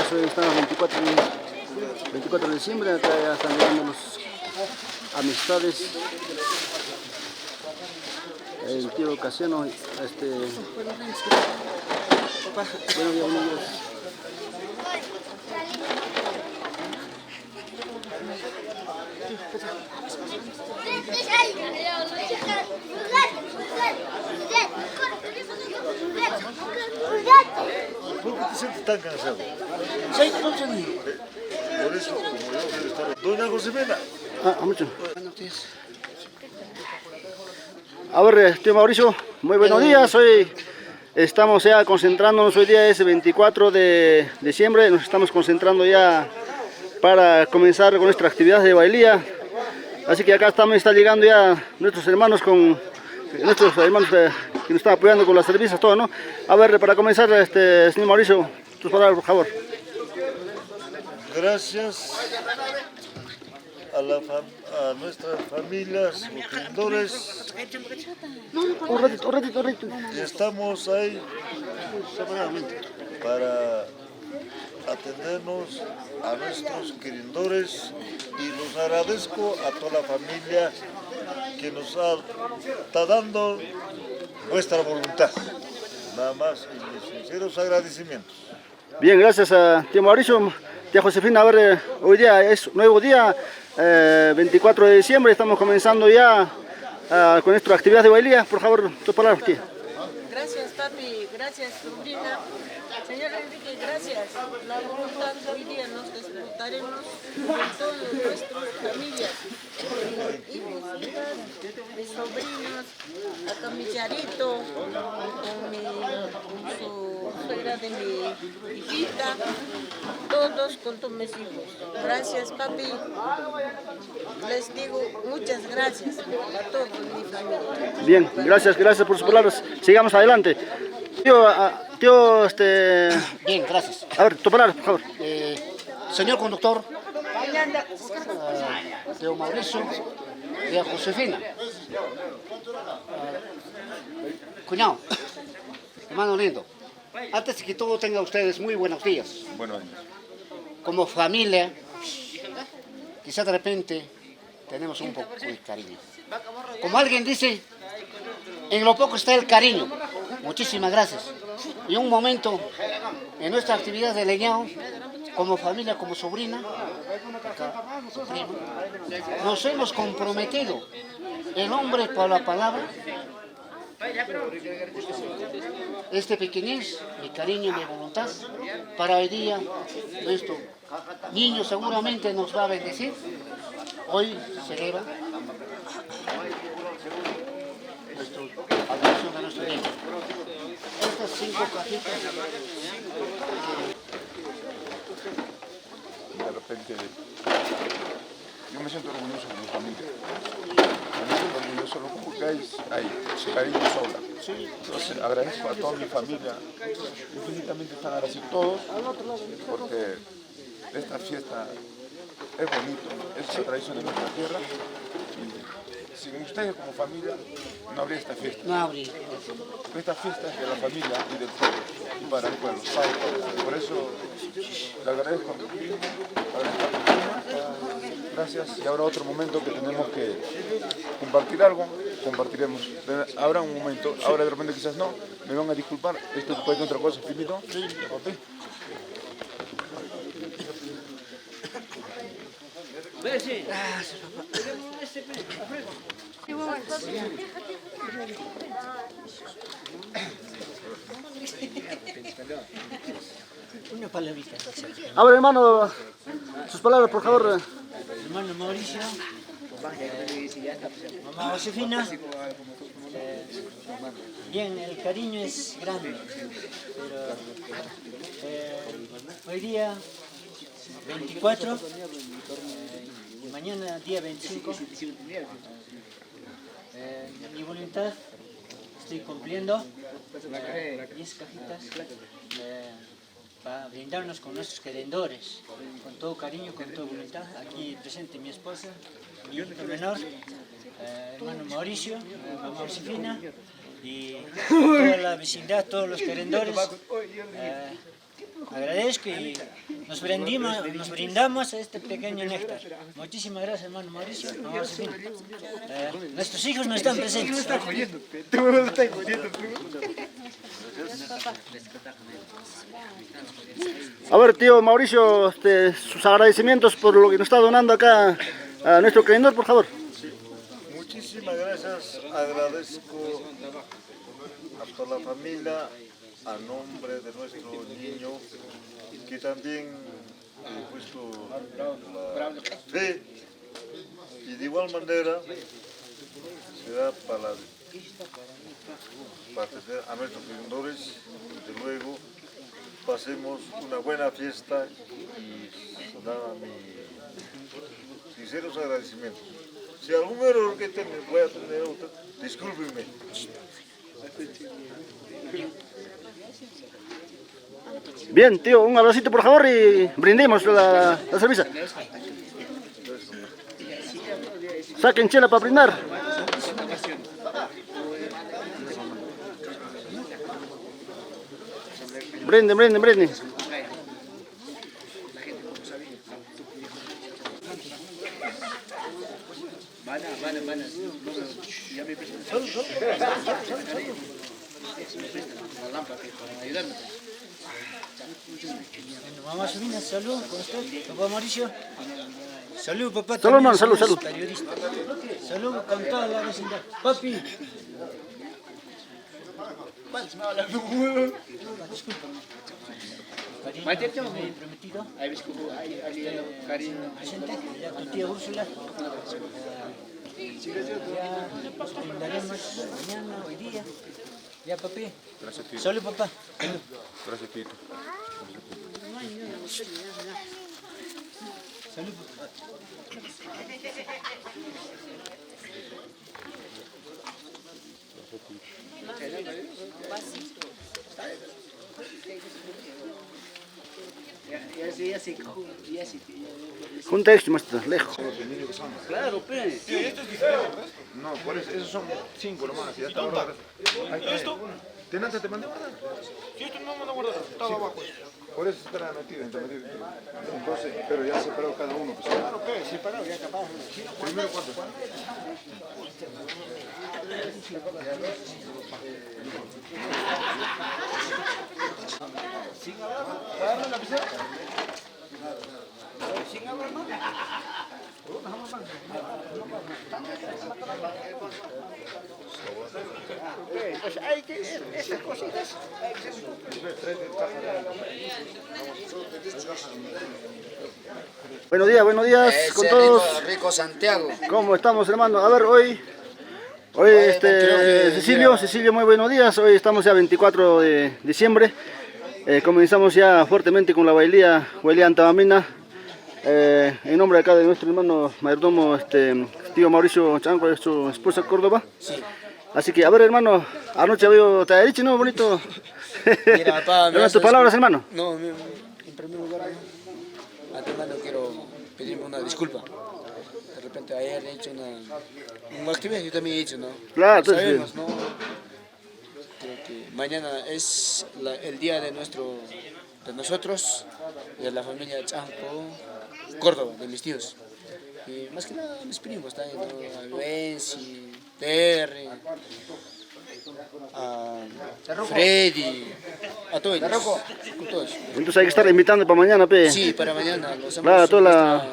días, hoy estamos 24 de diciembre, acá ya están llegando los amistades, el tío Casiano, buenos días. ¿Por qué te sientes tan cansado? Por eso, como yo quiero estar... Doña Josefina. Mucho. A ver, tío Mauricio, muy buenos días. Hoy estamos ya concentrándonos, hoy día es 24 de diciembre, nos estamos concentrando ya para comenzar con nuestra actividad de bailía. Así que acá está llegando ya nuestros hermanos que nos están apoyando con las cervezas, todo, ¿no? A ver, para comenzar, señor Mauricio, tus palabras, por favor. Gracias a nuestras familias, utendores. Un ratito. Estamos ahí para atendernos a nuestros querendores y los agradezco a toda la familia que nos está dando nuestra voluntad. Nada más y mis sinceros agradecimientos. Bien, gracias a tío Mauricio, tía Josefina. A ver, hoy día es nuevo día, 24 de diciembre, estamos comenzando ya con nuestra actividad de bailía. Por favor, tus palabras, tía. Gracias, papi, gracias, sobrina. Señor Enrique, gracias. La voluntad hoy día nos disfrutaremos con todas nuestras familias, hijos, hijas, mis sobrinos, acá mi Charito, con su suegra de mi hijita, todos con todos mis hijos. Gracias, papi. Les digo muchas gracias a todos mi familia. Bien, gracias por sus palabras. Sigamos adelante. Tío, Bien, gracias. A ver, tu palabra, por favor. Señor conductor, tío Mauricio, tía Josefina, cuñado, hermano lindo, antes que todo tengan ustedes muy buenos días. Buenos días. Como familia, quizá de repente tenemos un poco de cariño. Como alguien dice, en lo poco está el cariño. Muchísimas gracias. Y un momento en nuestra actividad de leñado, como familia, como sobrina, prima, nos hemos comprometido, el hombre por la palabra, este pequeñez, mi cariño, mi voluntad, para hoy día, nuestro niño seguramente nos va a bendecir. Hoy se eleva la adoración de nuestro niño. Estas 5 cajitas. De repente, yo me siento orgulloso de mi familia. Me siento orgulloso porque hay cariño sola. Entonces agradezco a toda mi familia, infinitamente están agradecidos todos, porque esta fiesta es bonito, es la tradición de nuestra tierra. Y sin ustedes como familia no habría esta fiesta. No habría. Esta fiesta es de la familia y del pueblo, y para el pueblo. Por eso le agradezco a mi primo, agradezco a mi prima. Gracias. Y ahora otro momento que tenemos que compartir algo, compartiremos. Habrá un momento, ahora de repente quizás no, me van a disculpar, esto puede ser otra cosa, Filito. Sí, ok. Una palabrita. A ver, hermano, sus palabras, por favor. Hermano Mauricio, mamá Josefina, bien, el cariño es grande, pero hoy día 24, y mañana día 25, mi voluntad estoy cumpliendo 10 cajitas para brindarnos con nuestros querendores, con todo cariño, con toda voluntad. Aquí presente mi esposa, mi hijito menor, hermano Mauricio, mamá Josefina y toda la vecindad, todos los querendores. agradezco y nos brindamos este pequeño néctar. Muchísimas gracias, hermano Mauricio. Nuestros hijos no están presentes. A ver, tío Mauricio, sus agradecimientos por lo que nos está donando acá a nuestro creyendor, por favor. Muchísimas gracias, agradezco a toda la familia, a nombre de nuestro niño, que también ha puesto la fe, y de igual manera será para atender a nuestros creyendores, desde luego pasemos una buena fiesta y da mis sinceros agradecimientos. Si algún error que voy a tener, discúlpenme. Bien, tío, un abracito por favor y brindemos la cerveza. Saquen chela para brindar. Brinden, brinden, brinden. Mamá Sabina, salud con usted, papá Mauricio. Salud, papá. Salud, hermano, salud, salud. Periodista. Salud con toda la vecindad. Papi. Disculpa. Me he prometido. Presente, ya tu tía Úrsula. Ya nos brindaremos mañana, hoy día. Ya, papi. Gracias, Tito. Salud, papá. Salud. Gracias, Tito. Salud. Un texto más lejos. Claro, pe. Sí, esto es diferente, ¿ves? No, por eso, esos son 5 nomás, ya está guardado. ¿Esto? Tenante, te mandé a guardar. Si esto no me lo guardado, estaba abajo. Por eso está metido, entonces, pero ya separado cada uno. Pues, Claro, pe, separado, ya capaz. primero, ¿cuánto? Sin hablar, ¿puedo la pizarra? Sin hablar más. Pues hay que esas cositas. Buenos días con todos. Rico Santiago. ¿Cómo estamos, hermano? A ver, hoy Cecilio, muy buenos días. Hoy estamos ya 24 de diciembre. Comenzamos ya fuertemente con la bailía Antabamina. En nombre acá de nuestro hermano mayordomo, tío Mauricio Chanco, su esposa Córdoba. Sí. Así que, a ver, hermano, anoche había te ha dicho, ¿no? Bonito. Mira, papá, ¿Dónde tus palabras, hermano? No, en primer lugar, a tu hermano quiero pedirme una disculpa. De repente ayer he hecho una actividad, yo también he hecho, ¿no? Claro, entonces, sabemos, ¿no? Creo que mañana es el día de nosotros, de la familia Chanco, Córdoba, de mis tíos. Y más que nada mis primos también, ¿no? A Benzi, Terry, a Freddy, a todos. Todos. entonces hay que estar invitando para mañana, pe. Sí, para mañana. Lo hacemos Claro, toda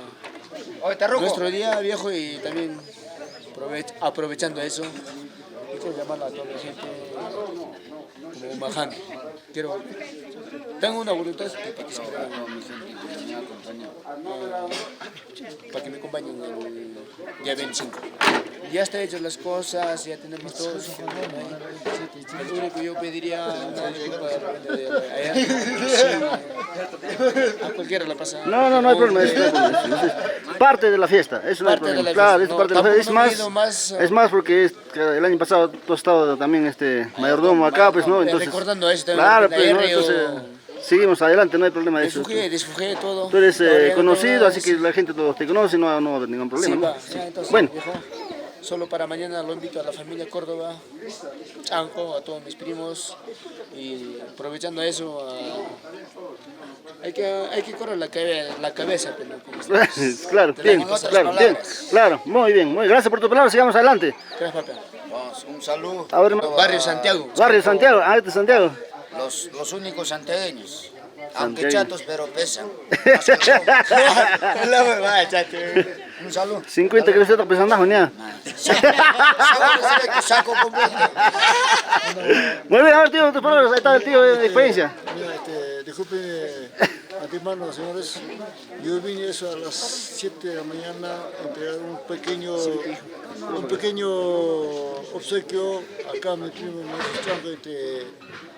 nuestro día viejo y también aprovechando eso. Y quiero llamar a toda la gente como Mahan. Tengo una voluntad de participar para que me acompañen el día 25. Ya está hecho las cosas, ya tenemos todo. Lo único que yo pediría una disculpa de allá. A cualquiera la pasa. No hay problema. Es parte de la fiesta. Eso no hay Parte de problema. la Claro, fiesta. es parte de la fiesta. Es más porque el año pasado tú has estado también mayordomo acá, pues, ¿no? Entonces, recordando eso también. claro, pues, ¿no? Entonces, seguimos adelante, no hay problema de eso. Desfugé todo. Tú eres Todavía no conocido, tengo así que la gente todos te conoce, no va a haber ningún problema. Sí, ¿no? va, ya, entonces, Bueno, viejo, solo para mañana lo invito a la familia Córdoba, Chanco, a todos mis primos y aprovechando eso Hay que correr la cabeza, pero Claro, bien, Tenemos otras claro, bien, palabras. claro, muy bien, muy gracias por tu palabra, sigamos adelante. Gracias, papá. Un saludo. A ver, hermano. Barrio Santiago. Barrio Santiago, este es Santiago. Los únicos santiagueños. Aunque Santiagueños. chatos, pero pesan. La verdad, chato. Un saludo. 50 que usted está pensando, Junia. Saco completo. Muy bien, a ver, tío, tus palabras, ahí está el tío de experiencia. Mira, disculpen, antemano, señores, yo vine eso a las 7 de la mañana a entregar un pequeño obsequio acá a mi primo Maestro Chanco, entre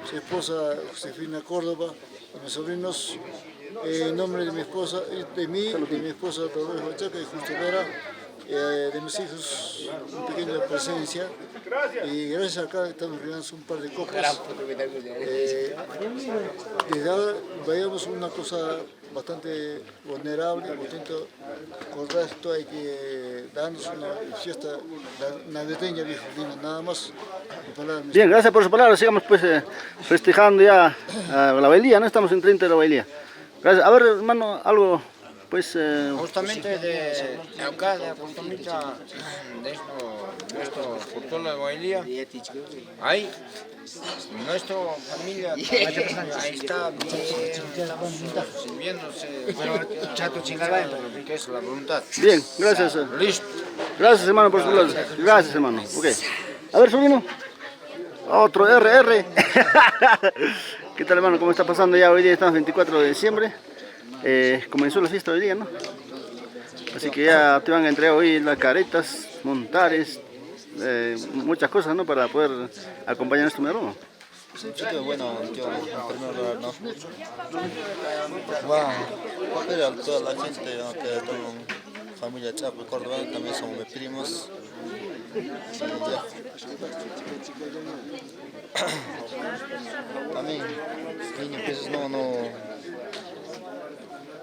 su esposa Josefina Córdoba y mis sobrinos, en nombre de mi esposa, de mi esposa Dolores Huachaca y Justo Vera, de mis hijos, una pequeña presencia, y gracias acá estamos regalando un par de copas. Desde ahora veamos una cosa bastante vulnerable, contento, con esto hay que darnos una fiesta navideña, viejo, nada más. Bien, gracias por sus palabras, sigamos pues festejando ya la bailía, ¿no? Estamos en 30 de la bailía. Gracias, a ver hermano, algo pues... Justamente de acá, de Puntamita, de nuestro cultura de bailía, hay nuestra familia, ahí está sirviéndose, que es la voluntad. Bien, gracias. Listo. Gracias hermano por sus palabras. Gracias hermano. Okay. A ver, sobrino. Otro RR. ¿Qué tal hermano? ¿Cómo está pasando ya hoy día? Estamos 24 de diciembre. Comenzó la fiesta hoy día, ¿no? Así que ya te van a entregar hoy las caretas, montares, muchas cosas, ¿no? Para poder acompañar a este merón. Bueno, yo en primer lugar, ¿no? Wow, pero a toda la gente, que toda familia Chapo y Córdoba, también somos mis primos. También, niños, pues no.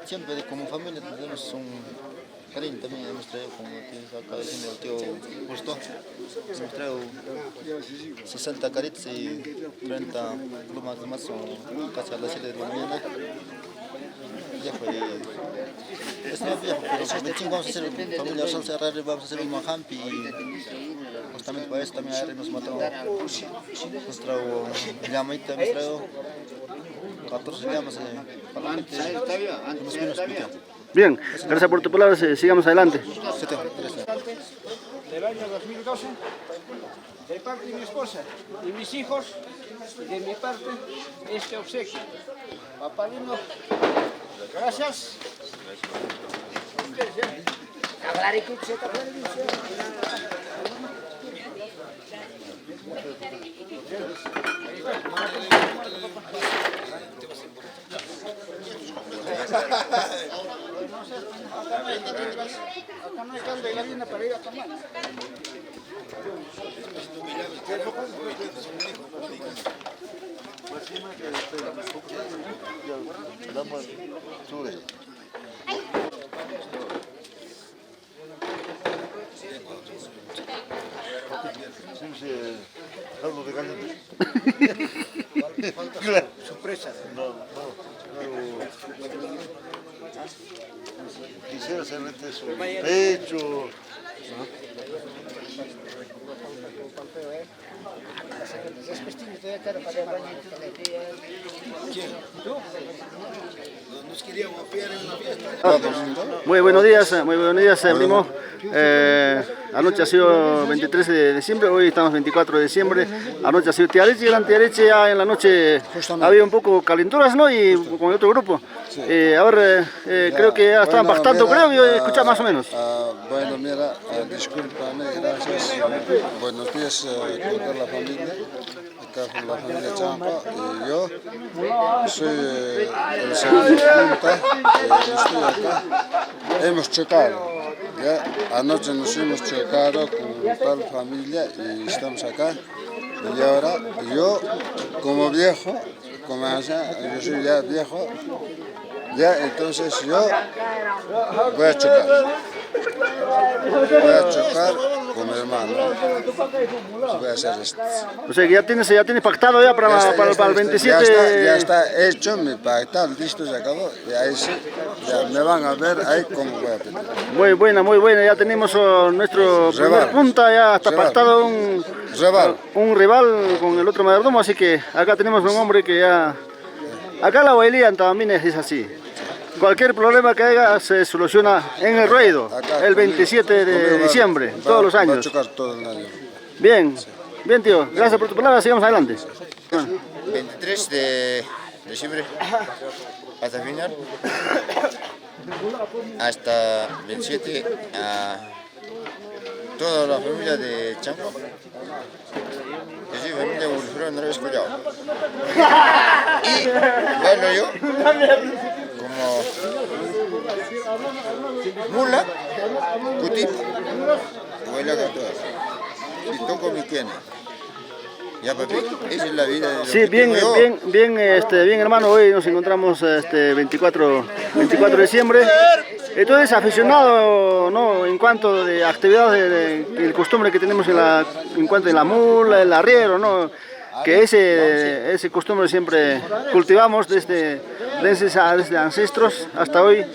Siempre como familia tenemos un cariño también hemos traído, como acá diciendo el tío Justo, hemos traído 60 caritas y 30 plumas de mazo casi a las 7 de la mañana. Viejo, es no viejo, pero por 25 vamos a hacer familia Salsa RR, vamos a hacer un majampi y justamente para eso también RR nos mató, nos trajo llamadita, hemos traído 14 llamas para la gente. Bien, gracias por tu palabra, sigamos adelante. Del año 2012, de parte de mi esposa y mis hijos, y de mi parte, este obsequio. Papá lindo, gracias. Acá no hay caldo de gallina para ir a tomar. Caldo de gallina. Sorpresa. No. Quisiera hacerle su pecho. Muy buenos días, primo. Anoche ha sido 23 de diciembre, hoy estamos 24 de diciembre. Anoche ha sido Tiareche, y Tiareche ya en la noche había un poco calenturas, ¿no? Y con el otro grupo. Creo que ya estaban bastante, creo que escuchaba más o menos. Bueno, mira, discúlpame, gracias. Buenos días a toda la familia. Acá con la familia Champa y yo soy el segundo punta, estoy acá. Hemos chocado, ¿ya? Anoche nos hemos chocado con toda la familia y estamos acá. Y ahora yo, como viejo, yo soy ya viejo, ya entonces yo voy a chocar. con mi hermano. Voy a hacer esto. O sea, que ya tienes pactado ya para el 27. Ya está hecho, mi pactado, listo, se acabó. Y ahí sí, ya me van a ver ahí cómo voy a pedir. Muy buena. Ya tenemos nuestro primer punta, ya está pactado un rival con el otro mayordomo, así que acá tenemos un hombre que ya... Acá la huelía también es así. Cualquier problema que haya se soluciona en el ruedo, el 27 de diciembre, todos los años. Va a chocar todo el año. Bien, tío, gracias por tu palabra, sigamos adelante. 23 de diciembre hasta el final, hasta 27 a toda la familia de Chanco. Yo soy familia Wilfredo Andrés Collado. Y bueno, yo como mula, cutipa, huele a todas. Y toco mi quena. Ya, papi, esa es la vida de sí, bien hermano, hoy nos encontramos 24 de diciembre. Tú eres aficionado, ¿no?, en cuanto de actividades, el costumbre que tenemos en cuanto de la mula, el arriero, ¿no?, que ese costumbre siempre cultivamos desde ancestros hasta hoy.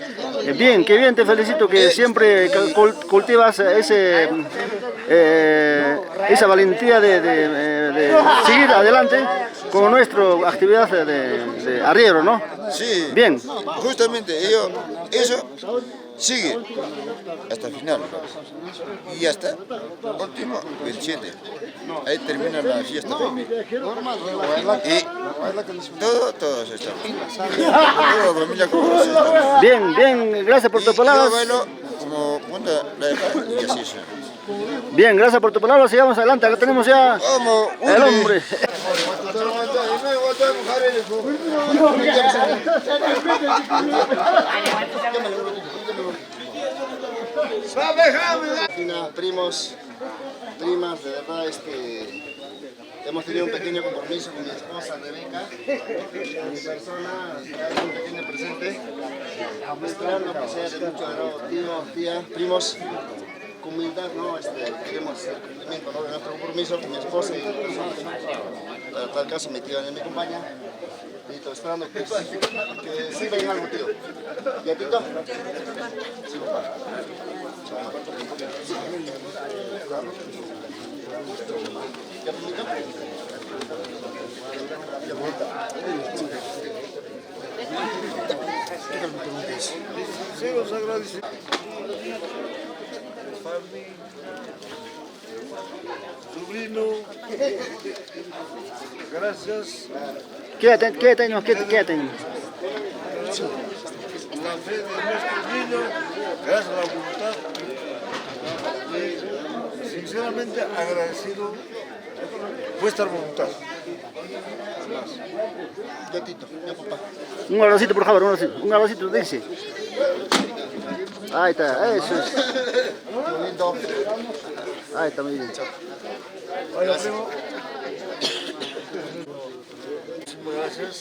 Bien, qué bien, te felicito que siempre cultivas esa valentía de seguir adelante con nuestra actividad de arriero, ¿no? Sí, bien. Justamente eso sigue hasta el final. Y hasta último, el 7. Ahí termina la fiesta. Y todos estamos. Toda la familia como estamos. Bien, gracias por tu palabra. Yo bailo como punta y así es. Bien, gracias por tu palabra, sigamos adelante, acá tenemos ya el hombre. Primos, primas, de verdad hemos tenido un pequeño compromiso con mi esposa Rebeca, mi persona, trae un pequeño presente, esperando que sea de mucho agrado, tío, tía, primos, con humildad, ¿no? Queremos hacer cumplimiento, ¿no?, de nuestro compromiso con mi esposa y mi persona. Para tal caso mi tía me acompaña, y estoy esperando que sí venga algo, tío. ¿Y a Tito? Sí, papá. ¿Ya permito? Sí, los agradecemos. Sobrino, gracias. Quédate. La fe de nuestros niños, gracias a la voluntad. Y sinceramente agradecido vuestra voluntad. Ya, Tito, ya, papá. Un abracito, por favor, un abracito, dice. Ahí está, eso es. Qué lindo. Ahí está, muy bien. Oiga, primo. Muchísimas gracias.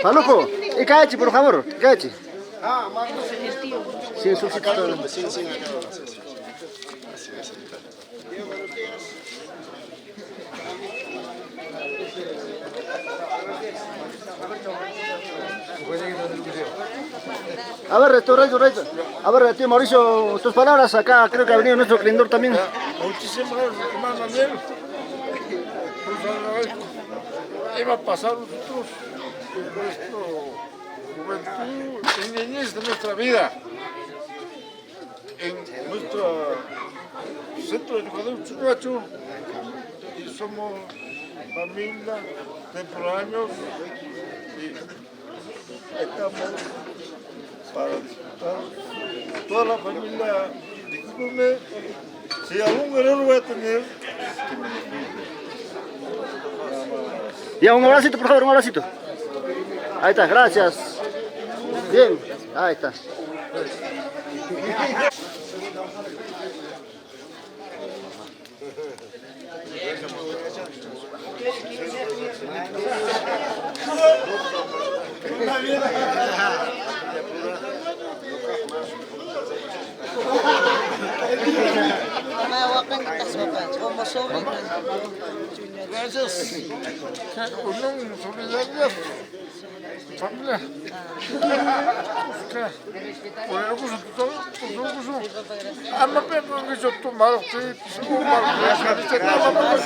Paluco, y cállate, por favor, cállate. Marcos. Sin su Sin acá. A ver, a ver, tío Mauricio, tus palabras acá, creo que ha venido nuestro cliente también. Muchísimas gracias, hermano Daniel. Iba a pasar nosotros nuestra juventud y niñez de nuestra vida en nuestro centro educativo Churuacho, y somos familia temporáneos y estamos para disfrutar toda la familia. Discúlpeme si algún error voy a tener. Ya, un abracito, por favor, un abracito. Ahí está, gracias. Bien, ahí está. como sobrino. Gracias. Unión, solidaridad, familia. Por el curso, todo el curso. Ama, pero no hizo tomar usted.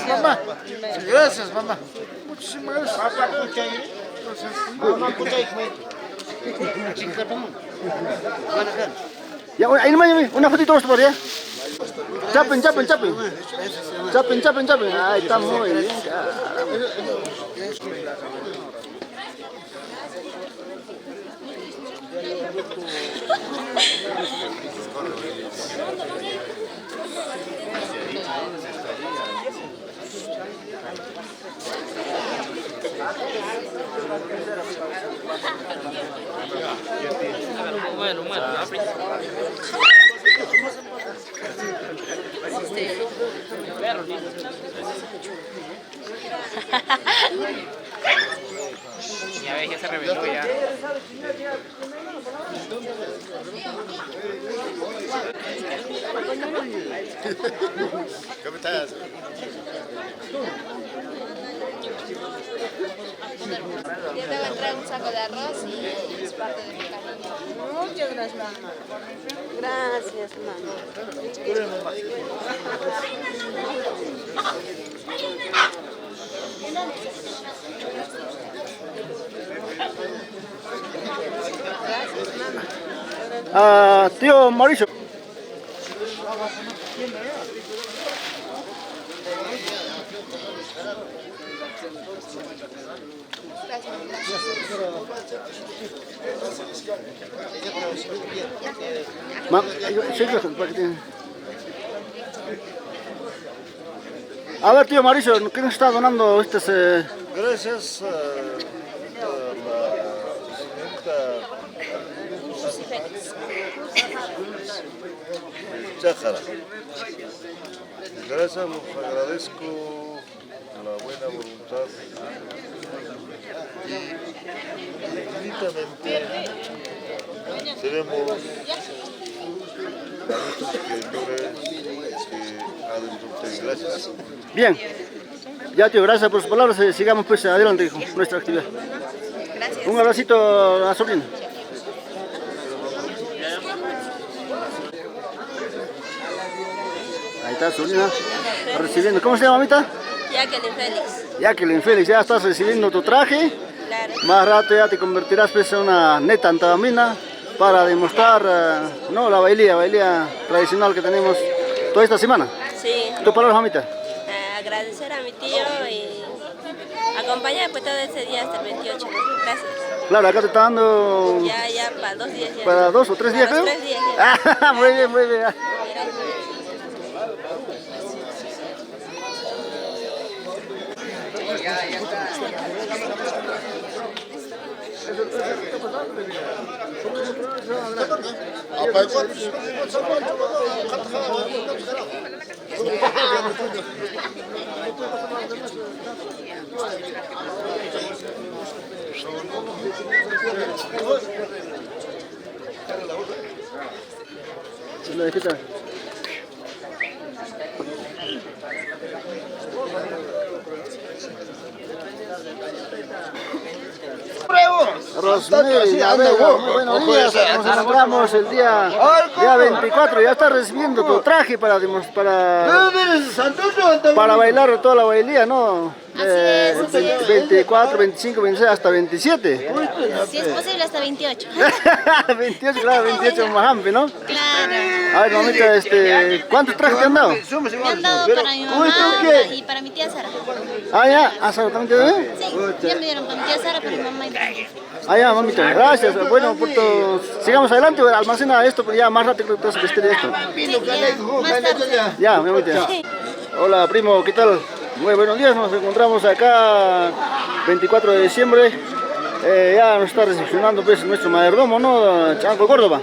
Mamá. Gracias, mamá. Muchísimas gracias. Mamá, Ya, ahí nomás, una fotito más por allá. Chapen. Ahí está muy bien, caramba. Bueno, ya ves, ya se reveló ya. ¿Cómo estás? Yo te voy a traer un saco de arroz y es parte de mi cariño. Muchas gracias, mamá. Gracias, mamá. Tío Mauricio. A ver, tío Mauricio, ¿qué nos está donando Gracias a la señorita Chájara. Gracias, los agradezco la buena voluntad y infinitamente tenemos a nuestros seguidores que adentro de gracias. Bien. Ya, tío, gracias por sus palabras. Sigamos pues adelante con nuestra actividad. Gracias. Un abracito a la sobrina. Ahí está, sobrina, recibiendo. ¿Cómo se llama, mamita? Jacqueline Félix. Jacqueline Félix, ya estás recibiendo tu traje. Claro. Más rato ya te convertirás pues, en una neta antabamina para demostrar no, la bailía tradicional que tenemos toda esta semana. Sí. ¿Tu palabra, mamita? Agradecer a mi tío y acompañar pues todo ese día hasta el 28. Gracias. Claro, acá te está dando... Ya para 2 días. Ya. ¿Para 2 o 3 días, creo? 3 días. Ya. Muy bien. Rosmeri, a ver, muy buenos días, nos encontramos el día 24, ya estás recibiendo tu traje para bailar toda la bailía, ¿no? 24, 25, 26, hasta 27. Si es posible hasta 28. 28, claro, 28 más amplio, ¿no? Claro. A ver, mamita, ¿cuántos trajes te han dado? Me han dado para mi mamá y para mi tía Sara. Ah, ya, ¿a Sara también te ven? Sí, ya me dieron para mi tía Sara, para mi mamá y para mi. Ah, ya, mamita, gracias. Bueno, sigamos adelante, almacena esto, pero ya más rato creo que te vas a vestir de esto. Sí, más tarde. Ya, mamita. Hola, primo, ¿qué tal? Muy buenos días, nos encontramos acá 24 de diciembre. Ya nos está recepcionando pues nuestro mayordomo, ¿no? Chanco Córdoba.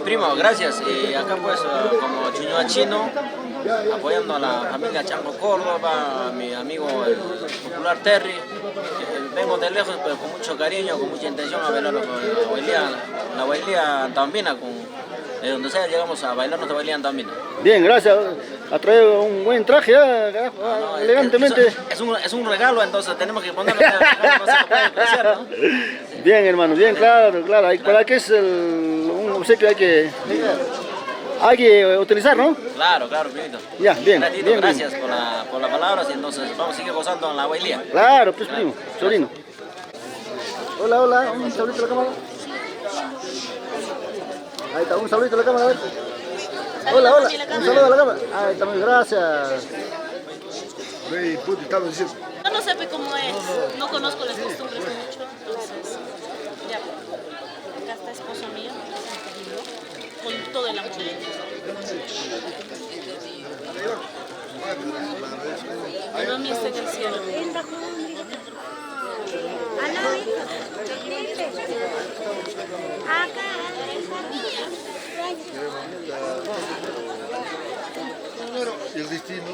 Primo, gracias. Acá pues como Chuñoa Chino, apoyando a la familia Chanco Córdoba, a mi amigo el popular Terry. Vengo de lejos pero con mucho cariño, con mucha intención a bailar la bailía tambina. De donde sea llegamos a bailar nuestra bailía tambina. Bien, gracias. Ha traído un buen traje, elegantemente. Es un regalo, entonces tenemos que ponerlo. No se lo puede apreciar, ¿no? Bien, hermano, bien, claro. ¿Para qué es un obsequio? Hay que utilizar, ¿no? Claro, Primito. Ya, bien. Bien, gracias por las palabras y entonces vamos a seguir gozando en la bailía. Claro, pues primo, sobrino. Hola, un saludito a la cámara. Ahí está, un saludito a la cámara, a ver. Hola, un saludo a la cámara. Ahí está, muy gracias. Yo no sé cómo es, no conozco las costumbres mucho, entonces, ya, acá está esposo mío, con todo el amor. Mi mami está en el cielo. Y el destino,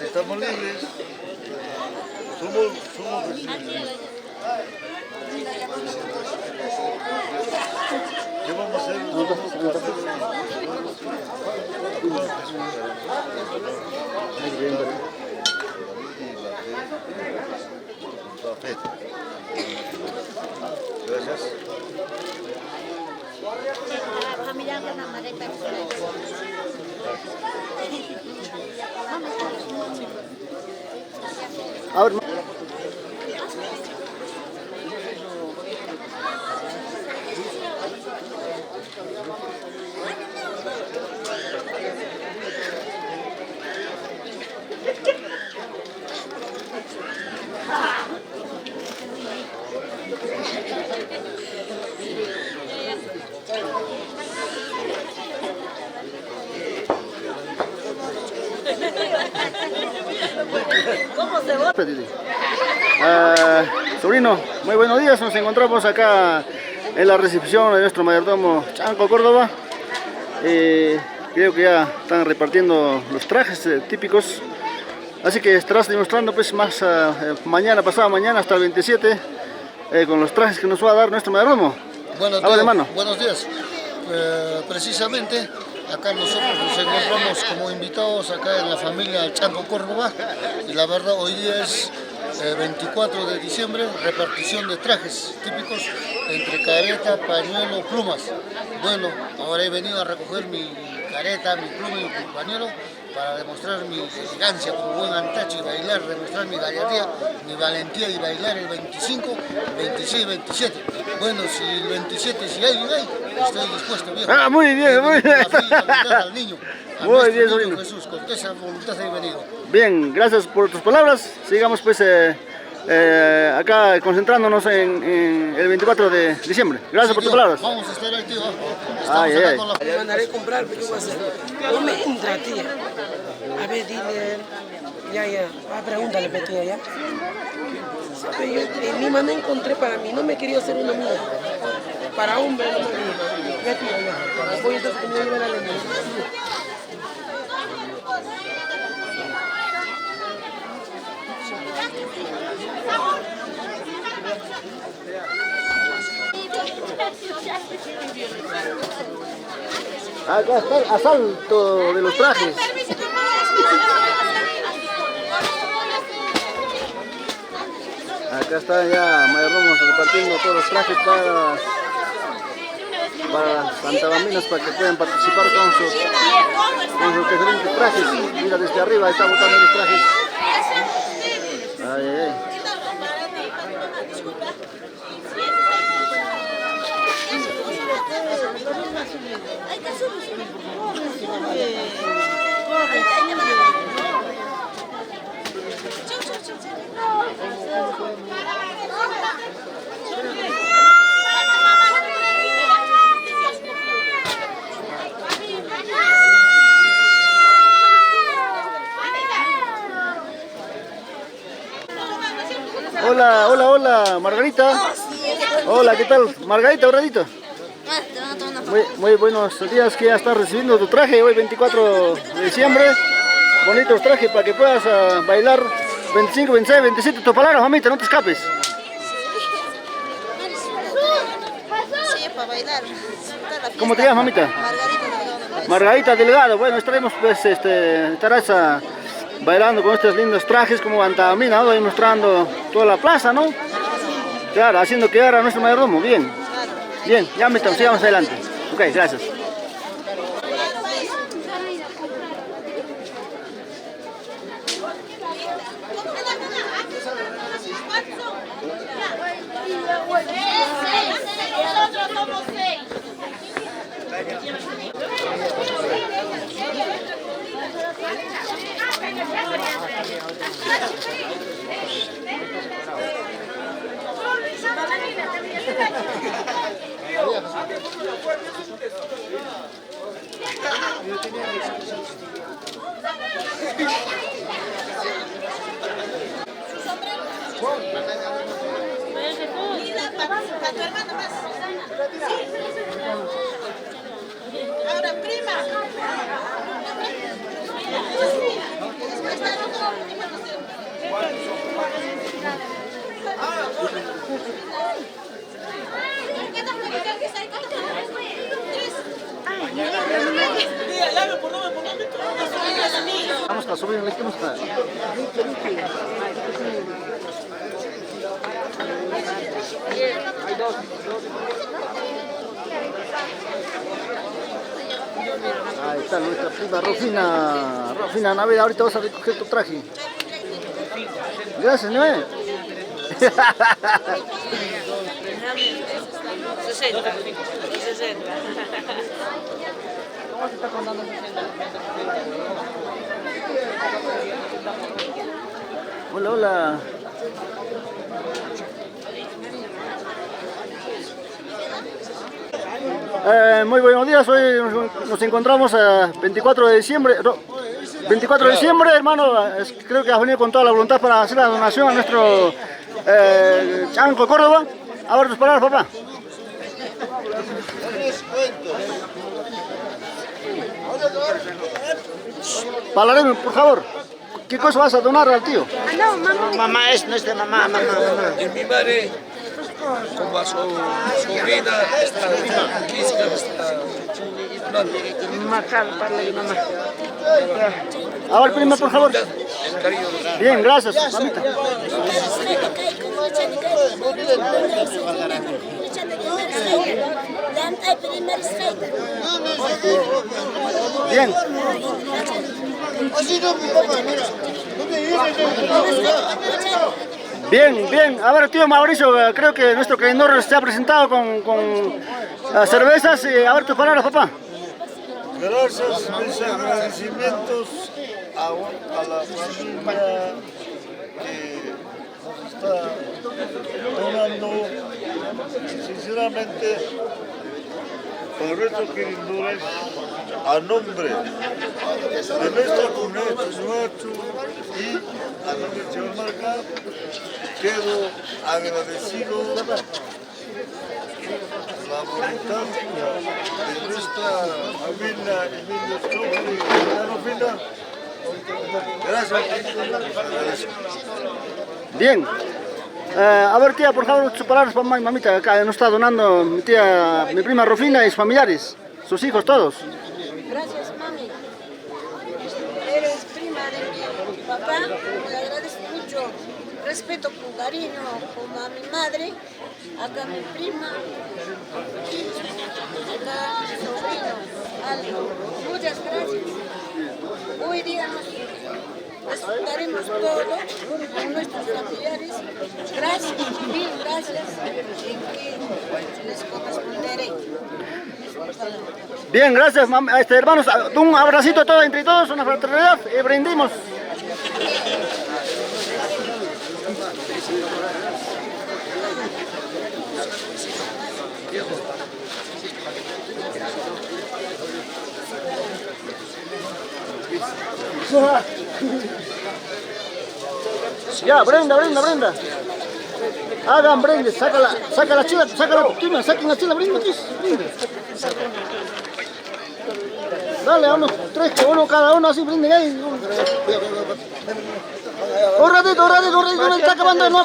estamos libres, somos libres. ¿Qué vamos a hacer? Gracias. A ver, ¿Cómo se va? Sobrino, muy buenos días. Nos encontramos acá en la recepción de nuestro mayordomo Chanco Córdoba. Creo que ya están repartiendo los trajes típicos. Así que estarás demostrando pues más pasado mañana hasta el 27 con los trajes que nos va a dar nuestro mayordomo. Buenos días. Precisamente acá nosotros nos encontramos como invitados acá en la familia Chanco Córdoba y la verdad hoy día es 24 de diciembre, repartición de trajes típicos entre careta, pañuelo, plumas. Bueno, ahora he venido a recoger mi careta, mi pluma y mi pañuelo para demostrar mi elegancia como buen antacho y bailar, demostrar mi gallardía, mi valentía y bailar el 25, 26, 27. Bueno, si el 27 si hay, estoy dispuesto, viejo. Muy bien. Al niño, muy bien, sobrino. Jesús, con esa voluntad he venido. Bien, gracias por tus palabras. Sigamos pues acá concentrándonos en el 24 de diciembre. Gracias por tus palabras. Vamos a estar ahí, tío. Le mandaré a comprar, pero ¿qué va a hacer? No me entra, tía. A ver, dile. Ya. Pregúntale, tía, ya. Pero yo en Lima no encontré para mí, no me quería hacer una amiga. Para hombre no me quería. Ya, tía, ya. Voy entonces a llevar a la niña. Acá está el asalto de los trajes. Acá están ya mayordomos repartiendo todos los trajes para Santa Bambinas para que puedan participar con sus diferentes trajes. Mira, desde arriba está botando los trajes. Hola, Margarita. Hola, ¿qué tal? Margarita, Horadito. Muy buenos días, que ya estás recibiendo tu traje hoy 24 de diciembre. Bonitos trajes para que puedas bailar 25, 26, 27. Tu palabra, mamita, no te escapes. Sí, para bailar. ¿Cómo te llamas, mamita? Margarita. Margarita Delgado. Bueno, estaremos pues, estarás bailando con estos lindos trajes como Antamina, ¿no? Ahí mostrando toda la plaza, ¿no? Claro, haciendo quedar a nuestro mayordomo. Bien, bien, ya me estamos, sigamos adelante. Ok, gracias. Nosotros somos 6. Para tu hermano más. Ahora, prima. Vamos a subir, vamos a... Ahí está nuestra prima Rufina Navidad, ahorita vas a recoger tu traje. Gracias, ¿no? 60. ¿Cómo se está contando 60? Hola, hola. Muy buenos días, hoy nos encontramos a 24 de diciembre, 24 de diciembre, hermano, creo que has venido con toda la voluntad para hacer la donación a nuestro Chanco Córdoba. A ver tus palabras, papá. Palareme, por favor, ¿qué cosa vas a donar al tío? No, mamá no es de mamá. Y mi madre, como a su sobrina, está física, A ver, prima, por favor. Bien, gracias, mamita. Bien. Bien, bien. A ver, tío Mauricio, creo que nuestro creador se ha presentado con cervezas. A ver tus palabras, papá. Gracias, mis agradecimientos a la familia que nos está donando, sinceramente, para nuestros queridos, a nombre de nuestra comunidad Chuchuachu y a nombre de Señor Marca, quedo agradecido la voluntad de nuestra familia Emilio Choque y Fina. Gracias. Bien. A ver, tía, por favor, sus palabras para mamita. Acá nos está donando mi tía, mi prima Rufina y sus familiares, sus hijos todos. Gracias, mami. Eres prima de mi papá, le agradezco mucho. Respeto con cariño como a mi madre, acá mi prima, acá mi sobrino, Aldo. Muchas gracias. Hoy día nos disfrutaremos todo con nuestros familiares. Gracias, mil gracias, en que les corresponderé. Bien, gracias, hermanos. Un abracito a todos, entre todos, una fraternidad y brindimos. Ya, Brenda. Hagan Brenda, saca la chila, saquen la chila, Brenda. Dale, vamos, 3, uno cada uno, así brinden ahí. Un ratito, está acabando, no.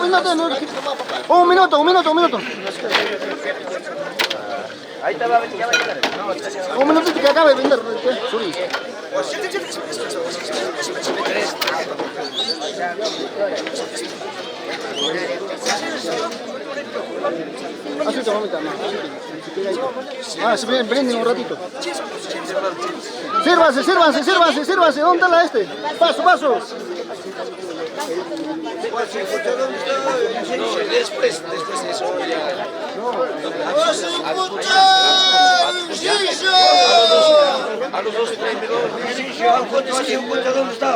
Un minuto. Ahí te va a ver, ya va a llegar. Un minutito que acaba de vender. Suri. Así te mamita, no. Ah, se prenden un ratito. Sírvase, sírvase, sírvase, sírvase. ¿Dónde está la este? Paso, paso. No, después de eso ya. A los dos primeros. ¿Dónde está?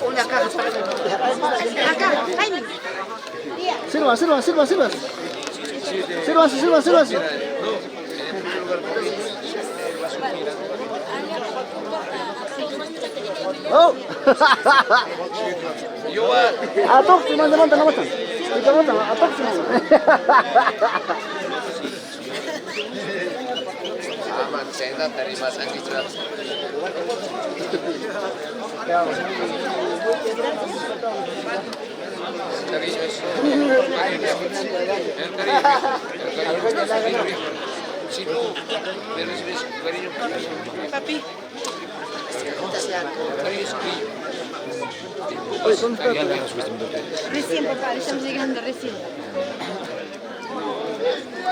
Una caja. Acá, Jaime. Sírvase, sírvase, sírvase, sírvase. Sírvase, sírvase, sírvase. Oh. A todos, no levantan, no levantan. Y te levantan, a todos. Si no me recibes cariño, Papi. Recién, papá, estamos llegando recién.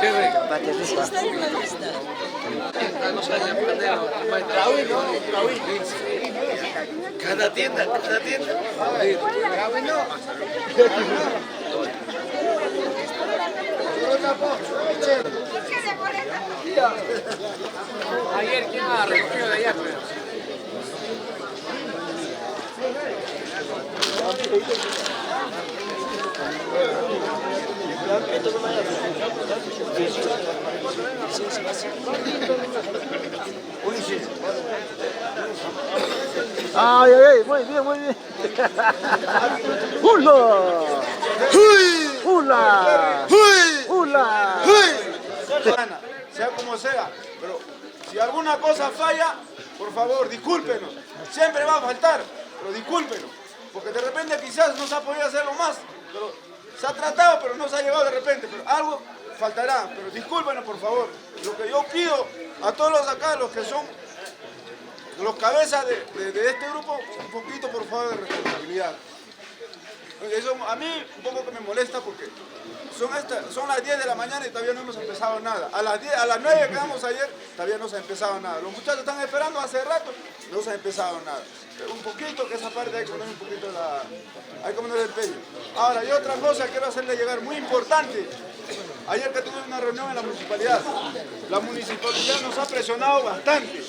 ¿Qué ve? Está en la lista. Cada tienda. Ayer, ¿quién ha recogido de allá? Ay, ay, ay, muy bien, muy bien. ¡Hula! ¡Hula! ¡Hula! Sea como sea, pero si alguna cosa falla, por favor, discúlpenos. Siempre va a faltar, pero discúlpenos. Porque de repente quizás no se ha podido hacerlo más, pero se ha tratado, pero no se ha llegado de repente. Pero algo faltará, pero discúlpenos, por favor. Lo que yo pido a todos los acá, los que son los cabezas de este grupo, un poquito, por favor, de responsabilidad. Eso a mí un poco que me molesta porque son las 10 de la mañana y todavía no hemos empezado nada. A las 9 que quedamos ayer, todavía no se ha empezado nada. Los muchachos están esperando hace rato, no se ha empezado nada. Un poquito, que esa parte hay que poner un poquito hay que poner el empeño. Ahora, y otra cosa que quiero hacerle llegar, muy importante. Ayer que tuvimos una reunión en la municipalidad, la municipalidad nos ha presionado bastante.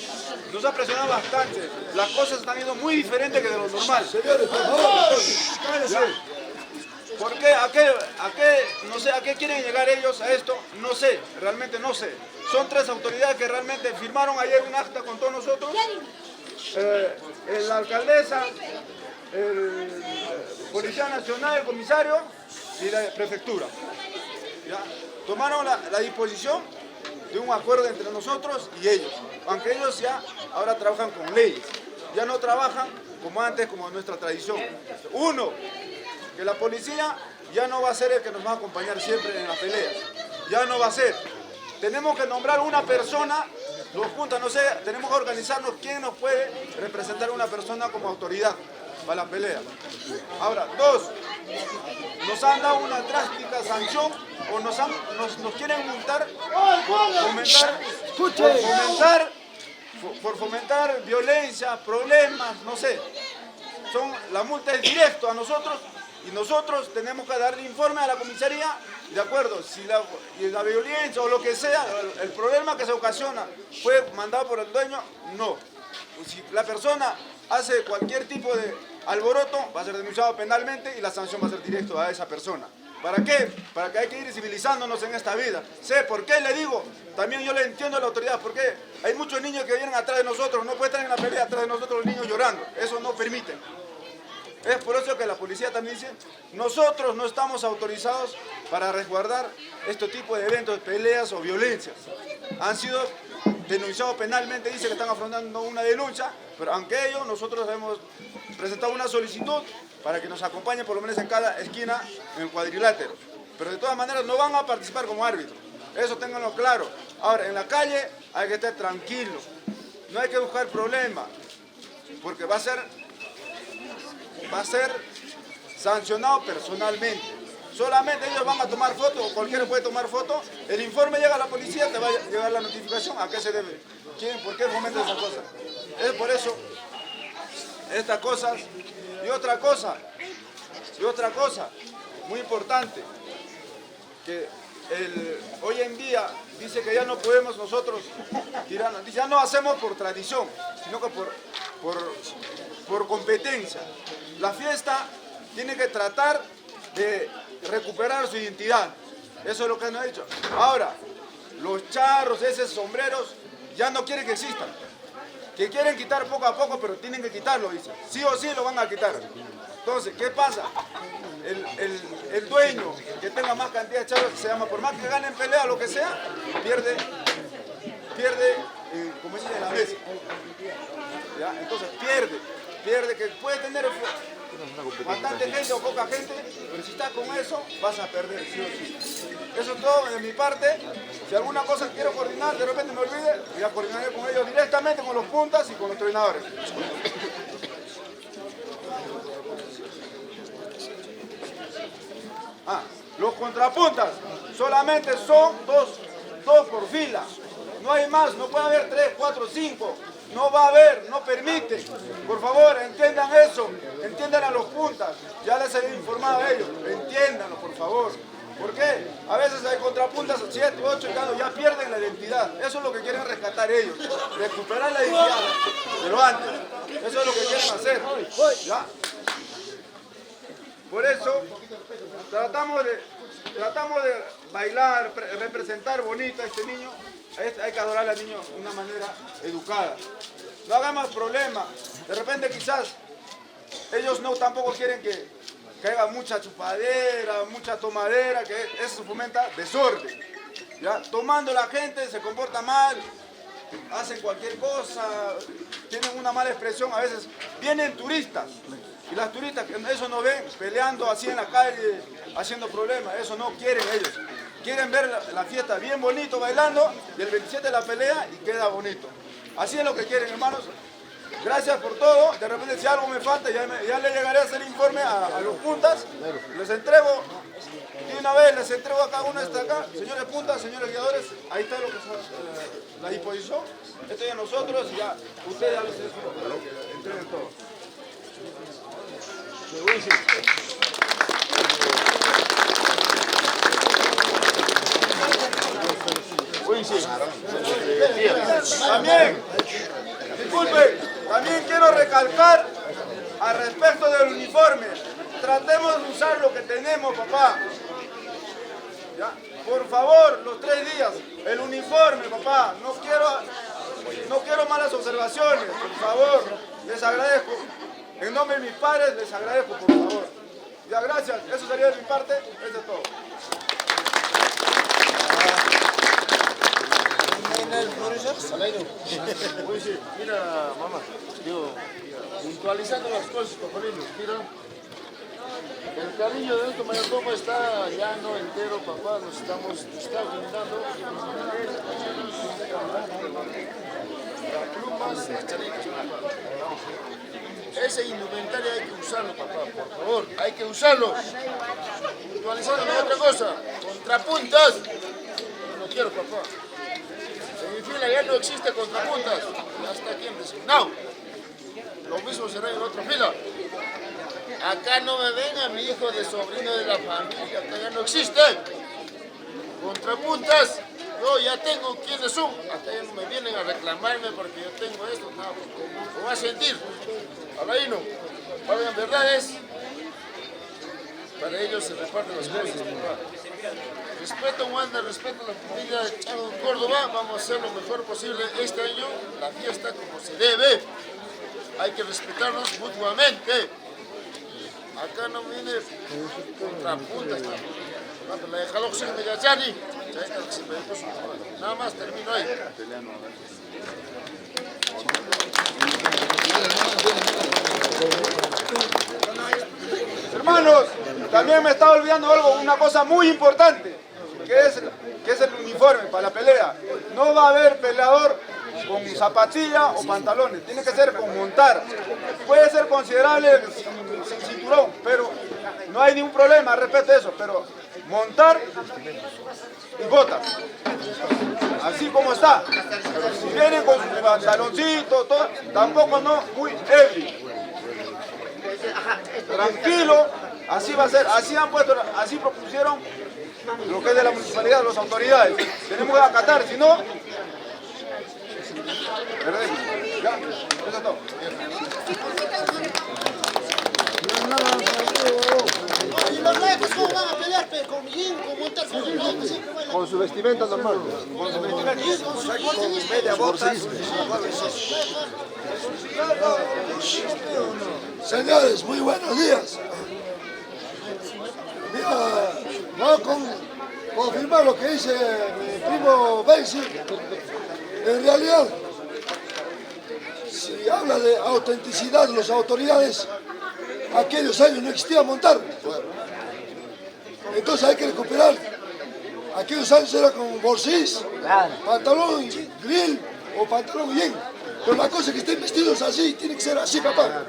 Las cosas están yendo muy diferentes que de lo normal. Señores, por favor, cállese. ¿Por qué? No sé, ¿a qué quieren llegar ellos a esto? No sé, realmente no sé. Son 3 autoridades que realmente firmaron ayer un acta con todos nosotros. La alcaldesa, el Policía Nacional, el comisario y la prefectura. ¿Ya? Tomaron la disposición de un acuerdo entre nosotros y ellos. Aunque ellos ya ahora trabajan con leyes. Ya no trabajan como antes, como nuestra tradición. Uno, que la policía ya no va a ser el que nos va a acompañar siempre en las peleas. Ya no va a ser. Tenemos que nombrar una persona, los juntas, no sé, tenemos que organizarnos quién nos puede representar a una persona como autoridad para la pelea. Ahora, 2, nos han dado una drástica sanción o nos quieren multar por fomentar violencia, problemas, no sé. La multa es directo a nosotros y nosotros tenemos que darle informe a la comisaría, de acuerdo, si la violencia o lo que sea, el problema que se ocasiona fue mandado por el dueño, no. Si la persona hace cualquier tipo de alboroto, va a ser denunciado penalmente y la sanción va a ser directo a esa persona. ¿Para qué? Para que hay que ir civilizándonos en esta vida. Sé por qué le digo, también yo le entiendo a la autoridad, porque hay muchos niños que vienen atrás de nosotros, no pueden estar en la pelea atrás de nosotros los niños llorando, eso no permite. Es por eso que la policía también dice, nosotros no estamos autorizados para resguardar este tipo de eventos, peleas o violencias. Han sido denunciados penalmente, dice que están afrontando una denuncia, pero aunque ello, nosotros hemos presentado una solicitud para que nos acompañen por lo menos en cada esquina en el cuadrilátero. Pero de todas maneras no van a participar como árbitros, Eso ténganlo claro. Ahora, en la calle hay que estar tranquilo. No hay que buscar problemas, porque va a ser sancionado personalmente. Solamente ellos van a tomar fotos, o cualquiera puede tomar fotos. El informe llega a la policía, te va a llegar la notificación a qué se debe. ¿Quién? ¿Por qué fomenta esas cosas? Es por eso, estas cosas. Y otra cosa, muy importante, que hoy en día dice que ya no podemos nosotros tirar, ya no hacemos por tradición, sino que por competencia. La fiesta tiene que tratar de recuperar su identidad. Eso es lo que han dicho. Ahora, los charros, esos sombreros, ya no quieren que existan. Que quieren quitar poco a poco, pero tienen que quitarlo, dice. Sí o sí lo van a quitar. Entonces, ¿qué pasa? El dueño que tenga más cantidad de charros, se llama, por más que gane en pelea, lo que sea, pierde como dice, la mesa. ¿Ya? Entonces, pierde, que puede tener bastante gente o poca gente, pero si estás con eso, vas a perder, sí o sí. Eso es todo de mi parte. Si alguna cosa quiero coordinar, de repente me olvide, ya coordinaré con ellos directamente, con los puntas y con los entrenadores. Los contrapuntas solamente son dos por fila. No hay más, no puede haber 3, 4, 5. No va a haber, no permite. Por favor, entiendan eso. Entiendan a los puntas. Ya les he informado a ellos. Entiéndanlo, por favor. ¿Por qué? A veces hay contrapuntas 7, 8 y ya pierden la identidad. Eso es lo que quieren rescatar ellos. Recuperar la identidad de lo antes. Eso es lo que quieren hacer. ¿Ya? Por eso tratamos de bailar, representar bonito a este niño. Hay que adorar al niño de una manera educada. No hagamos problemas. De repente quizás ellos tampoco quieren que haya mucha chupadera, mucha tomadera, que eso fomenta desorden. ¿Ya? Tomando la gente se comporta mal, hacen cualquier cosa, tienen una mala expresión. A veces vienen turistas y las turistas eso no ven peleando así en la calle, haciendo problemas. Eso no quieren ellos. Quieren ver la fiesta bien bonito, bailando, y el 27 la pelea y queda bonito. Así es lo que quieren, hermanos. Gracias por todo. De repente si algo me falta, ya le llegaré a hacer informe a los puntas. Les entrego, de una vez les entrego a cada uno está acá. Señores puntas, señores guiadores, ahí está lo que es la disposición. Esto ya nosotros, ya ustedes ya les entreguen todo. También, disculpen, también quiero recalcar al respecto del uniforme. Tratemos de usar lo que tenemos, papá. ¿Ya? Por favor, los 3 días, el uniforme, papá. No quiero malas observaciones, por favor. Les agradezco. En nombre de mis padres, les agradezco, por favor. Ya, gracias. Eso sería de mi parte. Eso es todo. Mira, mamá, puntualizando las cosas, papalinos, mira, el cariño de nuestro mayordomo está ya no entero, papá, nos está brindando las plumas, las chalecas, papá. Ese indumentario hay que usarlo, papá, por favor, hay que usarlo. Puntualizando otra cosa, contrapuntas, no quiero, papá. En mi fila ya no existe contrapuntas, ya está aquí en designado. Lo mismo será en otra fila. Acá no me venga mi hijo de sobrino de la familia, acá ya no existe. Contrapuntas, yo ya tengo quiénes son. Acá ya no me vienen a reclamarme porque yo tengo esto, nada, lo va a sentir. Ahora ahí no, valgan verdades, para ellos se reparten las cosas, papá. Respeto a Wanda, respeto a la familia de Chango Córdoba, vamos a hacer lo mejor posible este año, la fiesta como se debe. Hay que respetarnos mutuamente. Acá no viene contrapuntas. La de Jaloxin de Gachani, nada más termino ahí. Hermanos, también me estaba olvidando algo, una cosa muy importante. que es el uniforme para la pelea. No va a haber peleador con zapatilla o pantalones, tiene que ser con montar. Puede ser considerable sin cinturón, pero no hay ningún problema respecto a eso, pero montar y botas, así como está. Si vienen con su pantaloncito, todo, tampoco no muy ebrio. Tranquilo, así va a ser, así propusieron lo que es de la municipalidad, las autoridades. Tenemos que acatar, si no, perdemos. Ya, eso es todo. ¿Y los laicos cómo van a pelear? ¿Con jean, con montar? Con su vestimenta normal. Con su vestimenta. Con media bota. Señores, muy buenos días. Mira, voy a confirmar lo que dice mi primo Benzi. En realidad, si habla de autenticidad de las autoridades, aquellos años no existía montar. Entonces hay que recuperar. Aquellos años era con bolsís, pantalón grill o pantalón jean. Pero la cosa es que estén vestidos así, tiene que ser así, papá.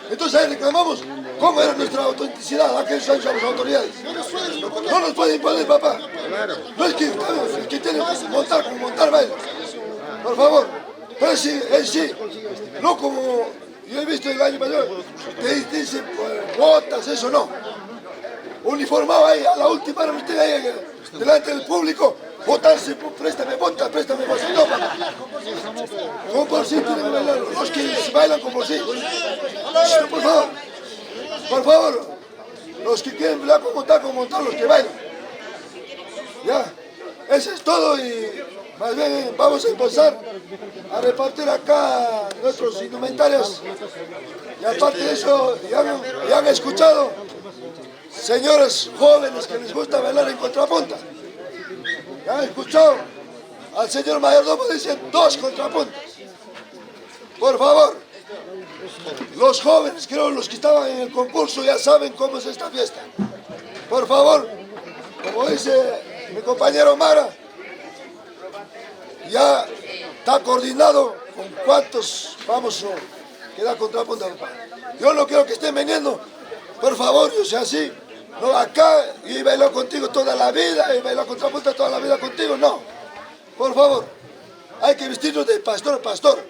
Entonces ahí reclamamos cómo era nuestra autenticidad aquellos años a las autoridades. No nos pueden imponer, papá. No es que el que tiene que montar como montar baile. Por favor. Pero sí, no como yo he visto el año pasado, te dicen botas, eso no. Uniformado ahí, a la última hora usted ahí delante del público, botarse, préstame bota, préstame bolsa. No, papá. Con bolsito tienen que bailar, los que bailan con bolsito. Por favor, los que quieren bailar con montar, los que bailan. Ya, eso es todo y más bien vamos a empezar a repartir acá nuestros indumentarios. Y aparte de eso, ya han escuchado, señores jóvenes que les gusta bailar en contrapunta. Ya han escuchado al señor mayordomo dicen 2 contrapuntas. Por favor, los jóvenes, creo los que estaban en el concurso ya saben cómo es esta fiesta. Por favor, como dice mi compañero Mara, ya está coordinado con cuántos vamos a quedar contrapunta. Yo no quiero que estén viniendo, por favor, yo sea así. No, acá y bailo contigo toda la vida, y bailo contrapunta toda la vida contigo, no. Por favor, hay que vestirnos de pastor a pastor.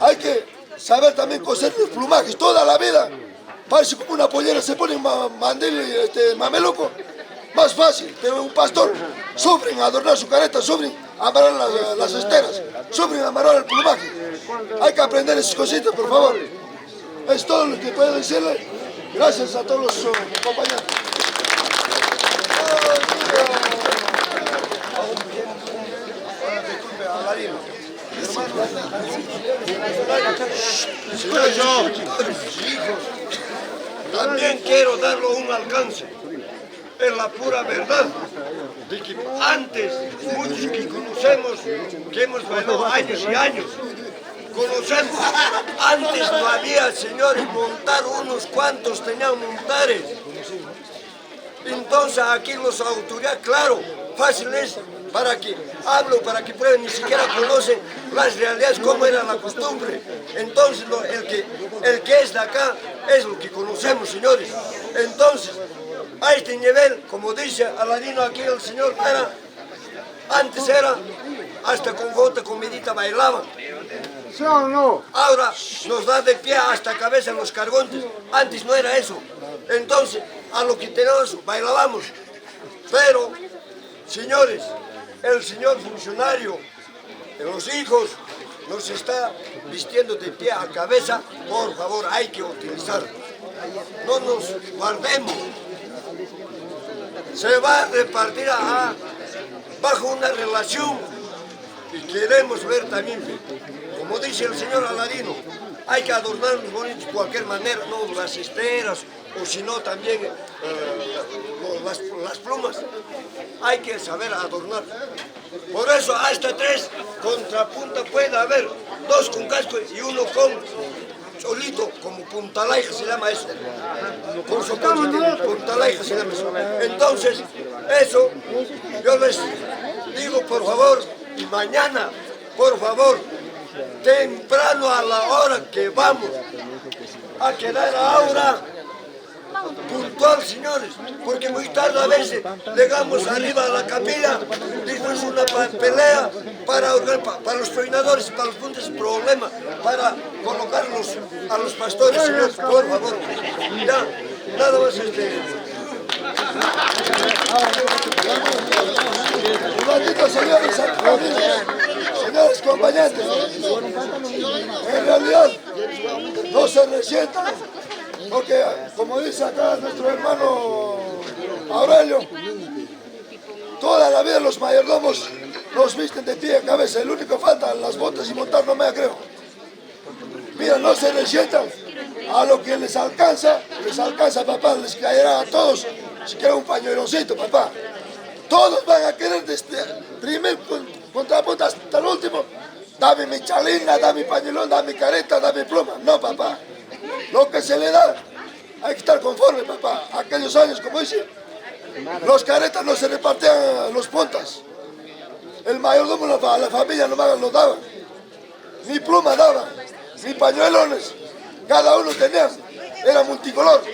Hay que saber también coser los plumajes toda la vida. Parece como una pollera, se pone un mandil y mameluco. Más fácil, pero un pastor sufren adornar su careta, sufren amarrar las esteras, sufren amarrar el plumaje. Hay que aprender esas cositas, por favor. Es todo lo que puedo decirle. Gracias a todos los compañeros. También quiero darle un alcance. Es la pura verdad de que antes, muchos que conocemos, que hemos bailado años y años, conocemos, antes no había, señores, montar, unos cuantos tenían montares. Entonces aquí los autoridades, claro, fácil es para que hablo, para que prueben, ni siquiera conocen las realidades, cómo era la costumbre. Entonces el que es de acá es lo que conocemos, señores. Entonces, a este nivel, como dice Aladino aquí el señor, antes era hasta con gota, con medita bailaban. ¿Sí o no? Ahora nos da de pie hasta cabeza en los cargontes. Antes no era eso. Entonces, a lo que tenemos, bailábamos. Pero, señores, el señor funcionario, los hijos, nos está vistiendo de pie a cabeza. Por favor, hay que utilizar. No nos guardemos. Se va a repartir bajo una relación y queremos ver también, como dice el señor Aladino, hay que adornarnos bonitos de cualquier manera, no las esteras o si no también las plumas, hay que saber adornar. Por eso hasta 3 contrapuntas puede haber, 2 con casco y 1 con solito, como puntalaija se llama eso. Por su puntalaixa se llama eso. Entonces, Eso, yo les digo, por favor, y mañana, por favor, temprano a la hora que vamos a quedar ahora, puntual, señores, porque muy tarde a veces llegamos arriba a la capilla, después una pelea para los peinadores, para los puntos problemas, para colocarlos a los pastores, señores, por favor. Ya, nada más Señores compañeros, en realidad no se resientan, porque como dice acá nuestro hermano Aurelio, toda la vida los mayordomos nos visten de pie a cabeza, el único falta las botas y montar no me creo. Mira, no se resientan, a lo que les alcanza papá, les caerá a todos, si quieren un pañuelocito papá. Todos van a querer desde el primer contrapunto hasta el último. Dame mi chalina, dame mi pañuelón, dame mi careta, dame mi pluma. No, papá. Lo que se le da, hay que estar conforme, papá. Aquellos años, como dice, los caretas no se repartían los puntas. El mayordomo a la familia nomás lo daba. Ni pluma daba, ni pañuelones. Cada uno tenía, era multicolor.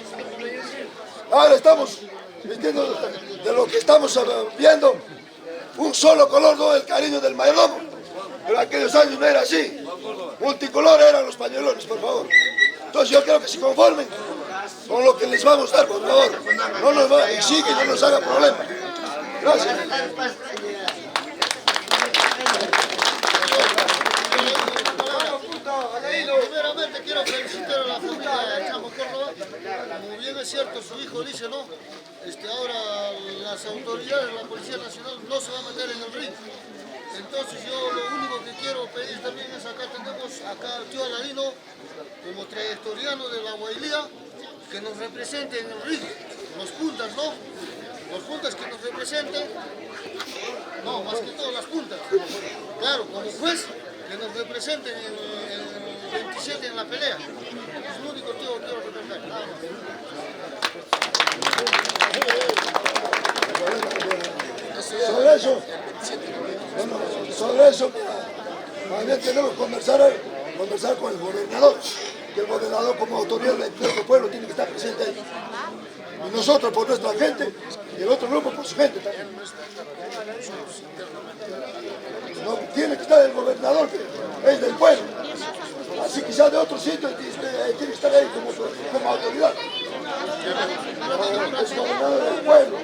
Ahora estamos vistiendo de lo que estamos viendo, un solo color, no el cariño del mayordomo. Pero aquellos años no era así. Multicolor eran los pañuelones, por favor. Entonces yo creo que se conformen con lo que les vamos a dar, por favor. No nos exigen, no nos haga problema. Gracias. Primeramente quiero felicitar a la familia de Chango Córdoba. Como bien es cierto, su hijo dice, ¿no? Ahora las autoridades, la Policía Nacional no se va a meter en el ring. Entonces yo lo único que quiero pedir también es acá tenemos al tío Aladino como trayectoriano de la Guailía que nos represente en el ring, los puntas, ¿no? Los puntas que nos representen, no, más que todo las puntas. Claro, como juez que nos representen en el 27 en la pelea. Es lo único tío que quiero representar, nada más. Sobre eso, también tenemos que conversar con el gobernador, que el gobernador como autoridad del pueblo tiene que estar presente ahí. Y nosotros por nuestra gente, y el otro grupo por su gente también. No, tiene que estar el gobernador, que es del pueblo. Así quizás de otro sitio tiene que estar ahí como autoridad. Es gobernador del pueblo.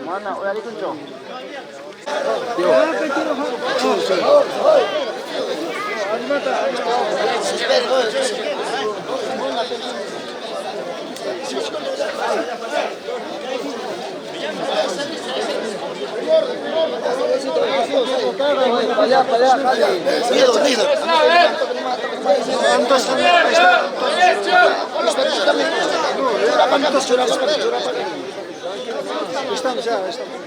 Mana, oye, ahí concho. Estamos ya, estamos.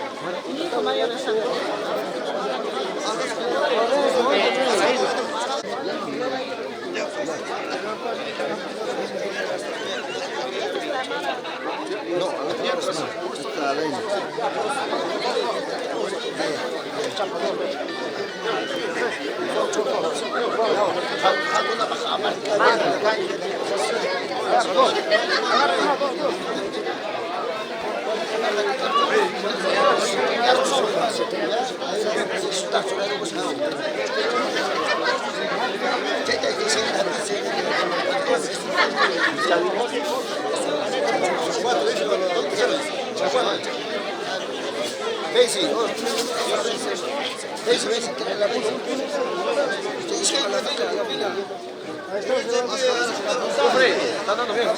Daisy. Daisy, Daisy. Está dando bien.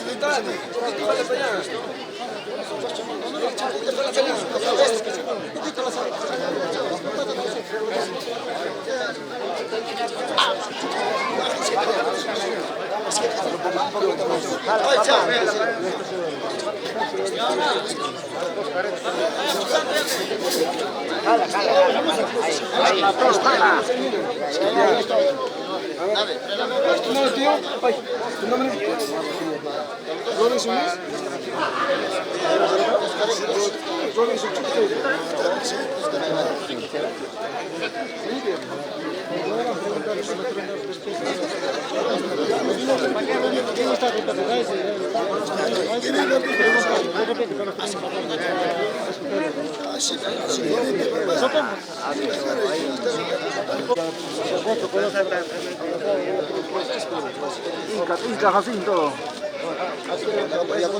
Inca Jacinto.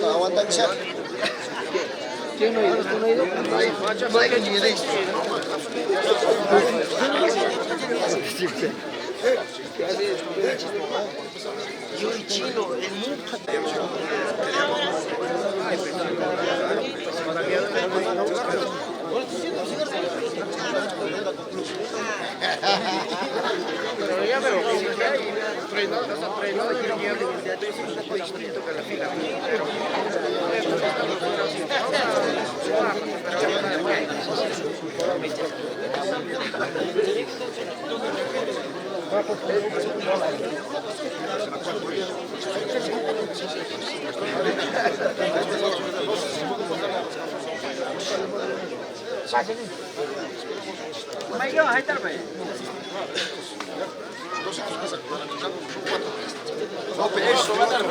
Aguantan ya. ¿Quién no ha ido? ¿Usted no ha ido? No hay que ni de esto. Yo y chino, el mundo. Pero ya veo que hay entrenado y el miedo es un poco distinto que la fila. Ahí está, pues. No, pero eso va a dar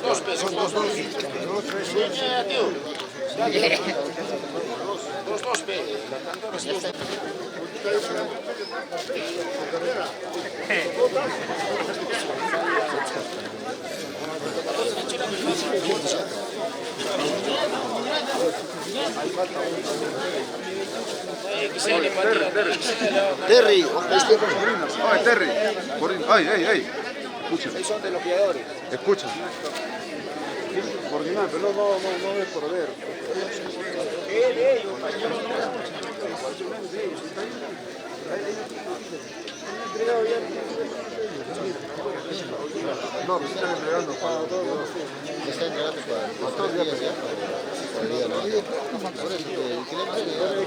dos pesos. Son dos. Dos pesos. Terry. Ay, Terry. Ay. Escucha. Son de los criadores. Escucha. Coordinar, pero no es por ver. No, me están entregando para todos. Me están entregando para todos los días ya. Por día, ¿no? Por eso,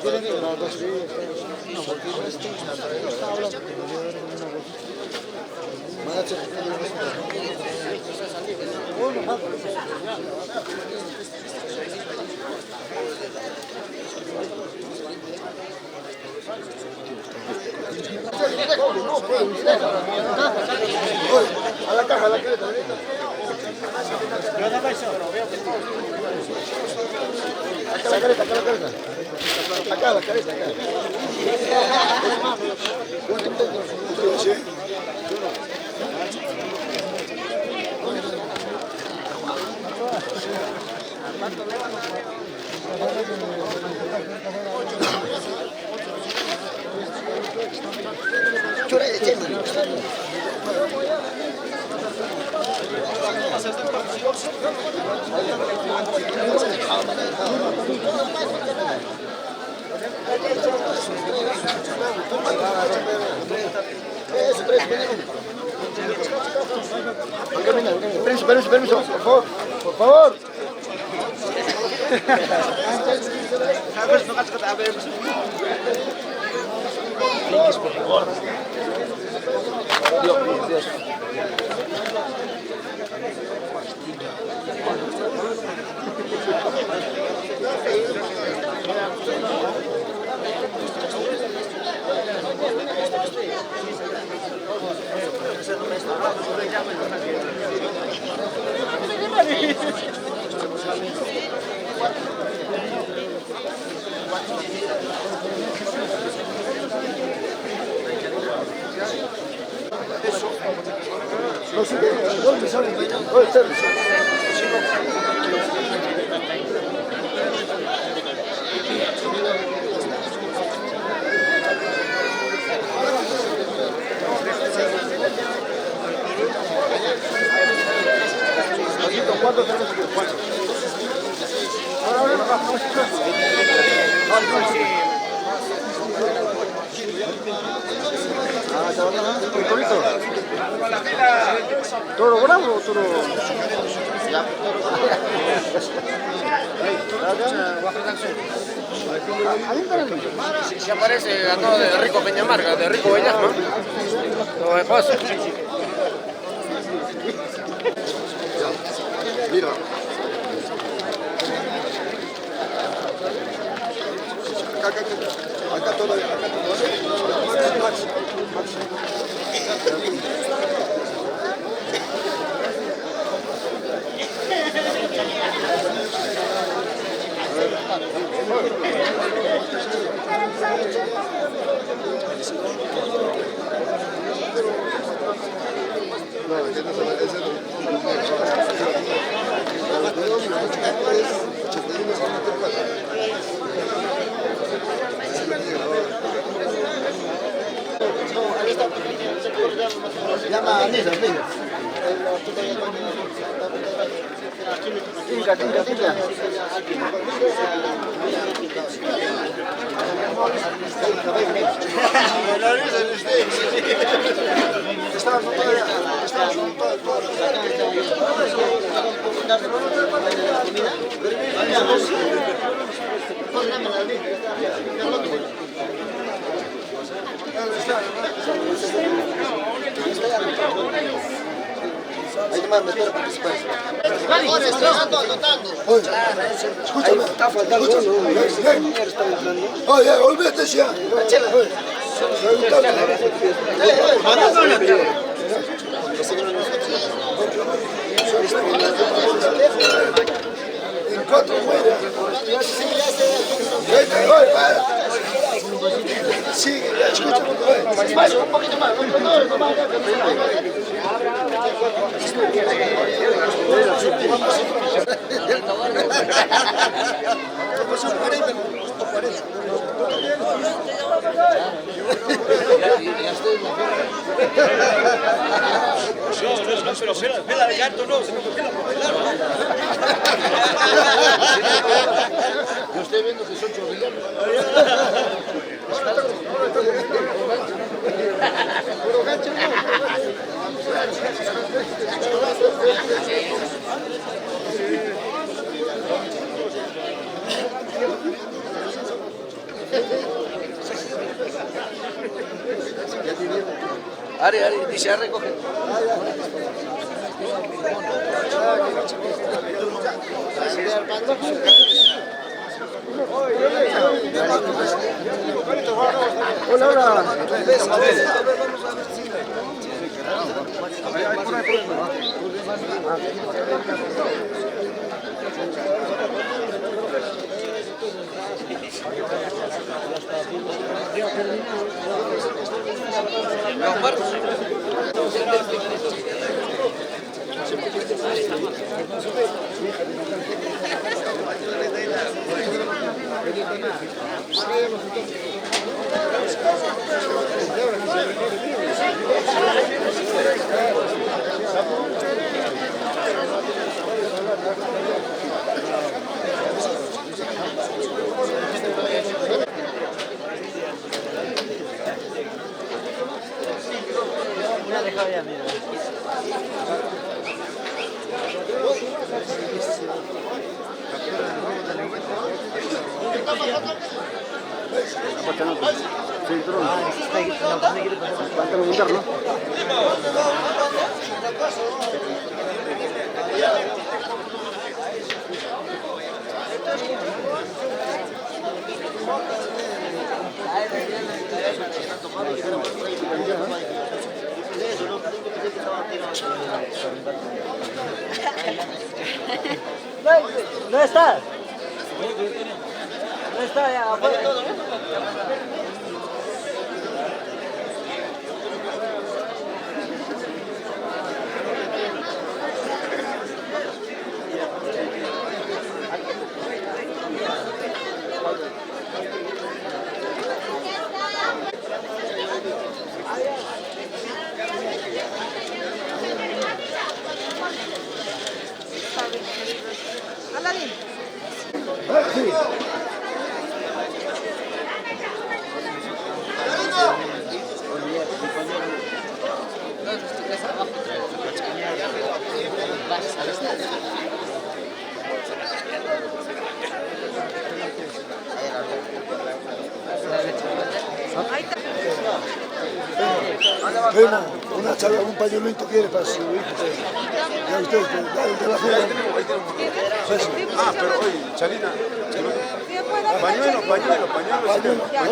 quieren que los dos días. No, porque esto está hablando. A la caja, a la careta. Acá la careta. Acá la careta. Permiso, por favor. Dios. No sé dónde salen. ¿Dónde están? ¿Toro bravo o toro? Ya. Se aparece a todo de Rico Peñamarga, de Rico Beñasma. Lo de paso. Mira. Acá todo. Llama a Nisa, Nisa. Tinca. Hay que más meter a participar. Escúchame, está faltando uno. Oye, olvídate ya. En 4 mueres. Sigue, escúchame. Más, un poquito más. Pero vela de gato no, se me congela por bailar. Yo estoy viendo que son chorrillanos. Ari, dice a recoger. Hola. Una dejada ya, mira. No está. No está ya afuera. Aladín. Sí. Bueno, una charla, un pañuelito quiere para su hijo. Ya usted, de la fe. Ah, pero oye, Chalina. Pañuelo.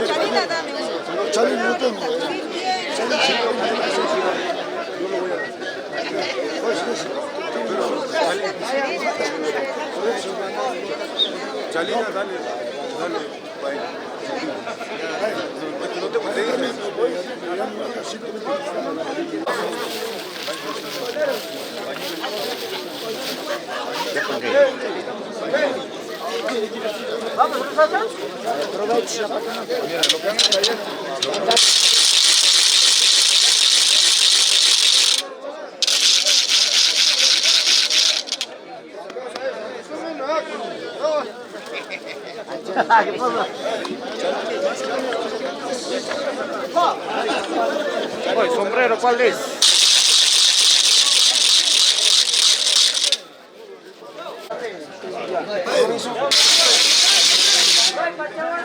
Chalina, dame uno. Chalina no tengo. Chalina, sí. Yo lo voy a dar. Chalina, dale. No te guste. Vamos, nosotros. Mira, lo que hagan allá. ¿Qué pasa? Oye, sombrero, ¿cuál es?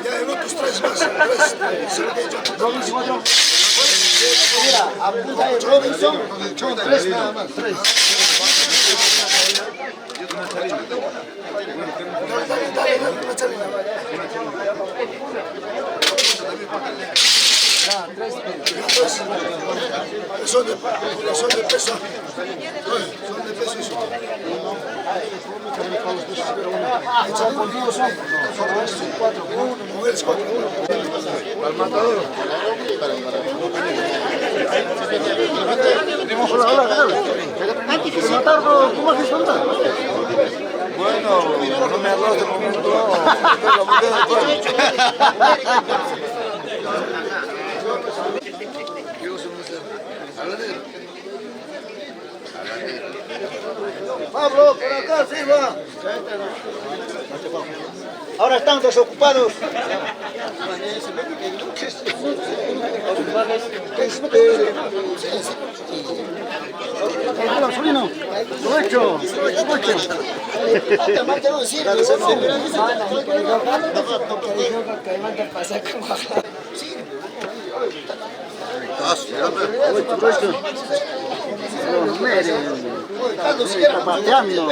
Ya, el otro tres más. Robinson. Mira, apunta ahí, Robinson. Tres nada más, tres. Son de peso. Son de peso eso. Contigo son cuatro. Mujeres cuatro. Al matador. Hola, ¿cómo has estado? Bueno, no me habló de momento. Pablo, por acá, sí, va. Ahora están desocupados. Solino, provecho. Está pateando.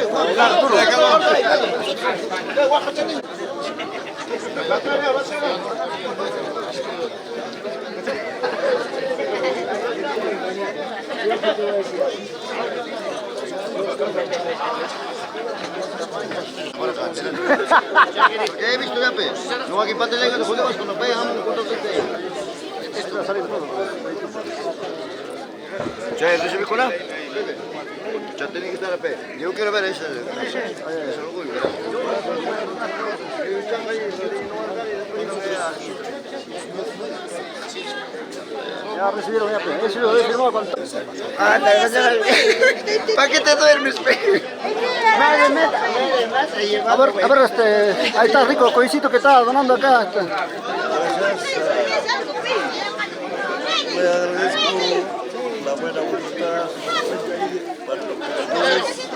He visto ya, pe. No, aquí para tener que podemos cuando vean cuánto te. Esto sale todo. ¿Ya es de cola? Ya tiene que estar a pe. Yo quiero ver ese orgullo. Ya recibieron, ya, pe. Eso es firmado con... ¿Para qué te duermes, pe? A ver, ahí está rico el coisito que está donando acá. Le agradezco la buena voluntad para los presentes.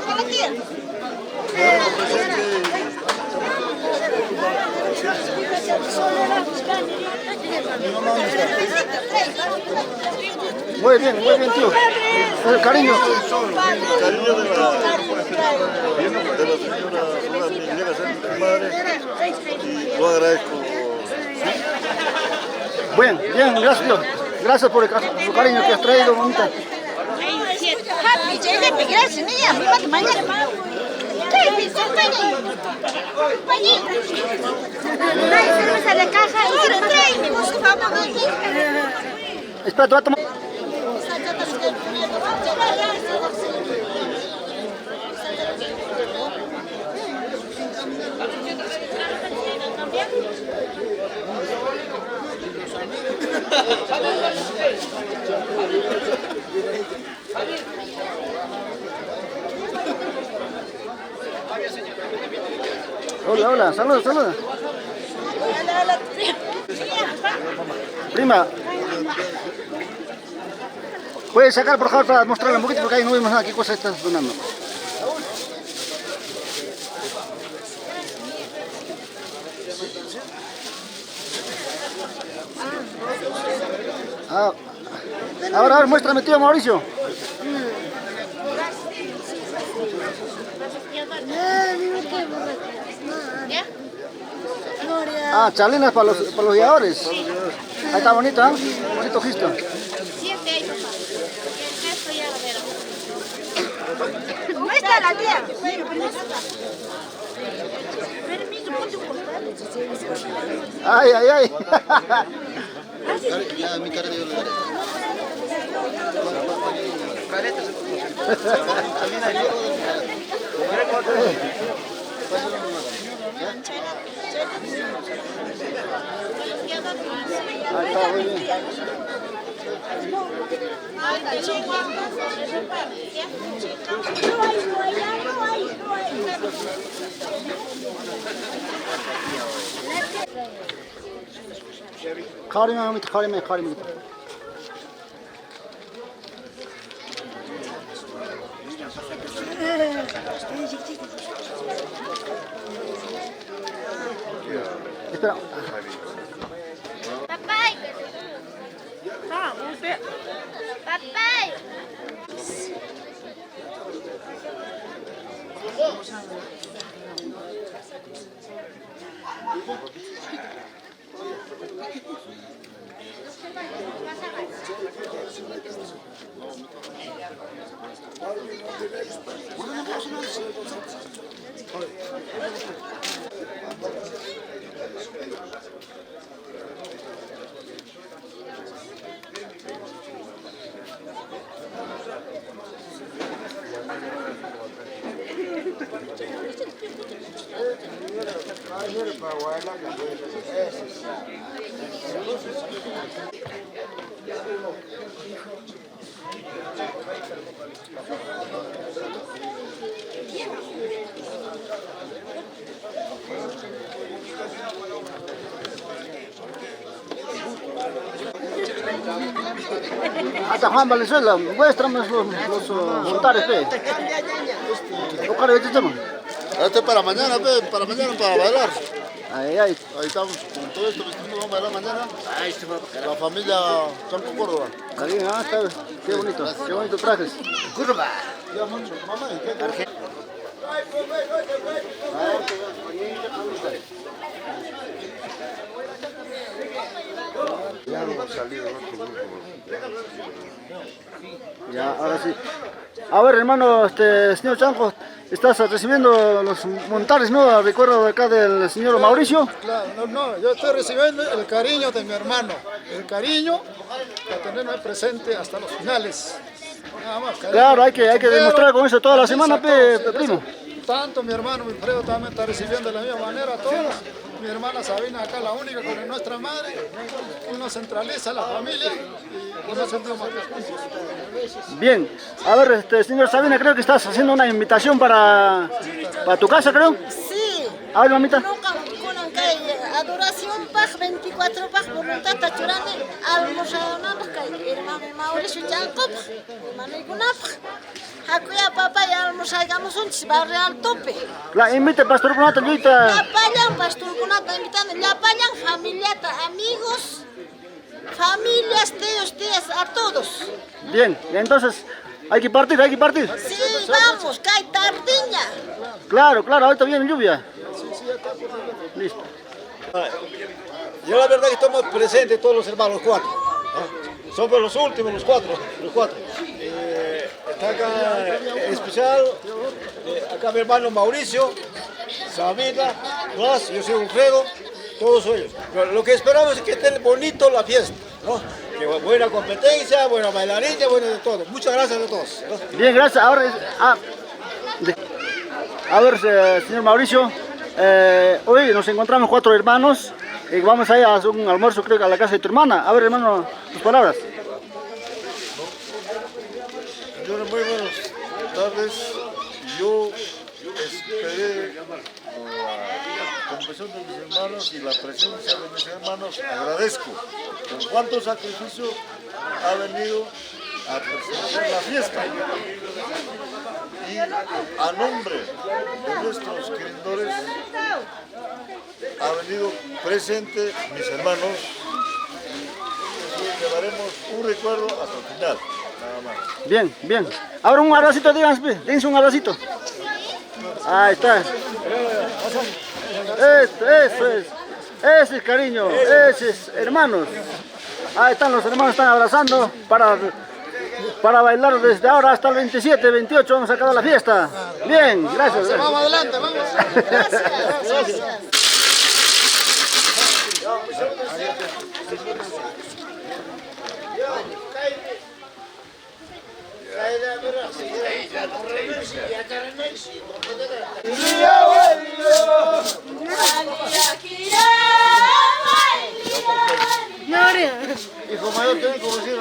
Muy bien, tío. El cariño. El cariño de la señora llega a ser mi madre y lo agradezco. Bien, gracias, tío. Gracias por el cariño que has traído, mamita. Gracias, niña. Mañana. Cerveza de caja. Espera, te voy a tomar. Hola, hola, saludos, saludos. Prima, ¿puedes sacar por favor para mostrarle un poquito? Porque ahí no vemos nada. ¿Qué cosa estás donando? Ahora muéstrame, tío Mauricio. Chalinas para los guiadores. Ahí está bonito, ¿eh? Bonito gesto. Muéstrala, tía. Ay, ay, ay. Ya, mi cara de Karime. Espera. Papai. Papai. Hasta Juan Valenzuela, muéstrame los voluntarios, pe. Este es para mañana, pe, para bailar. Ay, ay. Ahí estamos, con todo esto vestido, vamos a bailar mañana. La familia Chanco Córdoba. Está bien, está bien. Qué bonito trajes. Curva. Ya mucho, mamá, ¿qué? Ya no va a salir el otro grupo. Ya, ahora sí. A ver, hermano, señor Chanco, estás recibiendo los montares, ¿no? Recuerdo de acá del señor Mauricio. Claro, no, yo estoy recibiendo el cariño de mi hermano, el cariño para tenerme presente hasta los finales. Nada más, claro, hay que demostrar con eso toda la semana, primo. Tanto mi hermano Wilfredo también está recibiendo de la misma manera a todos. Mi hermana Sabina acá, la única con nuestra madre. Uno centraliza la familia y nos sentimos juntos. Bien, a ver, señor Sabina, creo que estás haciendo una invitación para tu casa, creo. Sí. A ver, mamita. Adoración paz 24 paz voluntad tachurane almorzadonamos que hermano Mauricio Chanco hermano Igunap hakuya papá y almorzamos un barrio al tope. La invita pastor Gunata Luita. La payan pastor Gunata invitando la payan familia amigos familias tíos tías a todos. Bien, entonces hay que partir. Sí, vamos, que hay tardiña. Claro, ahorita viene lluvia. Listo. Yo la verdad que estamos presentes todos los hermanos, los cuatro. Somos los últimos, los cuatro. Está acá en especial, acá mi hermano Mauricio, Sabina, yo soy Wilfredo, todos ellos. Lo que esperamos es que esté bonito la fiesta, ¿no? Que buena competencia, buena bailarina, bueno de todo. Muchas gracias a todos, ¿no? Bien, gracias. Ahora, a ver, señor Mauricio, hoy nos encontramos 4 hermanos y vamos a ir a hacer un almuerzo, creo que a la casa de tu hermana. A ver, hermano, tus palabras. Señores, muy buenas tardes. Yo esperé participación de mis hermanos y la presencia de mis hermanos, agradezco con cuánto sacrificio ha venido a presenciar la fiesta. Y a nombre de nuestros querendores ha venido presente mis hermanos. Y llevaremos un recuerdo hasta el final, nada más. Bien, bien. Ahora un abracito, díganse, dense un abracito. Ahí está. Eso es. Ese es cariño, ese es hermanos. Ahí están los hermanos, están abrazando para bailar desde ahora hasta el 27, 28, vamos a acabar la fiesta. Bien, gracias. Vamos adelante, vamos. Gracias. Hijo mayor, tienen que decir.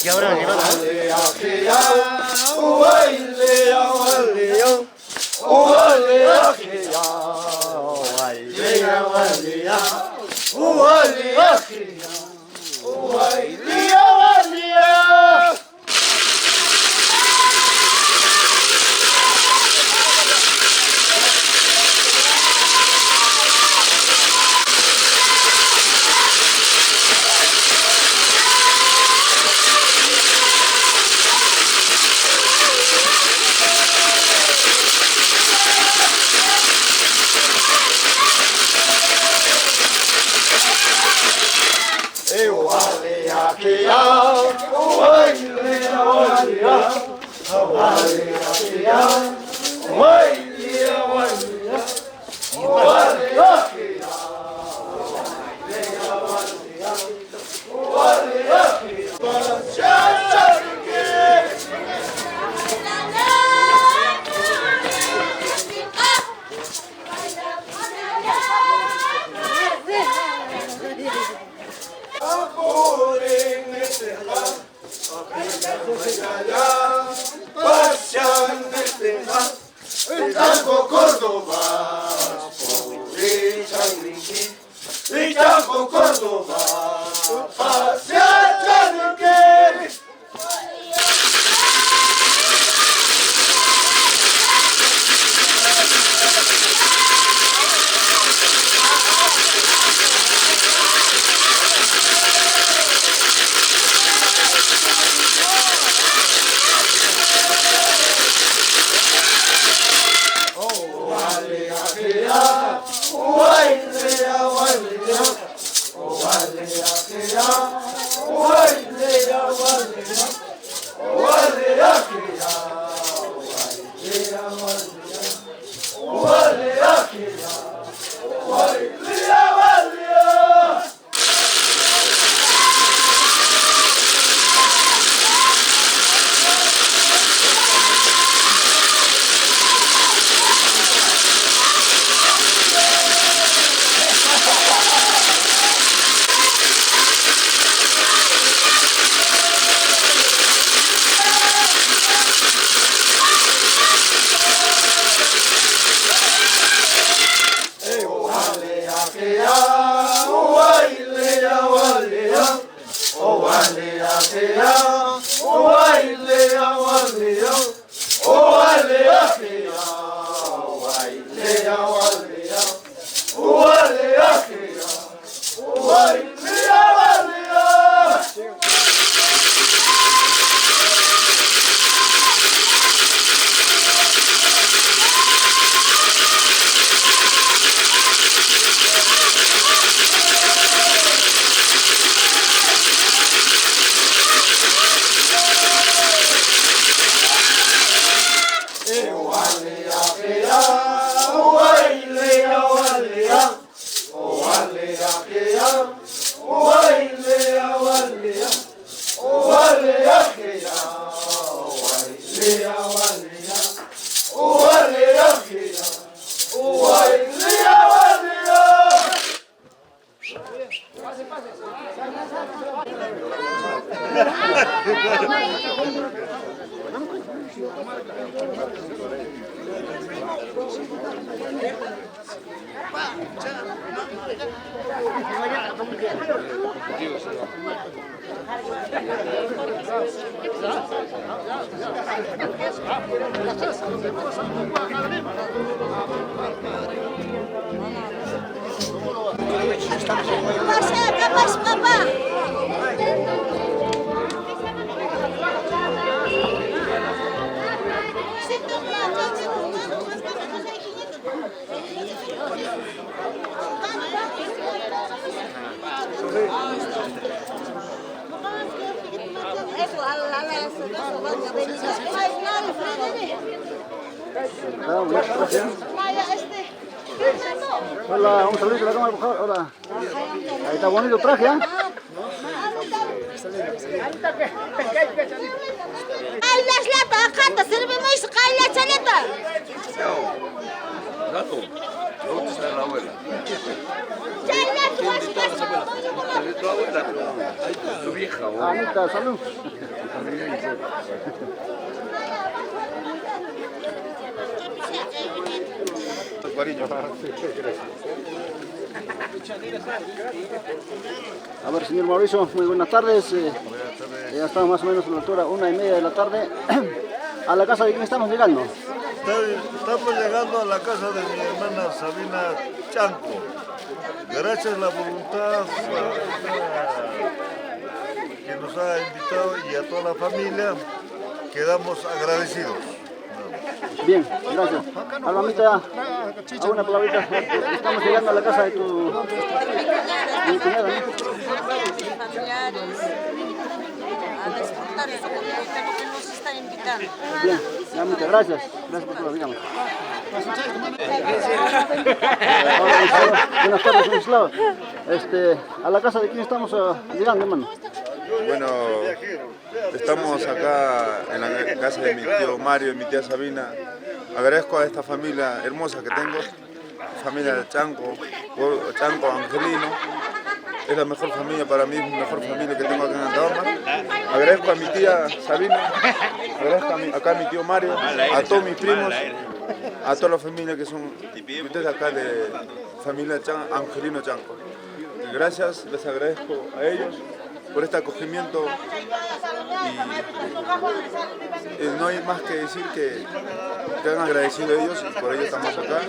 Y ahora Hola, un saludito a la cámara, por favor. Hola. Ahí está bonito traje, ¿eh? Ay, las latas, acá, sirve más, cae la chaleta. ¿Dónde está la abuela? Tu abuela, ahí está tu vieja. Anita, salud. A ver, señor Mauricio, muy buenas tardes. Ya estamos más o menos a la altura 1:30 de la tarde. ¿A la casa de quién estamos llegando? Estamos llegando a la casa de mi hermana Sabina Chanco. Gracias a la voluntad que nos ha invitado y a toda la familia, quedamos agradecidos. Bien, gracias. Almamita, una palabrita. Estamos llegando a la casa de tu cuñada, ¿no? Familiares, a disfrutar esta comida porque nos está invitando. Bien, Almamita, gracias. Gracias por todo, digamos. Buenas tardes, Stanislao. ¿A la casa de quién estamos llegando, hermano? Bueno, estamos acá en la casa de mi tío Mario y mi tía Sabina. Agradezco a esta familia hermosa que tengo, familia de Chanco Angelino. Es la mejor familia para mí, es la mejor familia que tengo acá en Antaorma. Agradezco a mi tía Sabina, agradezco acá a mi tío Mario, a todos mis primos, a toda la familia que son ustedes acá de familia Angelino Chanco. Gracias, les agradezco a ellos por este acogimiento y no hay más que decir que han agradecido a ellos y por ello estamos acá,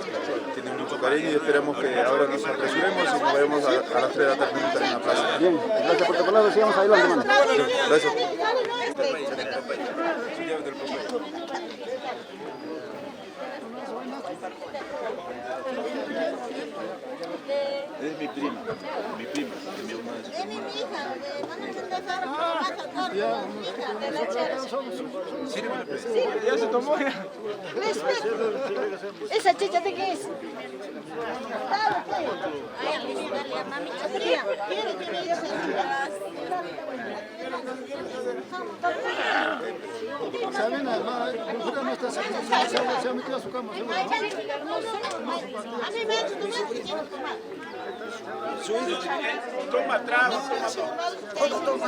tienen mucho cariño y esperemos que ahora nos apresuremos y nos vemos a las 3 de la tarde en la plaza. Bien, gracias por tu palabra, sigamos adelante, hermano. Gracias. Es mi prima, que mi mamá es mi hermana. Ya se tomó ya. ¿Esa chicha de qué es? Sabina, no está se ha metido a su cama. A mí me ha hecho tomar. Toma trago, toma.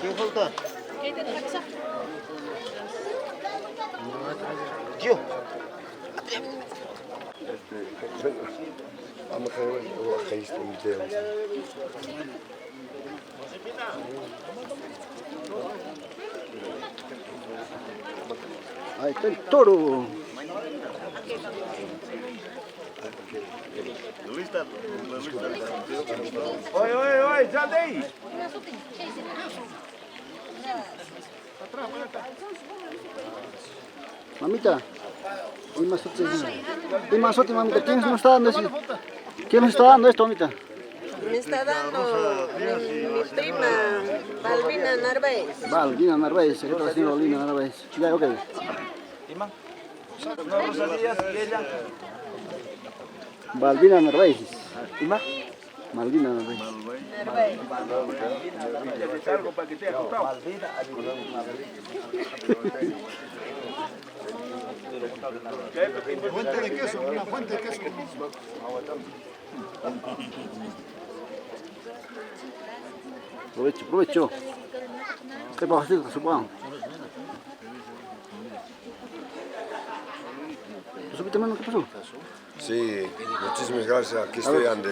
¿Quién falta? Yo. Vamos a ver o gesto video. Ahí está el toro. Oye, sal de ahí. Mamita, mamita, ¿quién nos está dando eso? ¿Quién nos está dando esto, mamita? Me está dando mi prima Balbina Narváez. Balbina Narváez, ¿qué está haciendo Balbina Narváez? Ya, ok. No, Rosalía, y ella. Balbina Narváez. ¿Y más? Malvina Narváez. Algo para que te haya gustado. Fuente de queso, una fuente de queso. Provecho, provecho. ¿Qué pasa, supongo? ¿Qué pasó? Sí, muchísimas gracias. Aquí estoy ante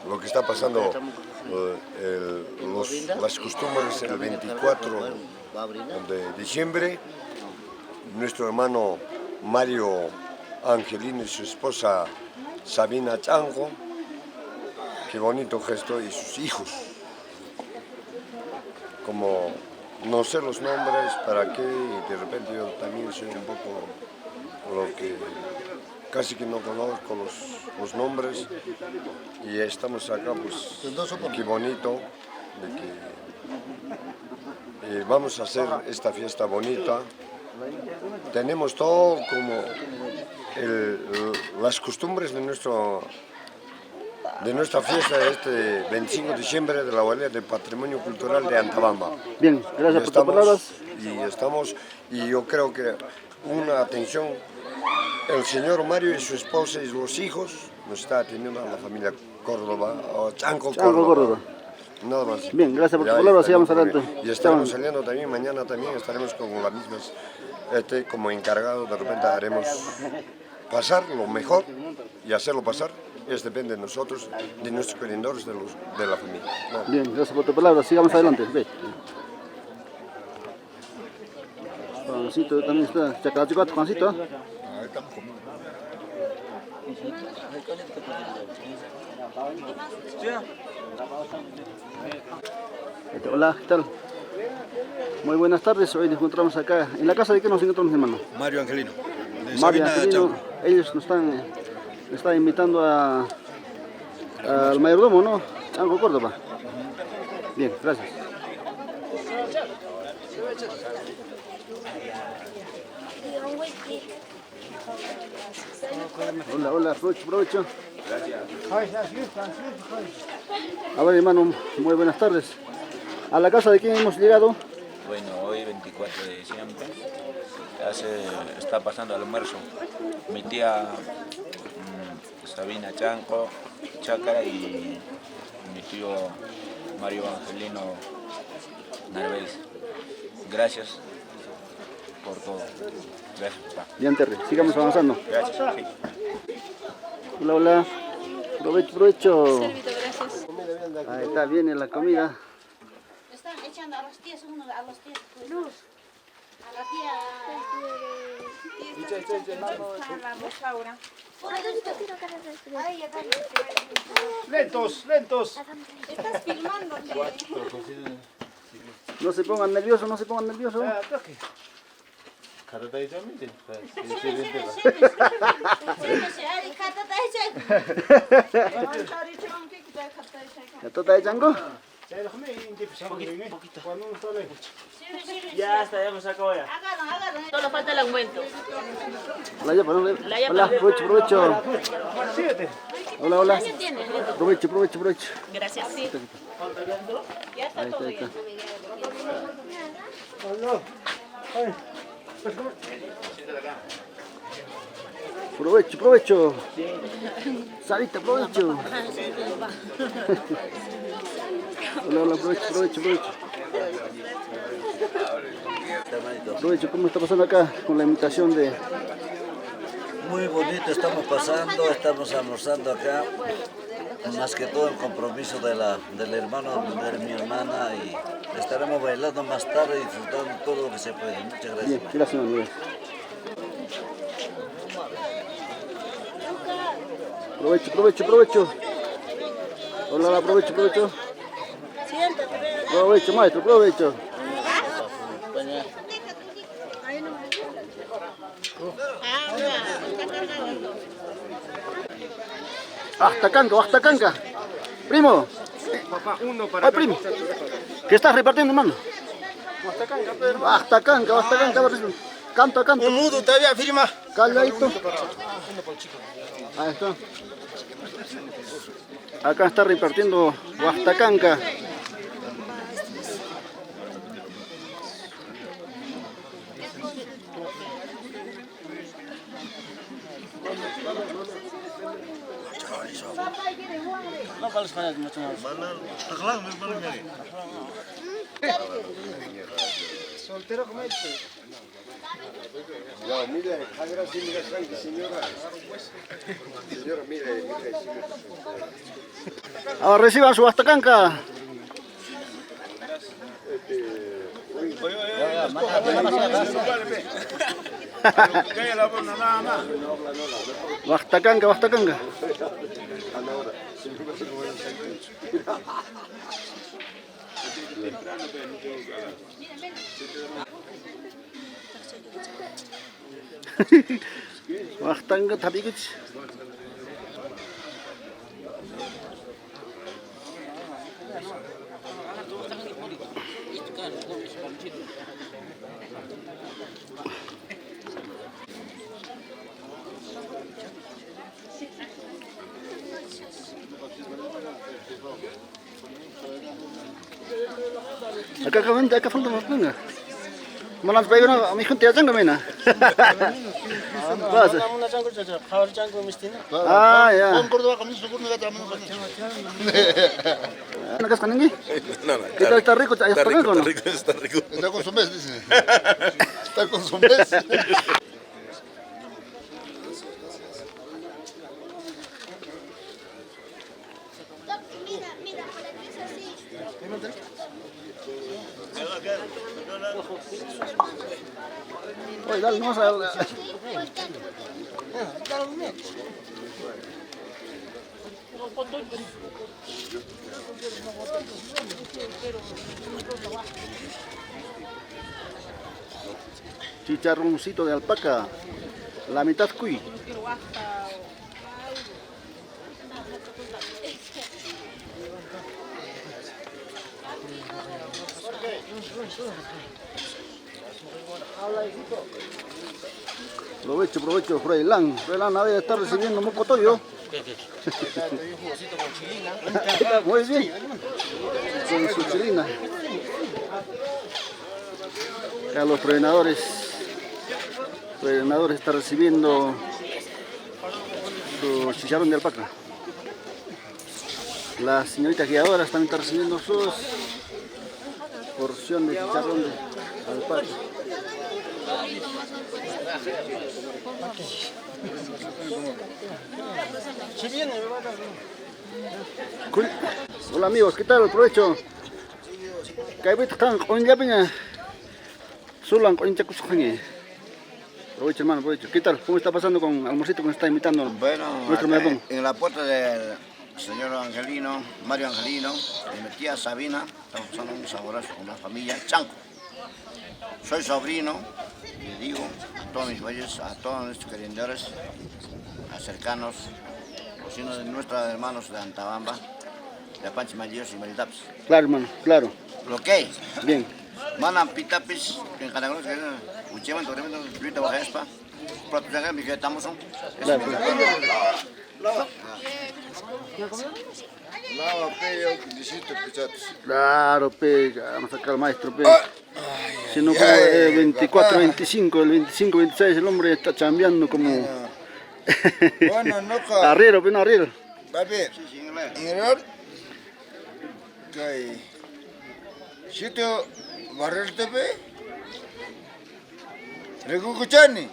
lo que está pasando, las costumbres el 24 de diciembre. Nuestro hermano Mario Angelino y su esposa Sabina Chango, qué bonito gesto, y sus hijos. Como no sé los nombres, para qué, y de repente yo también soy un poco lo que casi que no conozco los nombres, y estamos acá, pues qué bonito, de que vamos a hacer esta fiesta bonita. Tenemos todo como las costumbres de nuestra fiesta de este 25 de diciembre de la Guardia del Patrimonio Cultural de Antabamba. Bien, gracias por tus palabras. Y yo creo que una atención, el señor Mario y su esposa y los hijos nos está atendiendo a la familia Córdoba, o Chanco Córdoba. Nada más. Bien, gracias por tus palabras, sigamos adelante. Y estaremos saliendo también, mañana también estaremos con las mismas, como encargado, de repente haremos pasar lo mejor y hacerlo pasar. Eso depende de nosotros, de nuestros querendores, de la familia. No. Bien, gracias por tus palabras, sigamos adelante. Ve. Juancito también está, Chacalachicuato, Juancito. Hola, ¿qué tal? Muy buenas tardes, hoy nos encontramos acá. ¿En la casa de qué nos encontramos, hermano? Mario Angelino. Mario Angelino, ellos nos están invitando al mayordomo, ¿no? Chango Córdoba. Bien, gracias. Hola, hola, provecho. A ver, hermano, muy buenas tardes. ¿A la casa de quién hemos llegado? Bueno, hoy 24 de diciembre está pasando el almuerzo. Mi tía Sabina Chanco, Chácara, y mi tío Mario Angelino Narváez. Gracias por todo. Gracias, papá. Bien, Terry, sigamos avanzando. Gracias. Sí. Hola, hola. Provecho. Servito, gracias. Ahí está, viene la comida. Están echando a los tíos, a los tíos. Luz. A la tía. Lentos. Estás filmando. No se pongan nerviosos, no se pongan nerviosos. ¿Ya todo está Chango? Ya está, ya hemos sacado ya. Solo falta el aumento. Hola, ya, hola, provecho. Hola. Provecho. Gracias, sí. Ya está todo Ahí está. Provecho. Sarita, provecho. Hola, provecho. Provecho, ¿cómo está pasando acá con la invitación de...? Muy bonito, estamos pasando, estamos almorzando acá. Más que todo el compromiso del hermano de mi hermana y estaremos bailando más tarde y disfrutando todo lo que se puede. Muchas gracias. Bien, gracias, Manuel. Provecho. Hola, provecho. Provecho, maestro, provecho. Hasta canca. Primo. Ay, primo. ¿Qué estás repartiendo, hermano? Hasta canca. Canto. Un mudo todavía firma. Calladito. Ahí está. Acá está repartiendo Huastacanca. Soltero como este. Ya, mire, haga así, mira, señora. Señora, mire. Ahora reciban su Huastacanca. Huastacanca. Huastacanca tabii ki. Acá falta más nada. Malam sebagai mana? Mikun tiada canggung mana? Bahasa. Ah ya. Nakas kan ini? Kita está rico, está rico, ¿no? Está rico. Está con su mes, dice. Está con su mes. Mira, para que es así. Oye, dale, vamos a... Chicharroncito de alpaca, la mitad cuy. Provecho, Froilán. Froilán debe estar recibiendo moco toyo. Muy bien. Con su chilina. Acá los frenadores están recibiendo su chicharrón de alpaca. Las señoritas guiadoras también están recibiendo sus porción de chicharrón de alpaca. Hola amigos, ¿qué tal? Provecho. Provecho hermano, provecho. ¿Qué tal? ¿Cómo está pasando con almuercito que nos está invitando? Bueno, nuestro Medellín? En la puerta del señor Angelino, Mario Angelino, y mi tía Sabina, estamos pasando un saborazo con la familia Chanco. Soy sobrino, le digo a todos mis güeyes, a todos nuestros queriendores, a cercanos, vecinos de nuestros hermanos de Antabamba, la pancha mayos y maritaps. Claro, hermano, claro. Lo que bien. Manan pitapis, en cada uno que ucheman, torremento, luita bajespa, proteger mi que estamos son. Claro. Claro, pe, vamos a sacar al maestro, pe. Si no, como el 24, 25, el 25, 26, el hombre está chambeando como... Bueno, no, arriero, pe, no, arriero. Va a ver, en realidad, que sitio barrer TV, Recucuchani,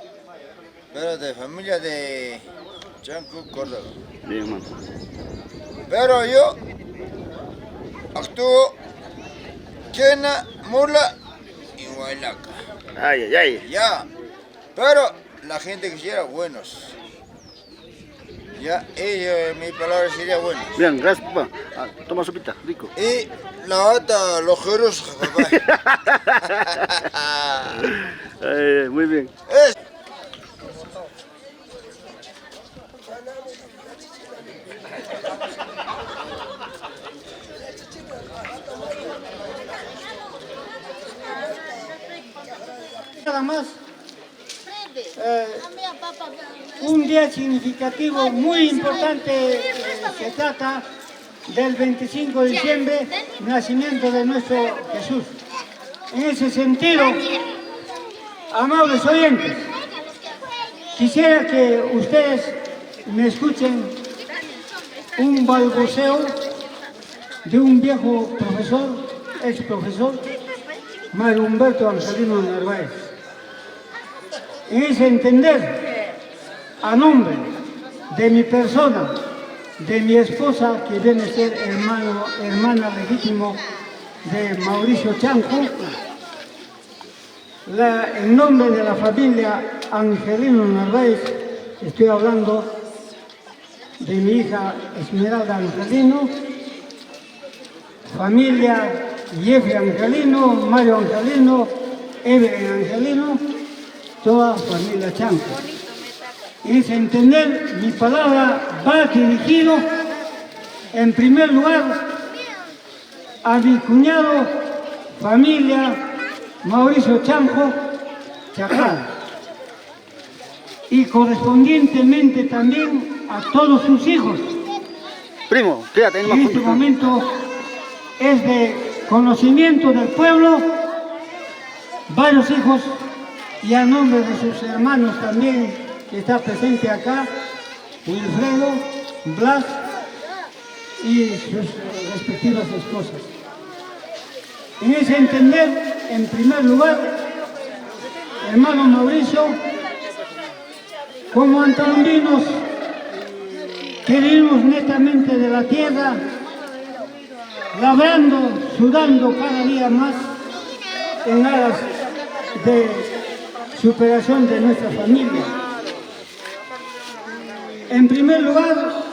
pero de familia de Chanco, Córdoba. Bien, man. Pero yo actúo Quena, Mula y Huaylaca. Ay, ay, ay. Ya, pero la gente quisiera buenos. Ya, mi palabra sería buena. Bien, gracias, papá. Ah, toma sopita, rico. Y la otra, los jeros, papá. Muy bien. Nada más, un día significativo muy importante, se trata del 25 de diciembre, nacimiento de nuestro Jesús. En ese sentido, amables oyentes, quisiera que ustedes me escuchen un balbuceo de un viejo profesor, ex profesor, Mario Humberto Angelino Narváez. En ese entender, a nombre de mi persona, de mi esposa, que viene a ser hermana legítimo de Mauricio Chanco, en nombre de la familia Angelino Narváez, estoy hablando de mi hija Esmeralda Angelino, familia Jeffrey Angelino, Mario Angelino, Evelyn Angelino, toda familia Chanco. En ese entender, mi palabra va dirigido, en primer lugar, a mi cuñado, familia Mauricio Chanco Chacala, y correspondientemente también a todos sus hijos. Primo, quédate en este momento es de conocimiento del pueblo, varios hijos, y a nombre de sus hermanos también, que está presente acá, Wilfredo, Blas y sus respectivas esposas. En ese entender, en primer lugar, hermano Mauricio, como antagondinos que vivimos netamente de la tierra, labrando, sudando cada día más en aras de superación de nuestra familia. En primer lugar,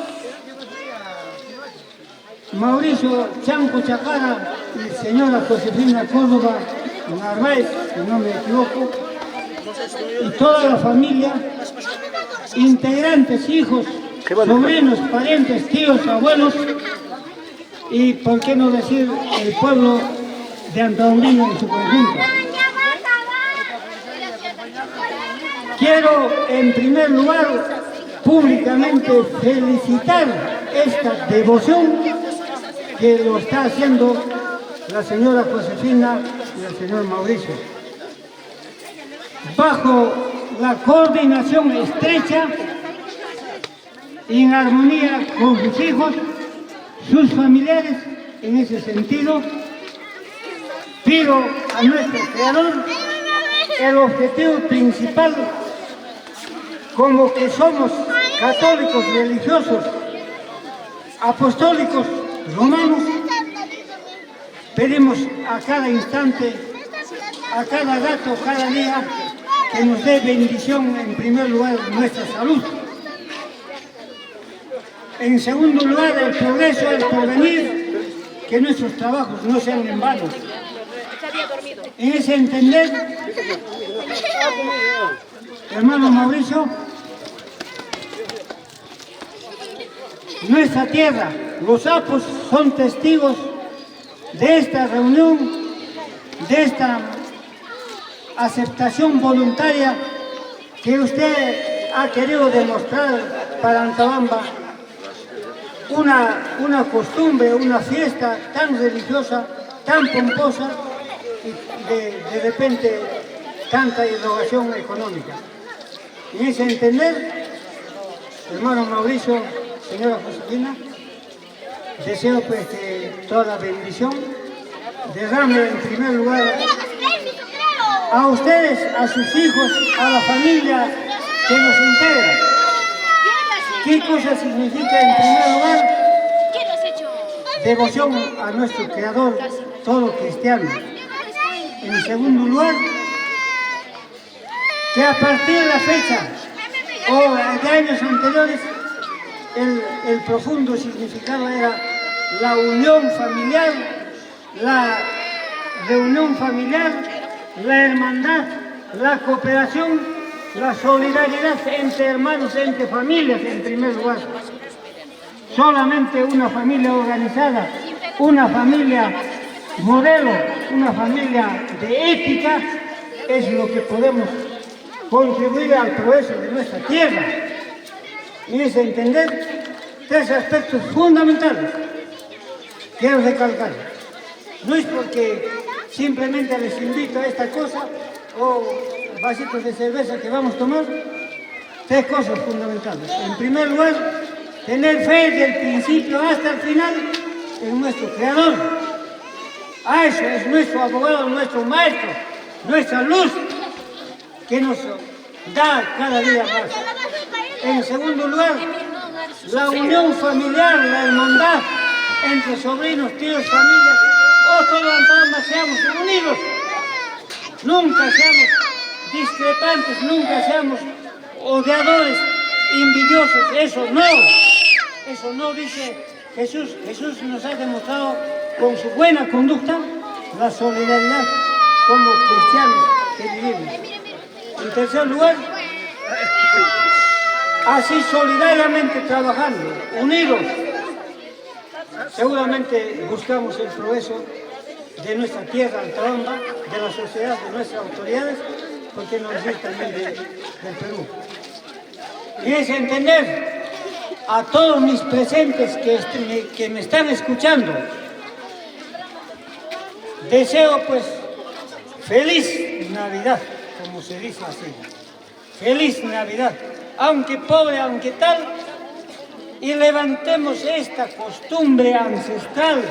Mauricio Chanco Chacala y señora Josefina Córdoba Narváez, si no me equivoco, y toda la familia, integrantes, hijos, sobrinos, parientes, tíos, abuelos, y por qué no decir el pueblo de Antaondino en su conjunto. Quiero en primer lugar públicamente felicitar esta devoción que lo está haciendo la señora Josefina y el señor Mauricio, bajo la coordinación estrecha y en armonía con sus hijos, sus familiares. En ese sentido, pido a nuestro Creador el objetivo principal, como que somos católicos religiosos, apostólicos romanos, pedimos a cada instante, a cada rato, cada día, que nos dé bendición, en primer lugar, nuestra salud. En segundo lugar, el progreso, el porvenir, que nuestros trabajos no sean en vano. En ese entender, hermano Mauricio, nuestra tierra. Los apos son testigos de esta reunión, de esta aceptación voluntaria que usted ha querido demostrar para Antabamba, una costumbre, una fiesta tan religiosa, tan pomposa y de repente tanta irrogación económica. En ese entender, hermano Mauricio, señora Josefina, deseo pues que toda la bendición derrame en primer lugar a ustedes, a sus hijos, a la familia que nos integra. ¿Qué cosa significa en primer lugar? Devoción a nuestro Creador, todo cristiano. En segundo lugar, que a partir de la fecha o de años anteriores, el profundo significado era la unión familiar, la reunión familiar, la hermandad, la cooperación, la solidaridad entre hermanos, entre familias en primer lugar. Solamente una familia organizada, una familia modelo, una familia de ética es lo que podemos contribuir al progreso de nuestra tierra. Y es entender tres aspectos fundamentales. Quiero recalcar. No es porque simplemente les invito a esta cosa o vasitos de cerveza que vamos a tomar. Tres cosas fundamentales. En primer lugar, tener fe desde el principio hasta el final en nuestro Creador. A eso es nuestro abogado, nuestro maestro, nuestra luz que nos da cada día más. En segundo lugar, la unión familiar, la hermandad entre sobrinos, tíos, familias, todo Antabamba seamos unidos. Nunca seamos discrepantes, nunca seamos odiadores, envidiosos. Eso no dice Jesús. Jesús nos ha demostrado con su buena conducta la solidaridad como cristianos que vivimos. En tercer lugar, así solidariamente trabajando, unidos, seguramente buscamos el progreso de nuestra tierra, Antabamba, de la sociedad, de nuestras autoridades, porque nos viene también del Perú. Y es entender a todos mis presentes que me están escuchando, deseo pues feliz Navidad, como se dice así. Feliz Navidad, aunque pobre, aunque tal, y levantemos esta costumbre ancestral,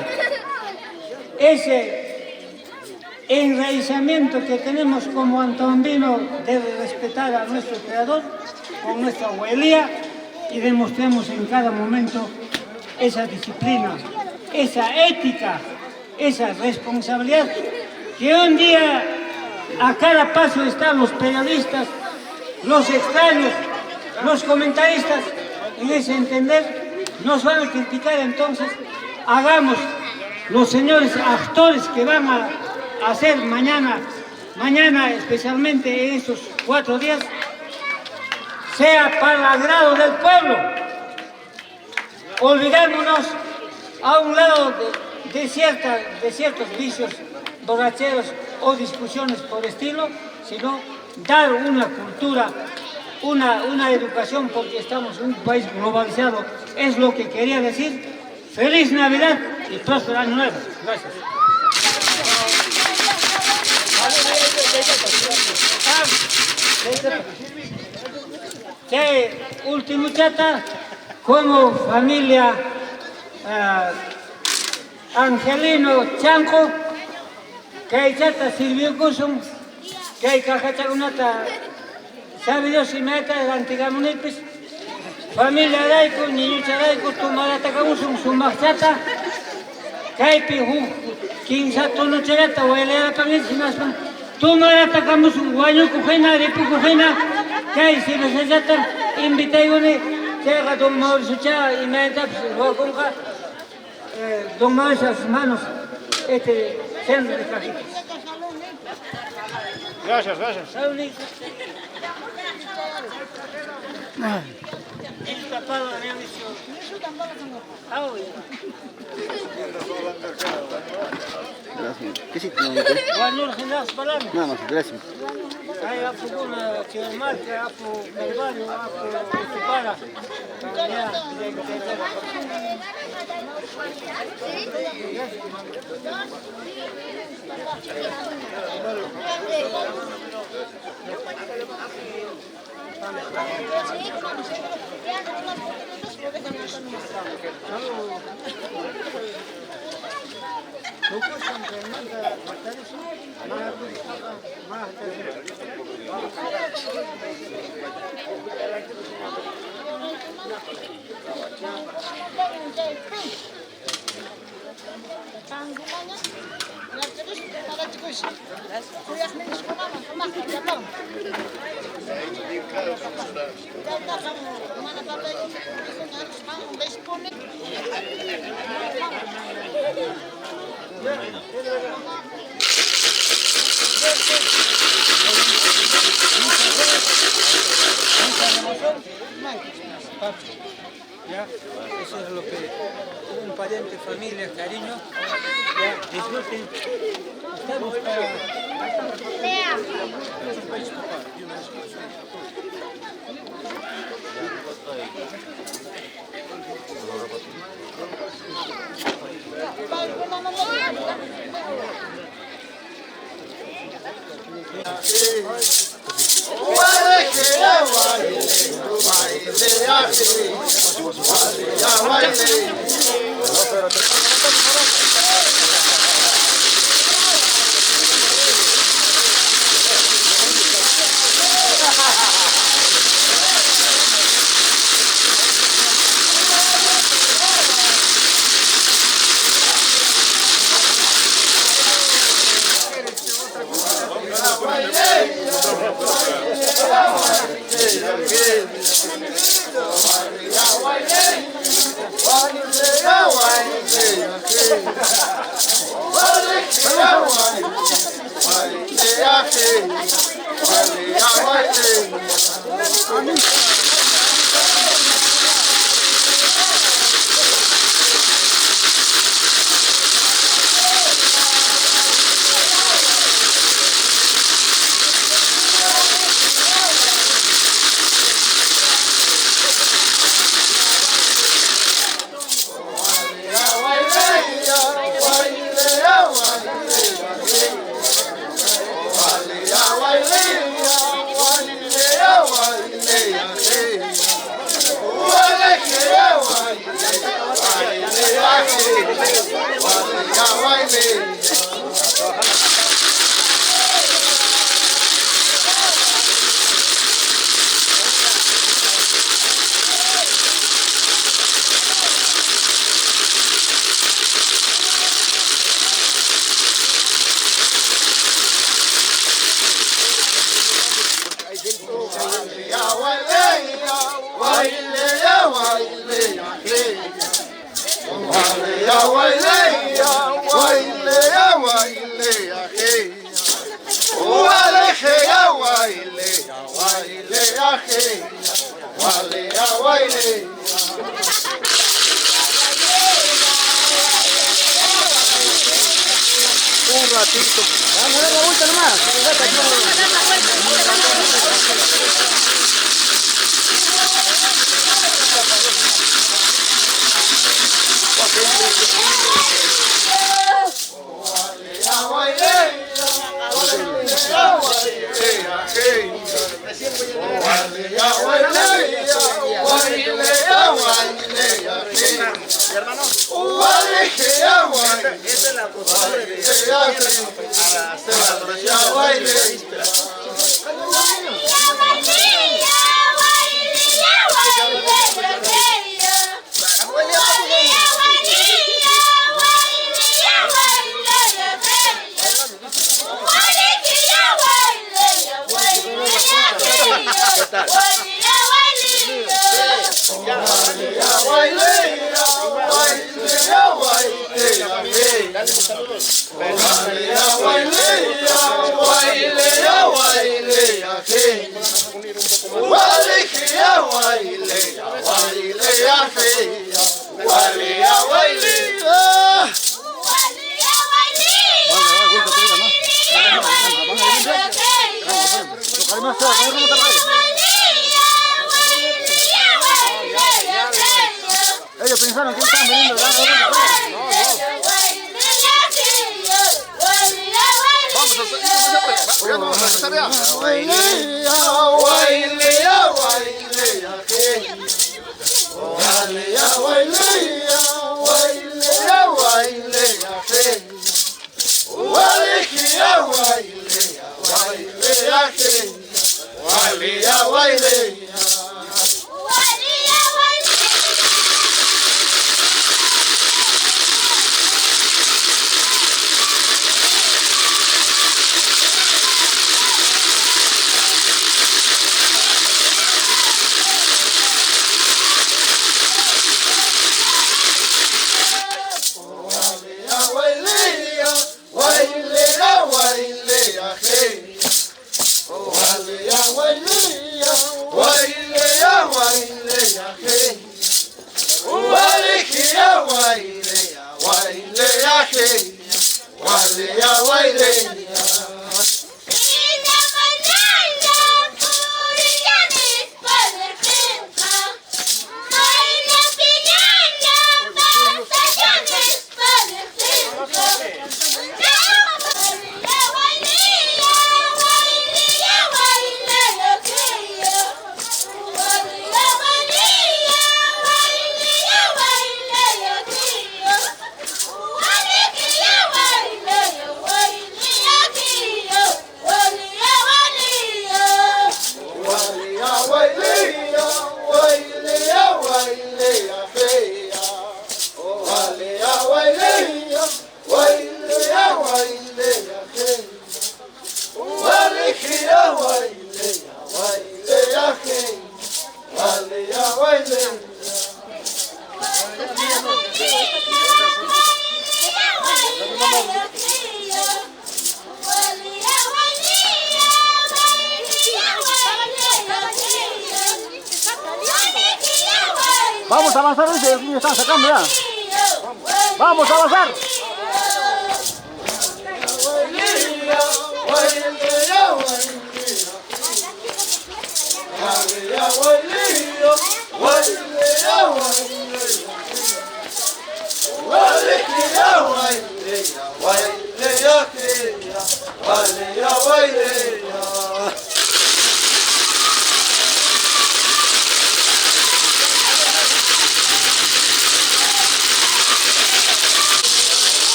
ese enraizamiento que tenemos como antabambino de respetar a nuestro Creador con nuestra huelía y demostremos en cada momento esa disciplina, esa ética, esa responsabilidad que hoy en día a cada paso están los periodistas, los extraños, los comentaristas. En ese entender nos van a criticar, entonces hagamos los señores actores que van a hacer mañana especialmente en estos 4 días, sea para el agrado del pueblo. Olvidémonos a un lado de ciertos vicios, borracheros o discusiones por estilo, sino dar una cultura, una educación, porque estamos en un país globalizado. Es lo que quería decir. Feliz Navidad y próspero Año Nuevo. Gracias. Último chata, como familia Angelino Chanco, que hay chata sirvió kusum, que hay cajachagunata, sabe Dios si meta de la antigua munipis, familia Raico, niñucha Raico, tumarata kamusum, sumachata, que hay pihu, quinzato no chagata, huelera también, si más tumarata kamusum, guaño cujena, ripu cujena, que hay si no se chata, invitayone, llega don Mauricio Chá y me da pues don Mauricio a sus manos centro de cajitas. Gracias, gracias. El tapado me ha dicho. Gracias. ¿Qué sitio? No, no, gracias. Hay una que es marca, del barrio, para. Ya, eso es lo que un pariente, familia, cariño, ya, disfruten. Estamos para... Un ratito. Vamos a dar la vuelta nomás. Hermanos, esta es la costumbre de hacer la adoración. ¿Qué tal? Ellos pensaron que estaban viniendo de la Vamos a avanzar, dice, los niños están sacando ya. Vamos a avanzar.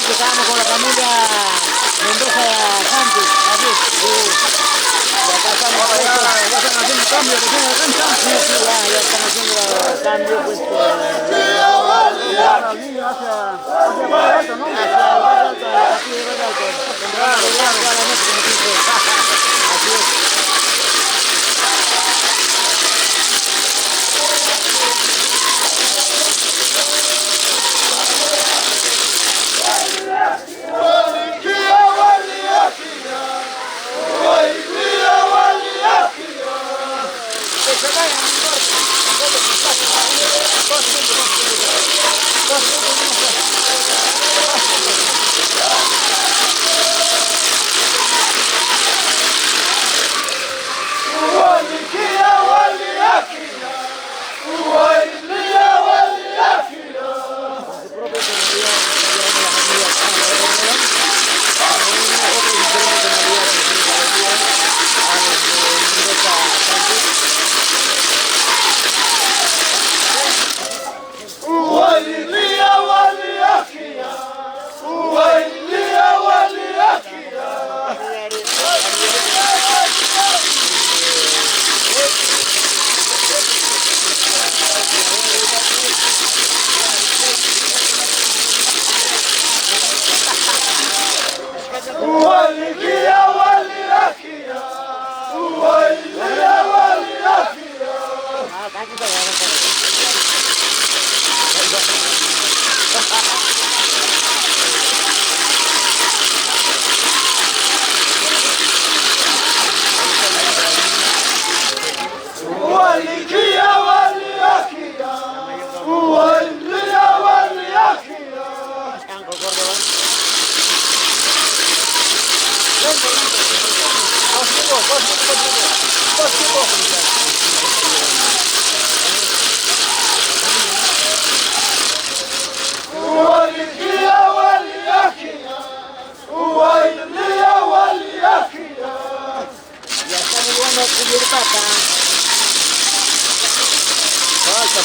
Estábamos con la familia Mendoza Santos, aquí. Y acá estamos. Ya están haciendo cambio, que tiene el cancha. Sí, ya están haciendo cambio, pues. Hacia el barrio alto, ¿no? Hacia el barrio alto, aquí de barrio alto. Así es.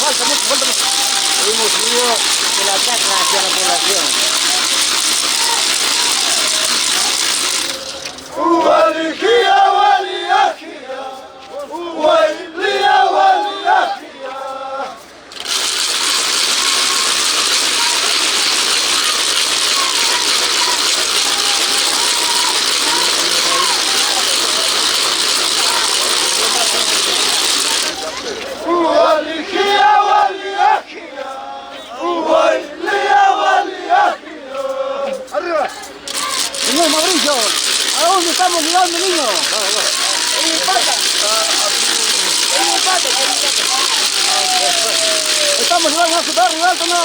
Falta mucho. Hemos vivido el ataque hacia la población. Señor Mauricio, ¿a dónde estamos llegando, niño? Estamos llegando a su barrio alto, ¿no? A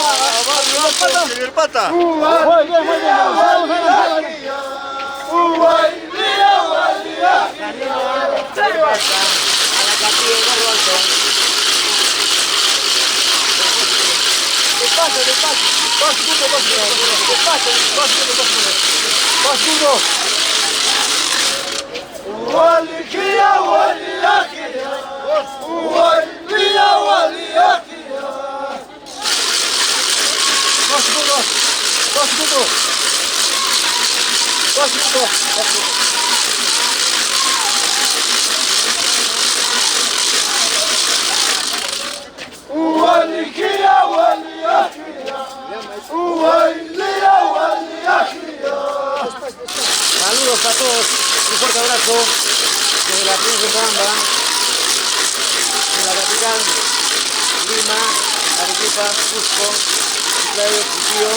Barrio Pata. Muy bien. Saludos a todos, un fuerte abrazo. desde la provincia de Cochabamba, en la capital, Lima, Arequipa, Cusco, Chiclayo, Trujillo,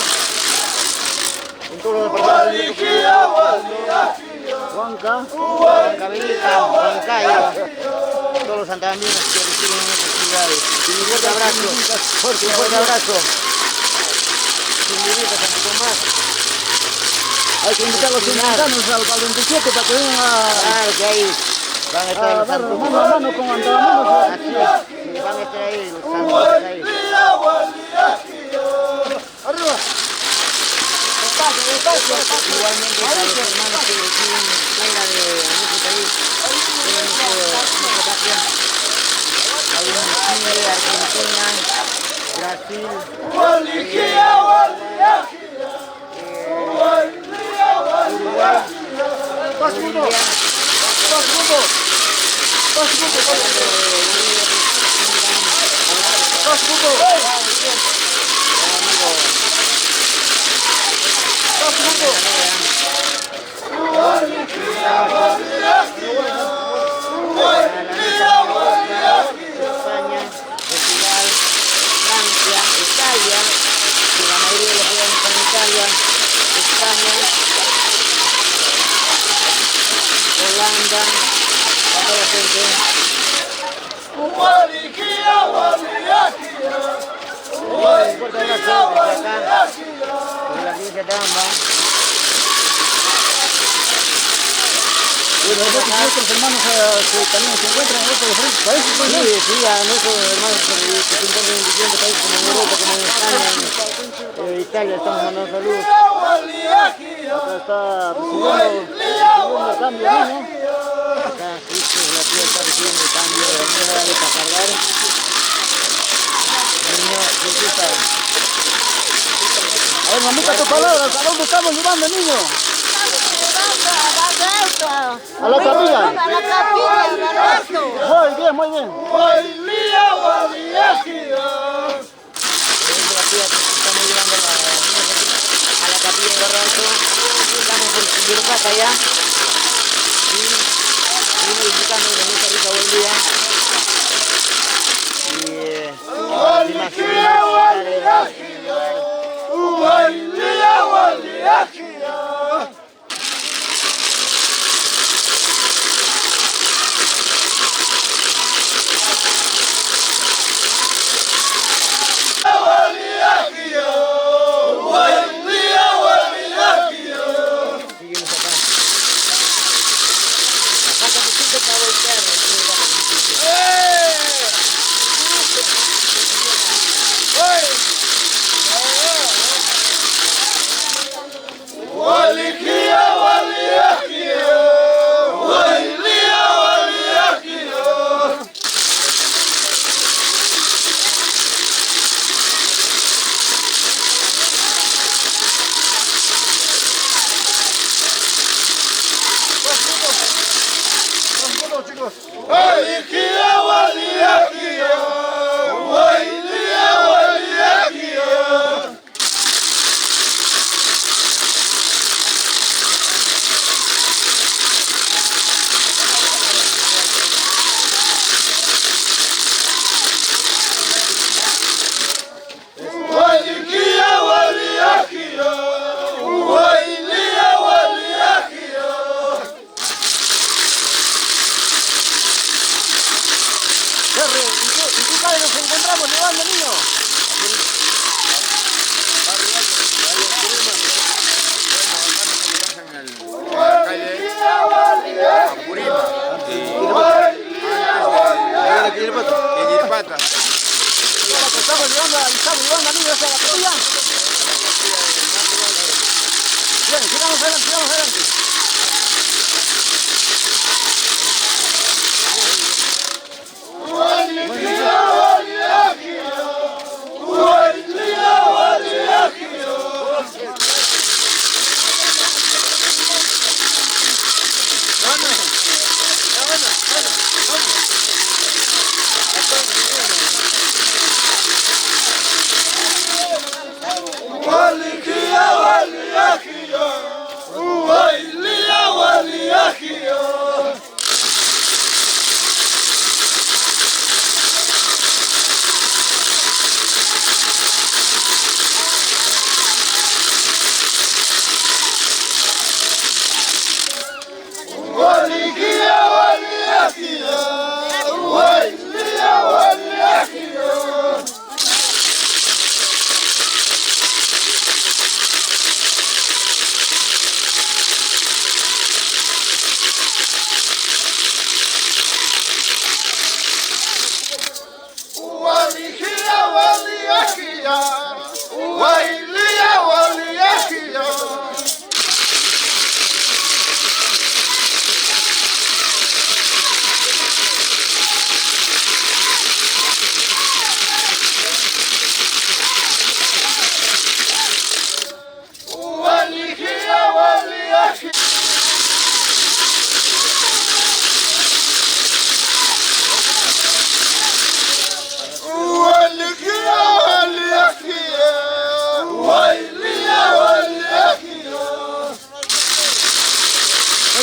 en todos los departamentos, Huanca, Huancavelica, Huancayo, todos los santandaminos que reciben en estas ciudades. Un fuerte abrazo, un fuerte abrazo. Sin San Tomás. Hay que invitar a los ciudadanos al 27 para que vengan a... Claro que ahí van a estar los santos. Mano a mano con Antamanos. Así es, van a estar ahí los santos ahí. Arriba. Igualmente para los hermanos que viven fuera de nuestro país, de nuestra patria, algunos en Chile, Argentina, Brasil, Uruguay, Bolivia, España, Portugal, Francia, Italia, que la mayoría de los jugadores están en Italia, España, Holanda, a toda la gente. Un fuerte abrazo desde acá, desde la provincia de Cochabamba. Bueno, nuestros hermanos que también se encuentran en otros diferentes países. Sí, a nuestros hermanos que se encuentran en diferentes países como en Europa, como en España, en Italia, estamos mandando saludos. Acá está recibiendo el cambio, ¿no? Acá Cristo la tía está recibiendo el cambio de moneda para cargar. Niño, ¿qué está? A ver, mamita, tus palabras, ¿a dónde estamos llevando, niño? A la capilla. A la capilla, al alto. Muy bien, muy bien. Estamos llevando a la capilla de Barranco. Estamos por Yurupata ya. Y seguimos disfrutando de nuestra rica buen día. Y más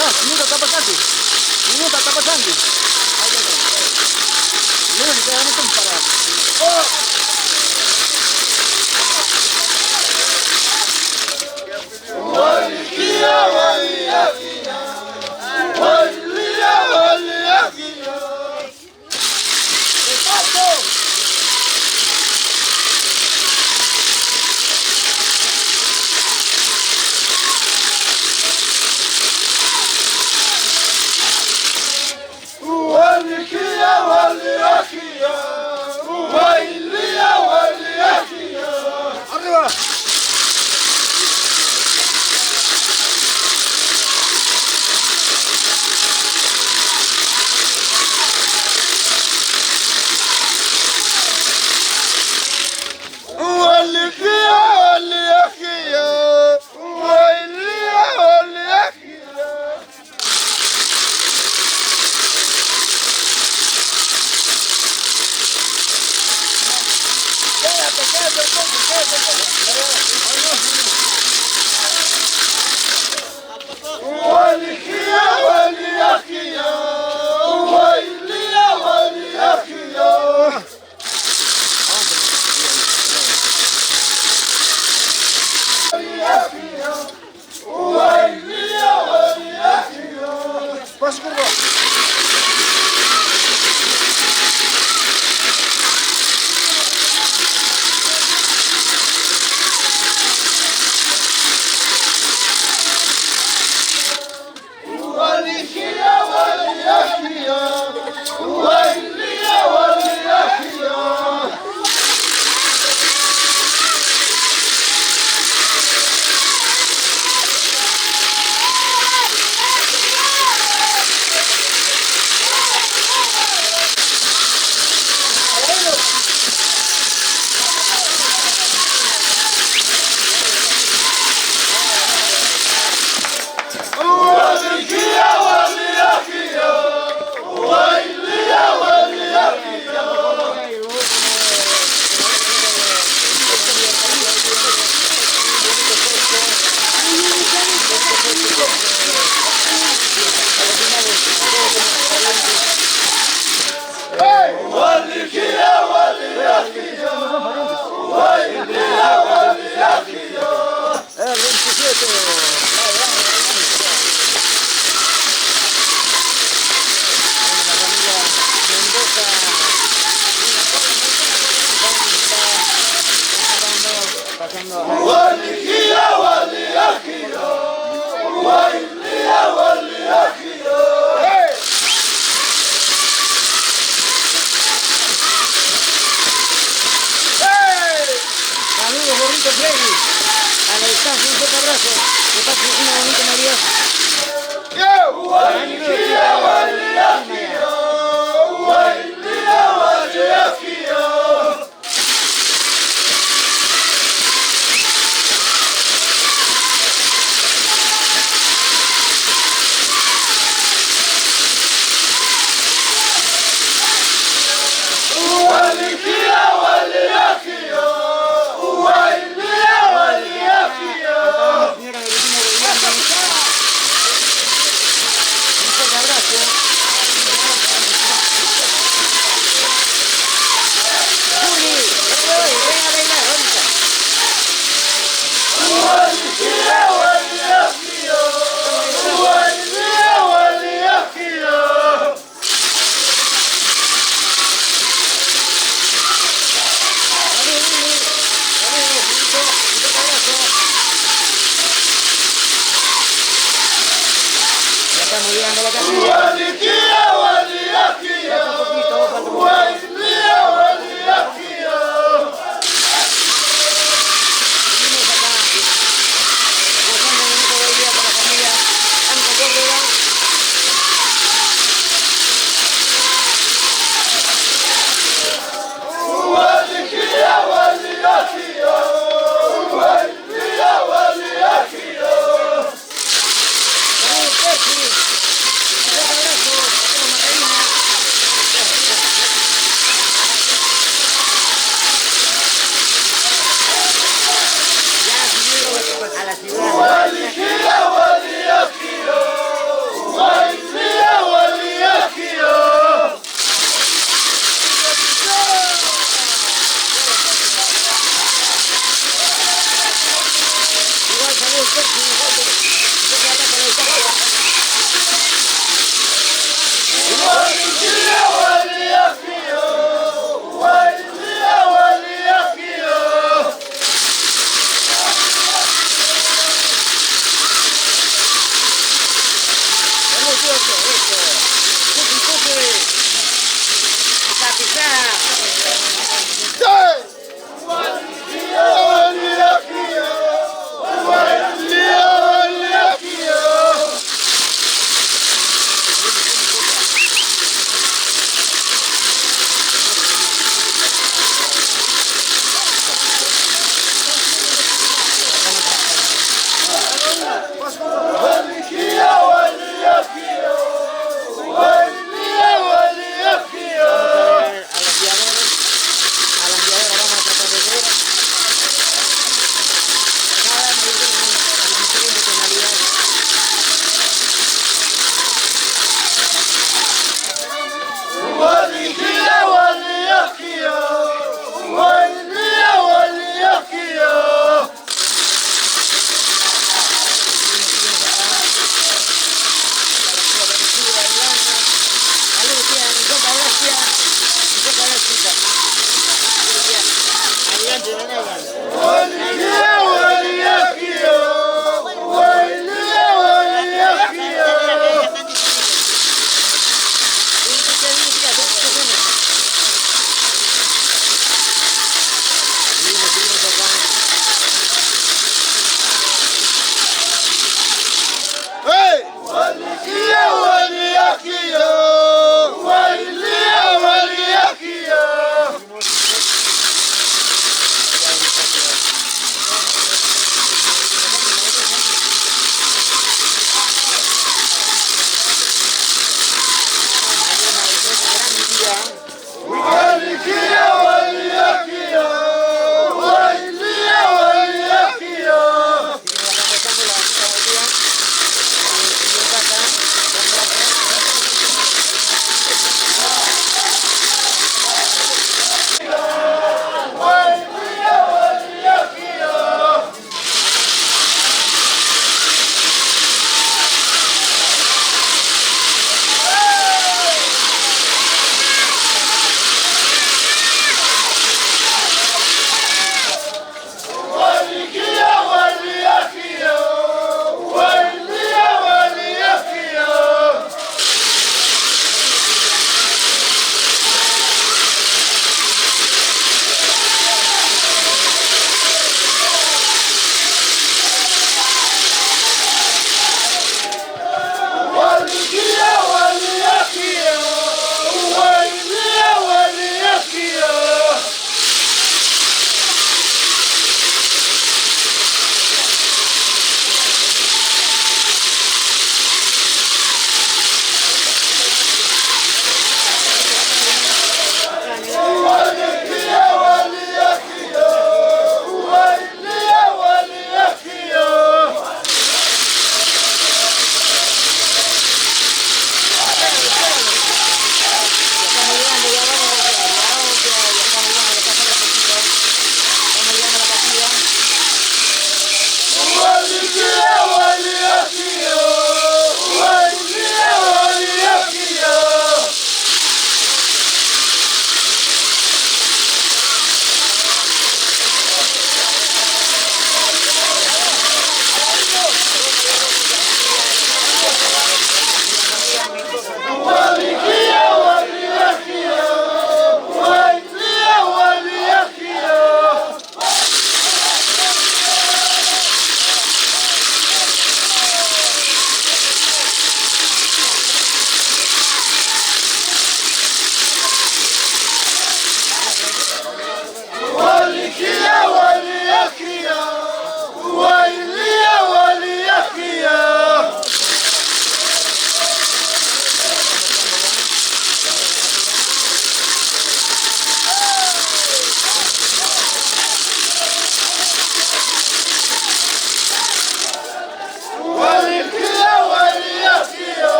Minuta está pasando. Minuta está pasando. Mira, que quedamos comparados.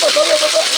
más todavía, papá.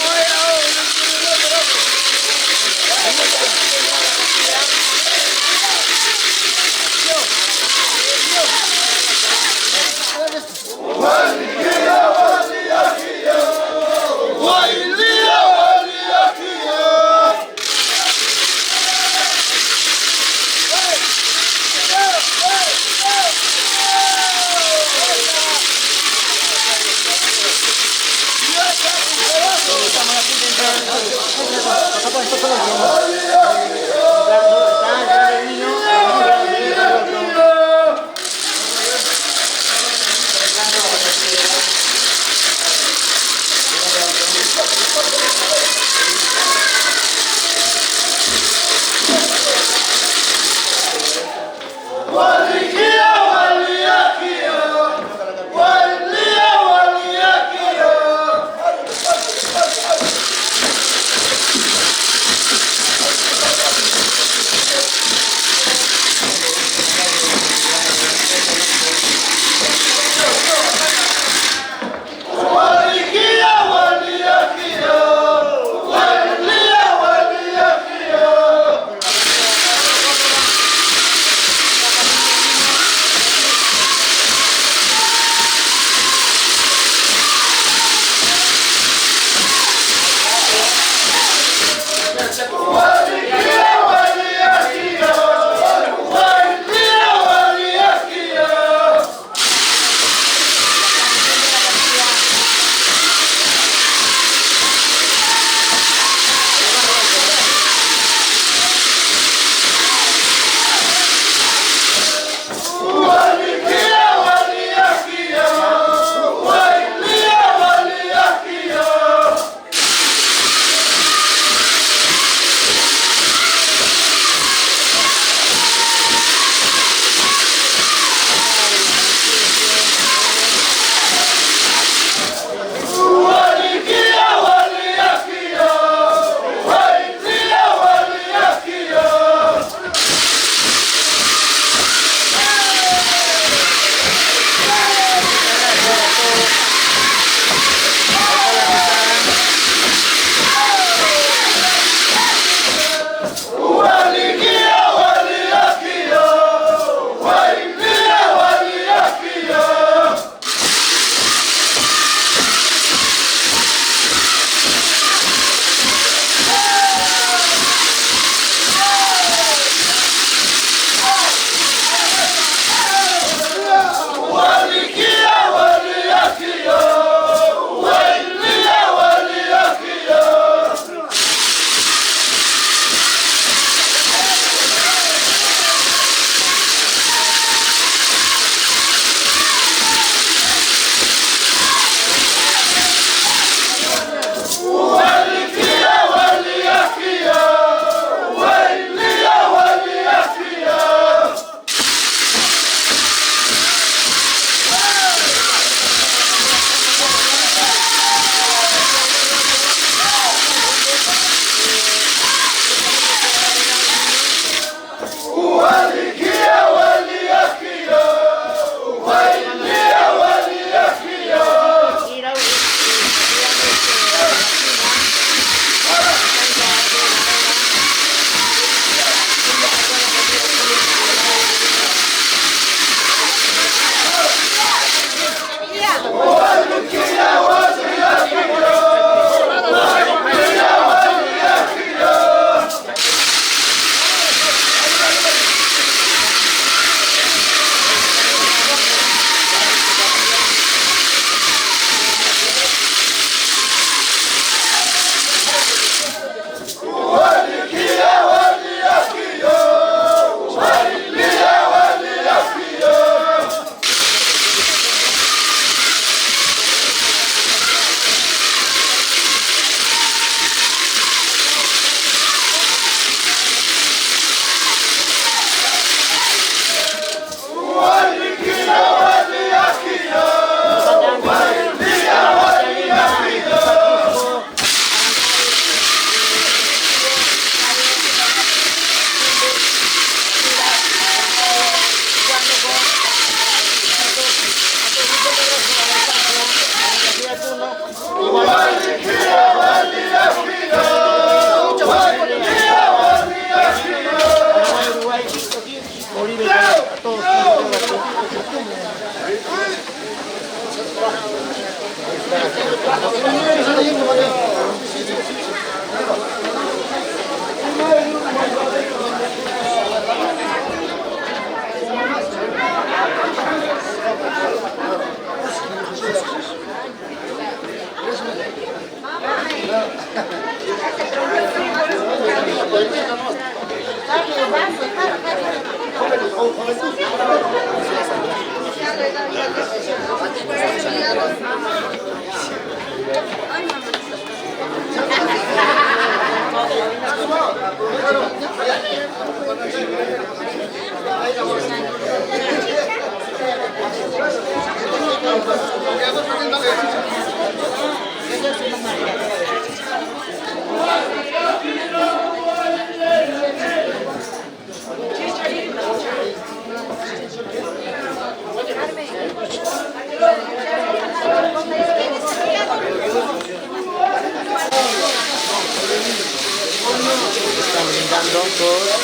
Están brindando todos.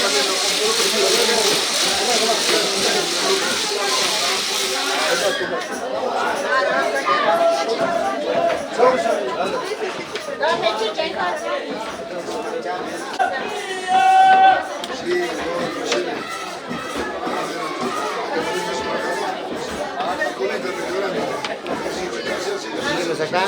Seguimos acá.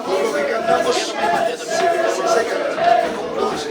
Con lo que cantamos se seca como dulce.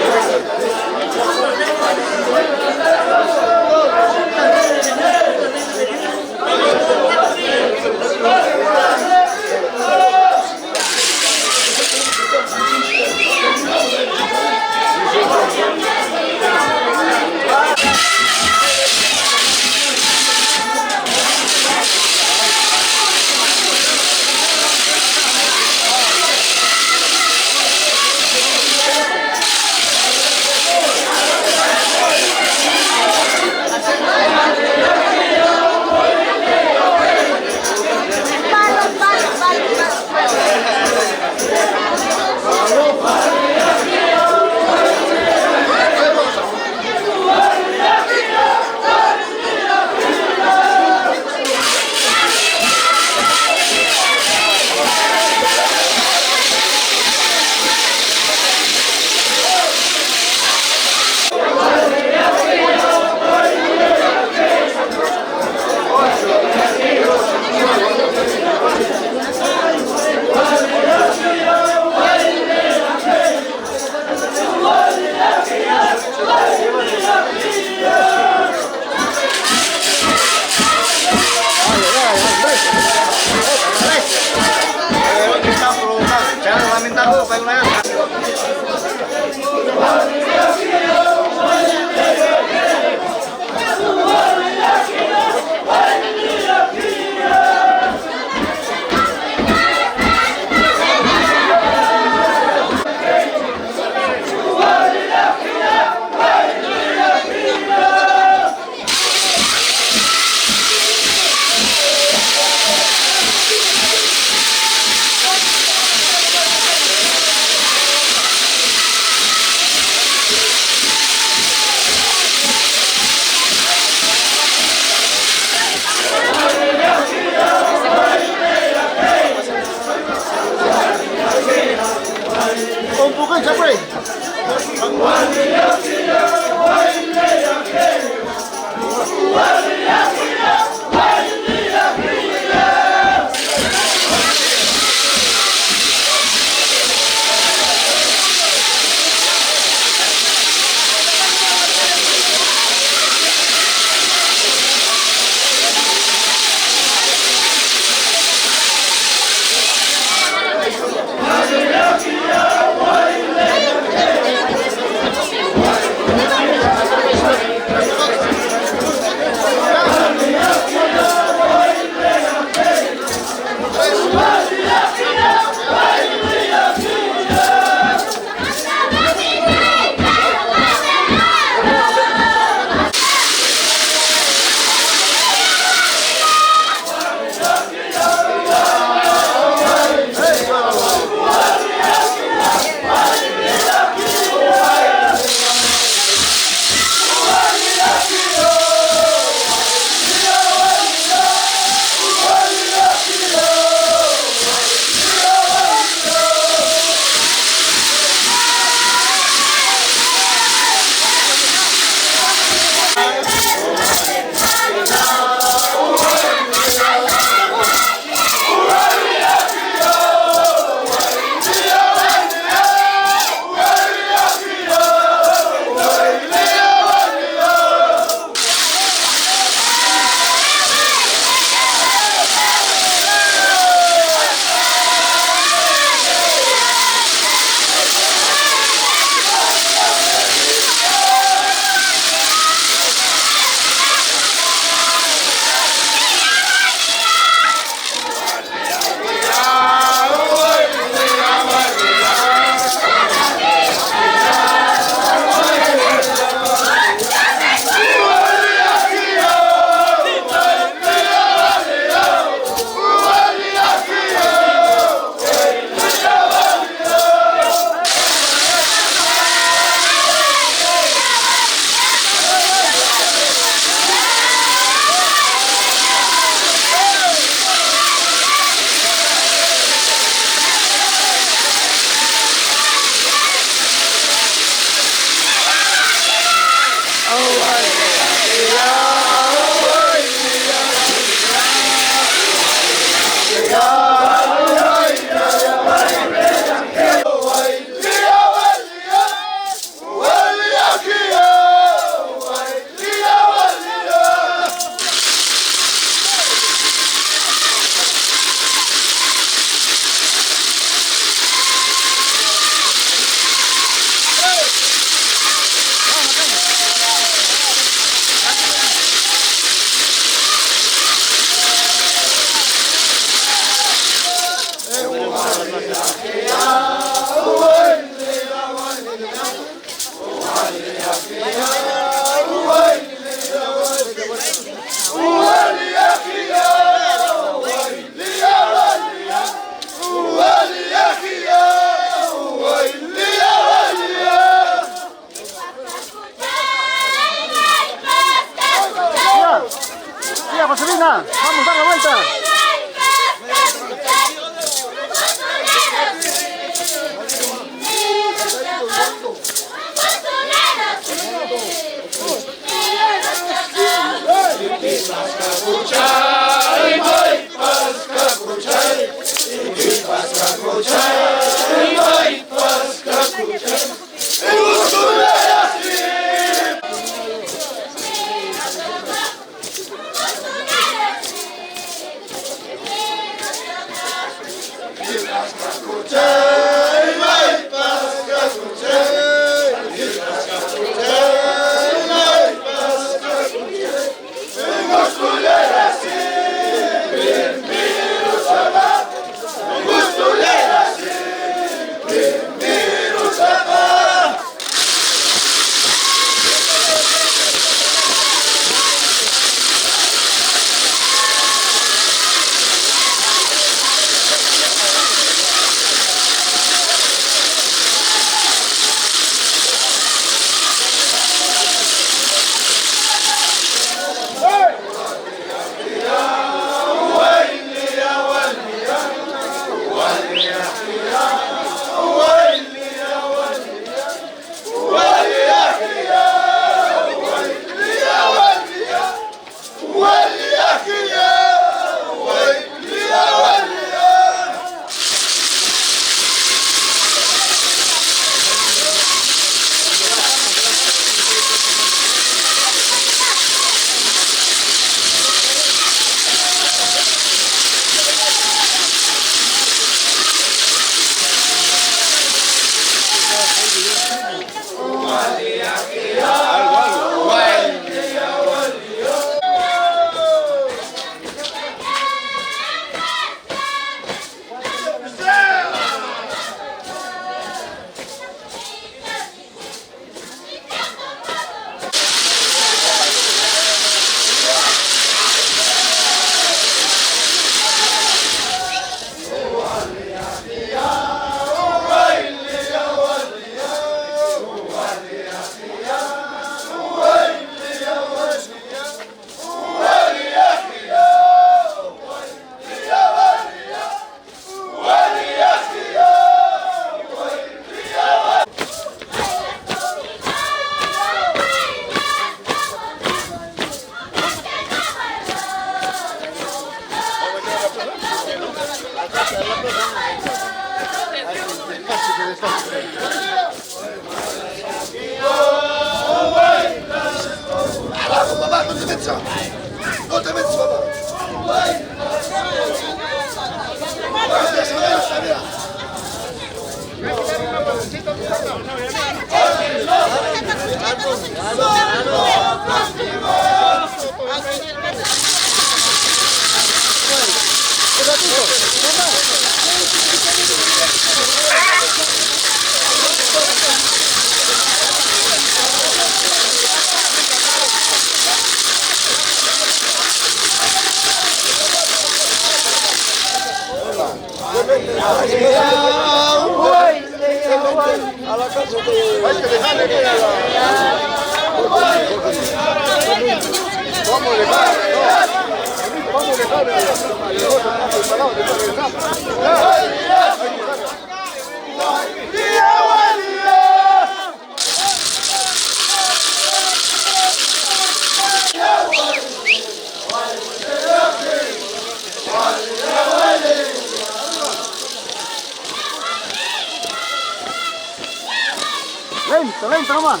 Lento, lento nomás.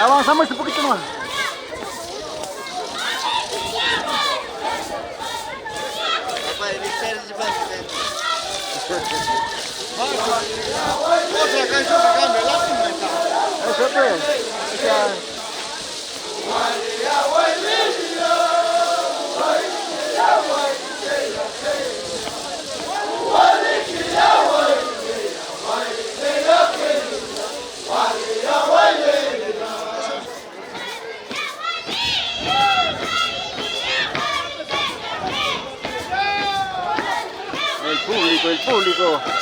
Avanzamos un poquito más. Otra canción que cambia, la última está. Eso pues. El público.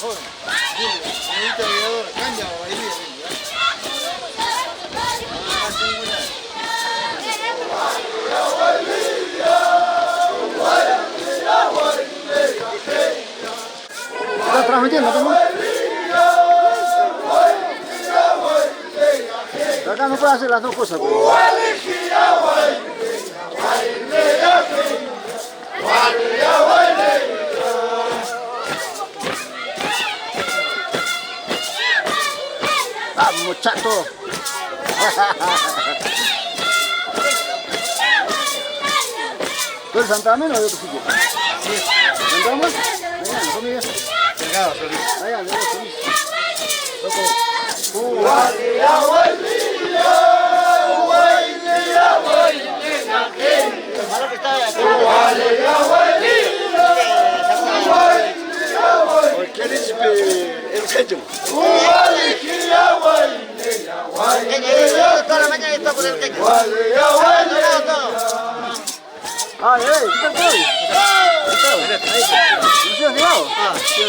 joven. Señorita aviadora, caña o vainilla. ¿Estás transmitiendo, cómo? Acá no puede hacer las dos cosas. ¡Vamos, chato! ¿Tú eres Santa Amén o de otro sitio? Sí. ¿Santa Amén? Allá, ¿no familia? Delgado, Solís. Allá, de otro Solís. ¿Quién es el jecho? Toda la mañana está por el queque. Ay, ¿qué tal todo? ¿Qué tal? ¿No se has llegado? Ah, sí.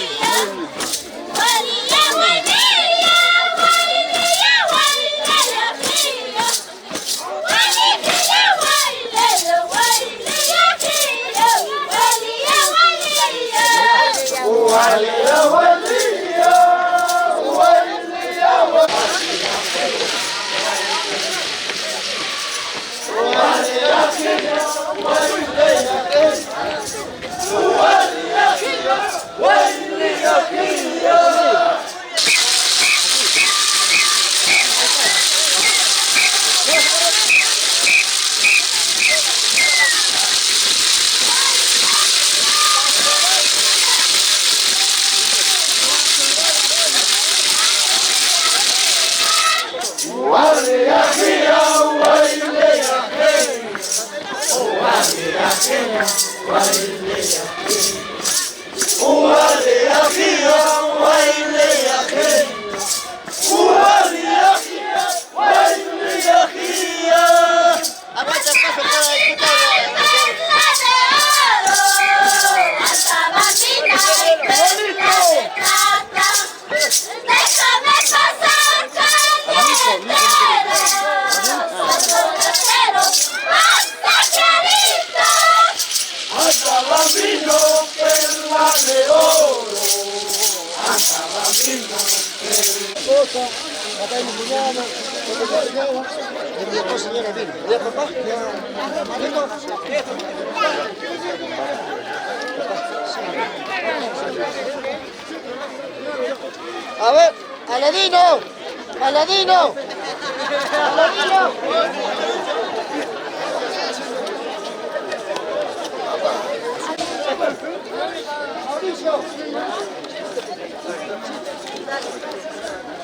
A ver, Aladino.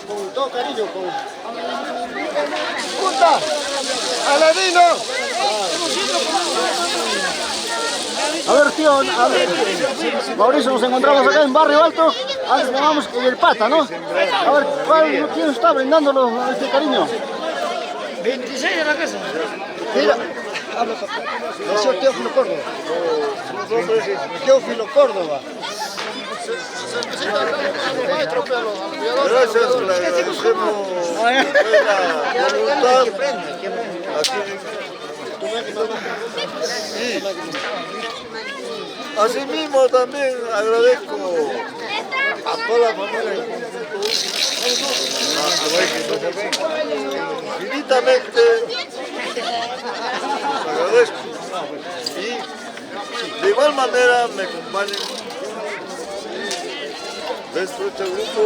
Con todo cariño, con... ¡Punta! ¡Aladino! A ver, tío, a ver. Mauricio, nos encontramos acá en Barrio Alto. Antes llamamos el Pata, ¿no? A ver, ¿quién está brindándolo este cariño? 26 de la casa. Mira, nació Teófilo Córdoba. Teófilo Córdoba. Gracias, le agradecemos la voluntad. Asimismo también agradezco a toda la familia infinitamente, agradezco y de igual manera me acompañen dentro de este grupo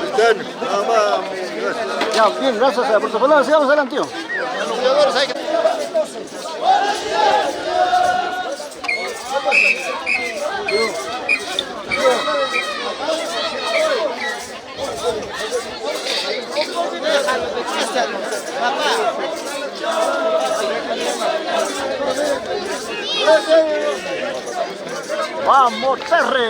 este año. Nada más, gracias. Ya, bien, gracias por tu palabra. Sigamos adelante, tío. ¡Vamos, Terre!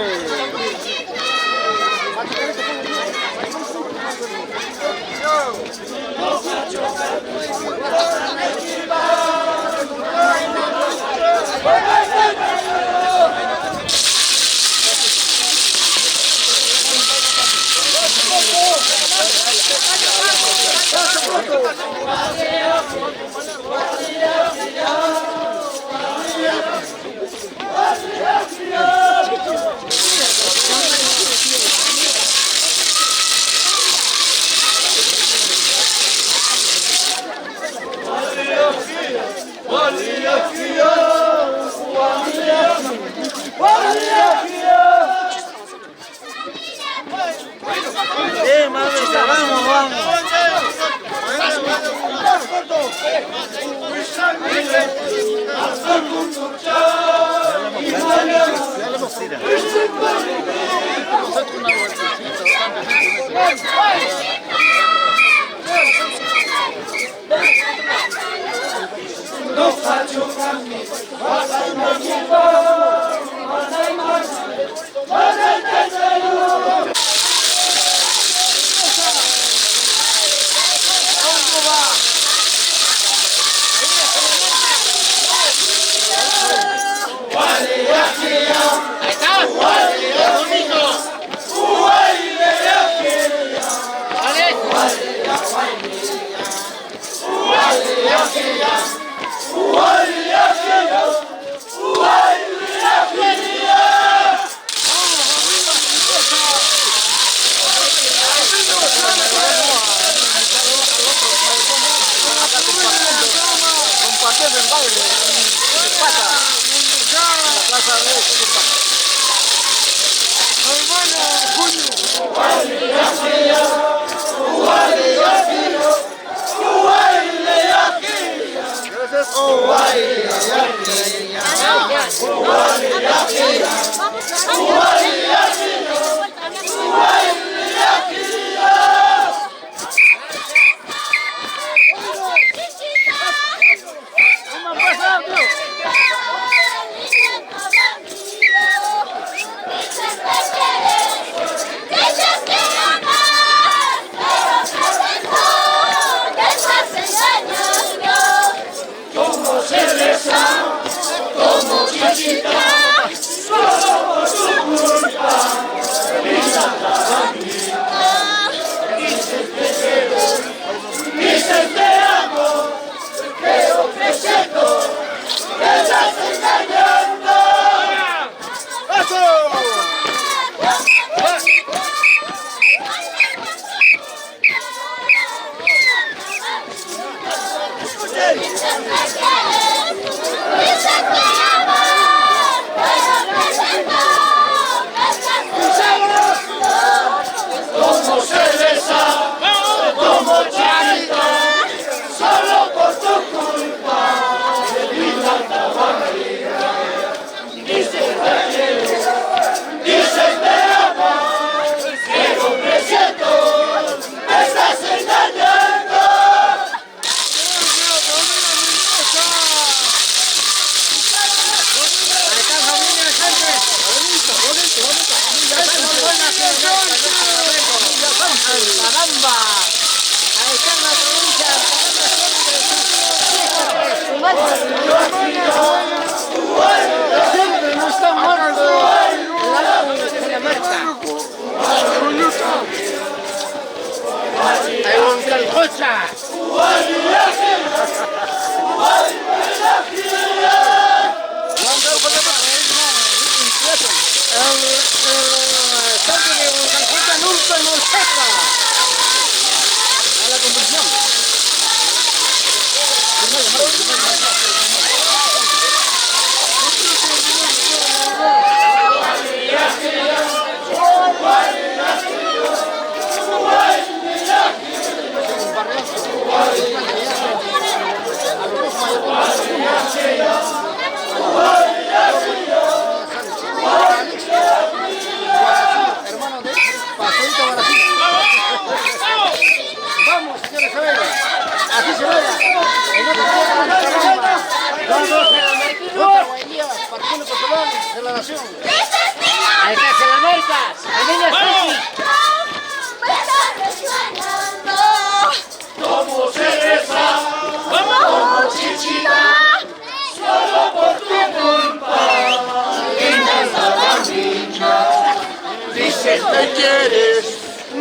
Dices me quieres,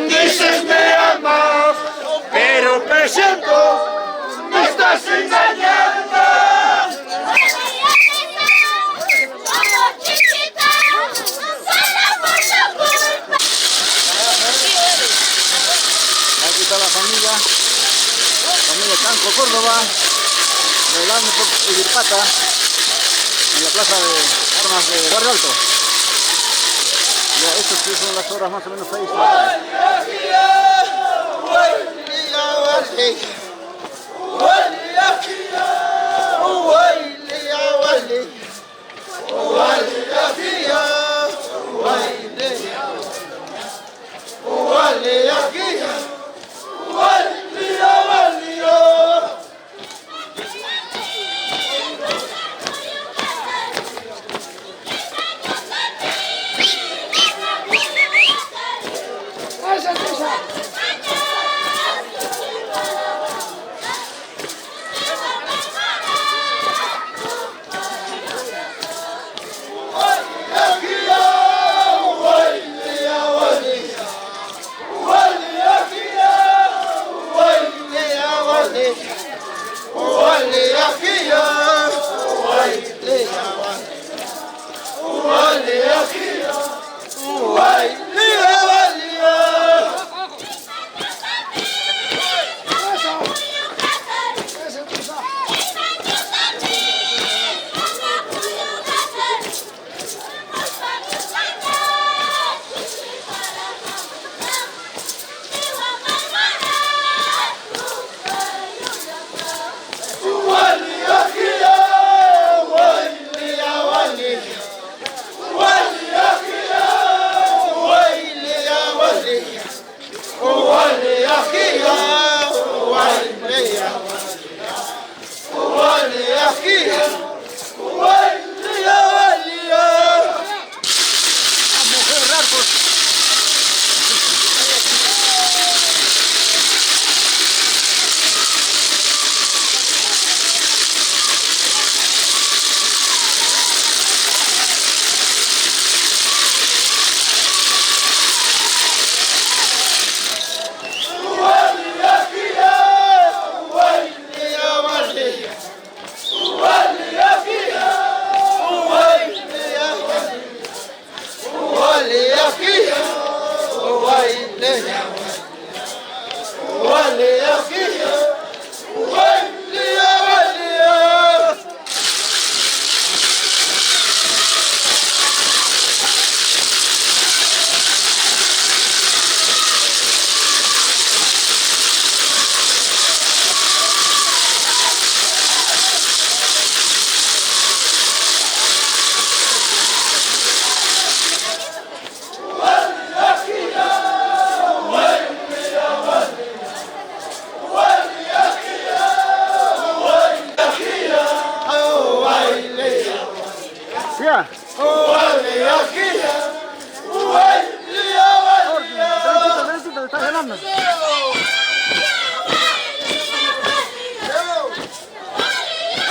dices me amas, pero presiento, me estás engañando. Aquí está la familia Chanco Córdoba, bailando por Ibirpata, en la plaza de armas de Barrio Alto. Ya, estas sí son las horas más o menos 6 de la tarde.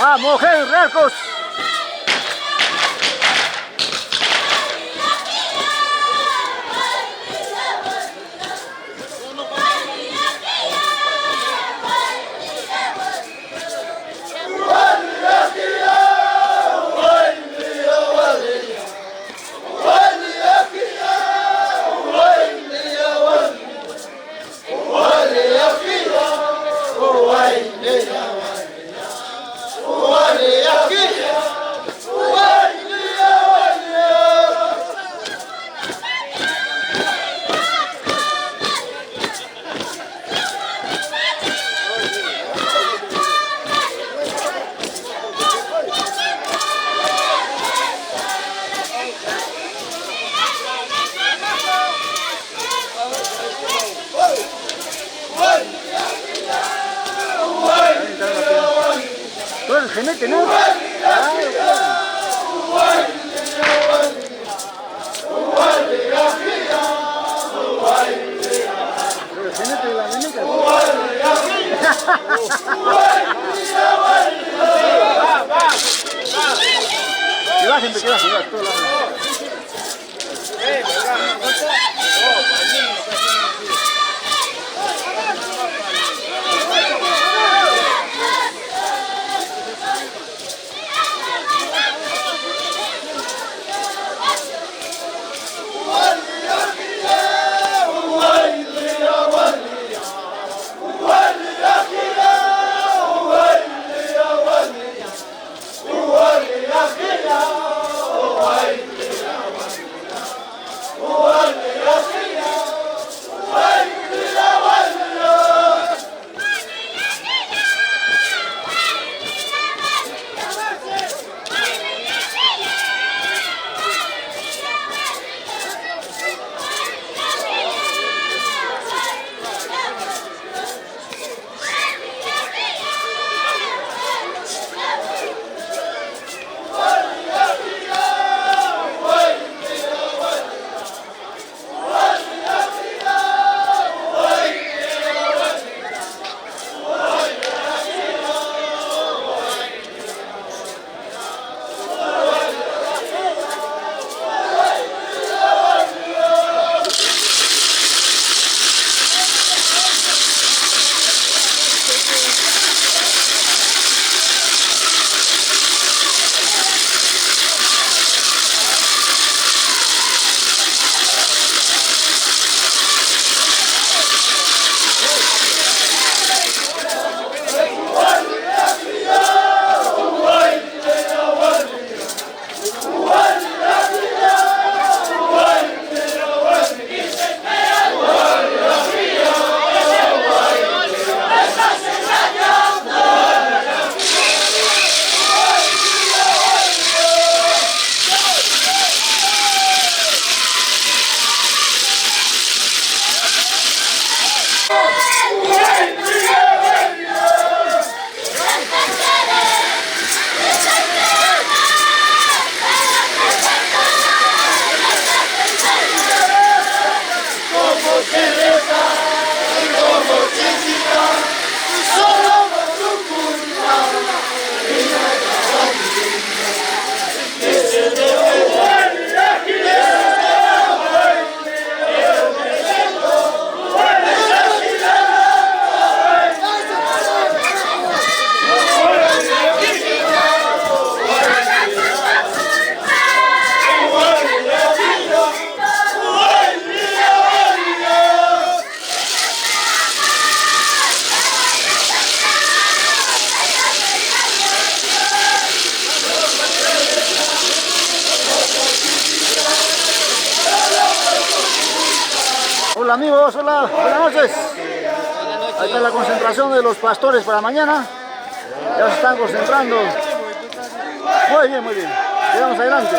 ¡Vamos, Henry Arcos! Tú eres jinete, ¿no? Hola amigos, hola, buenas noches. Ahí está la concentración de los pastores para mañana. Ya se están concentrando. Muy bien, muy bien. Sigamos adelante.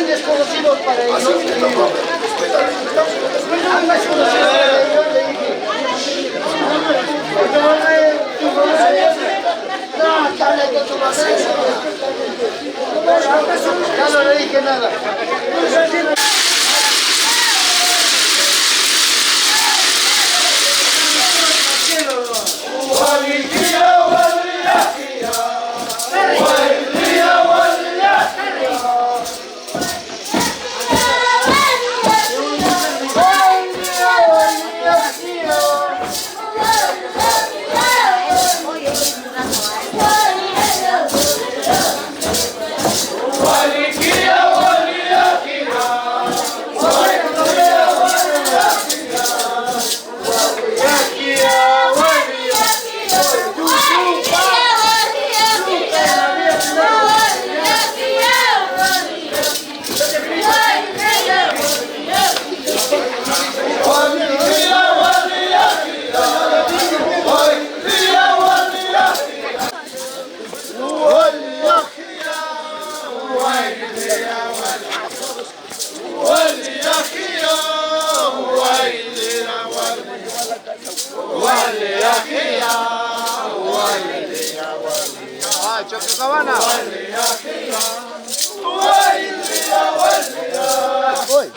desconocidos para ellos. Ya no le dije nada. Chococabana. Voy.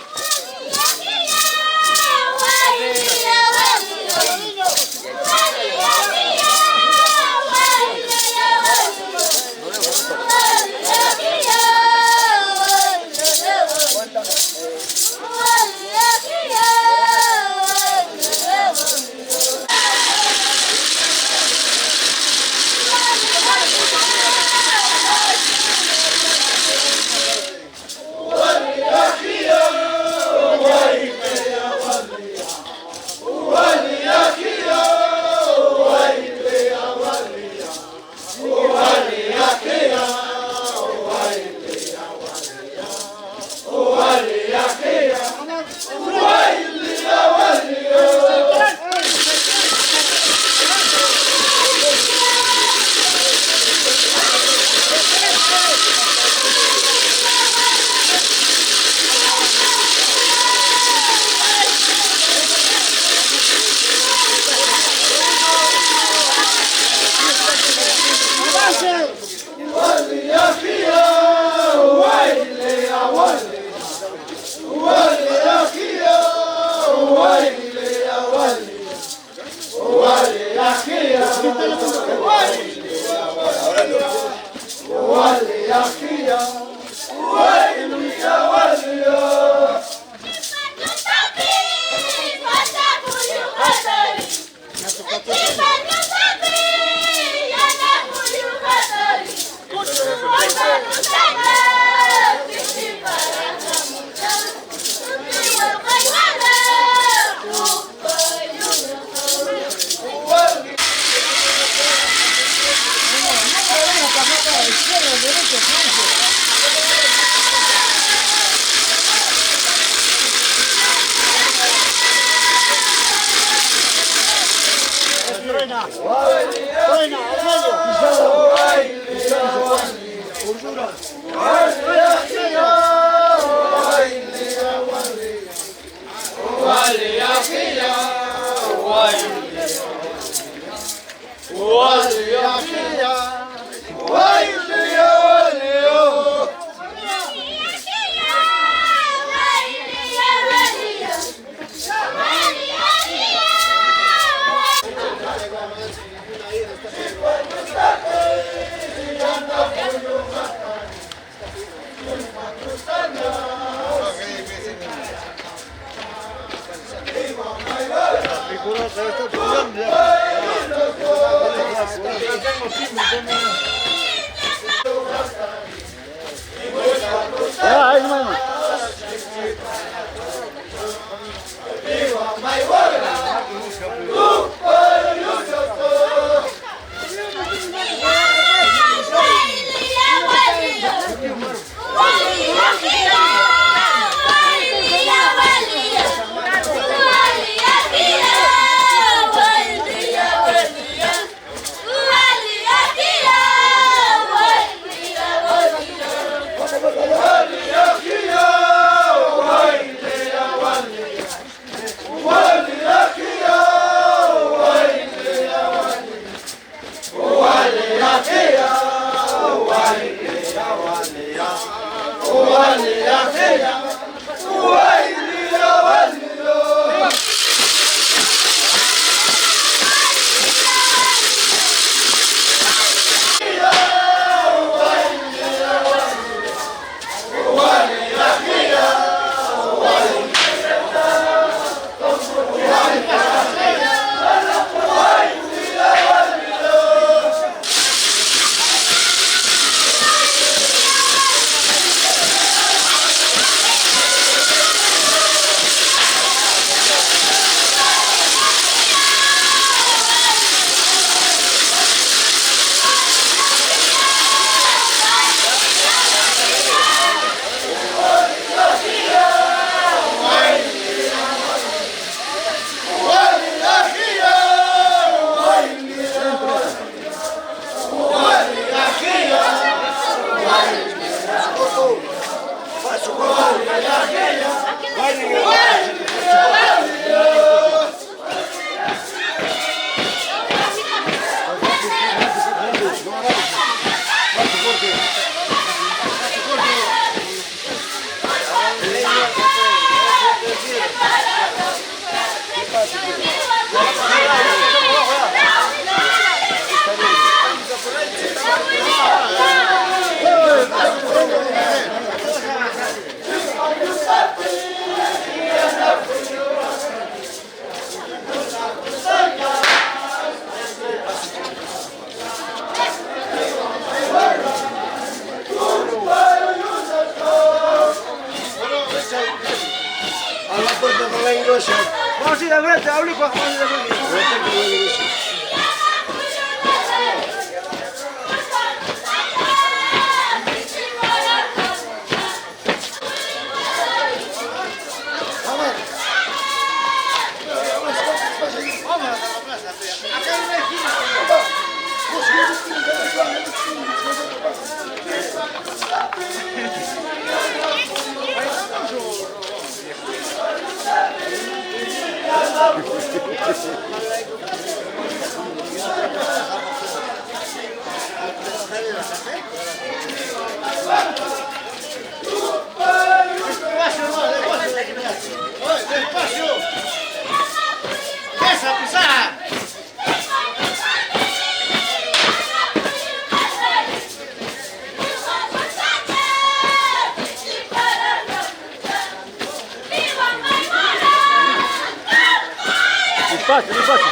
Despacio, despacio.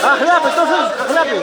Ajlape, entonces, ajlape.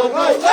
no,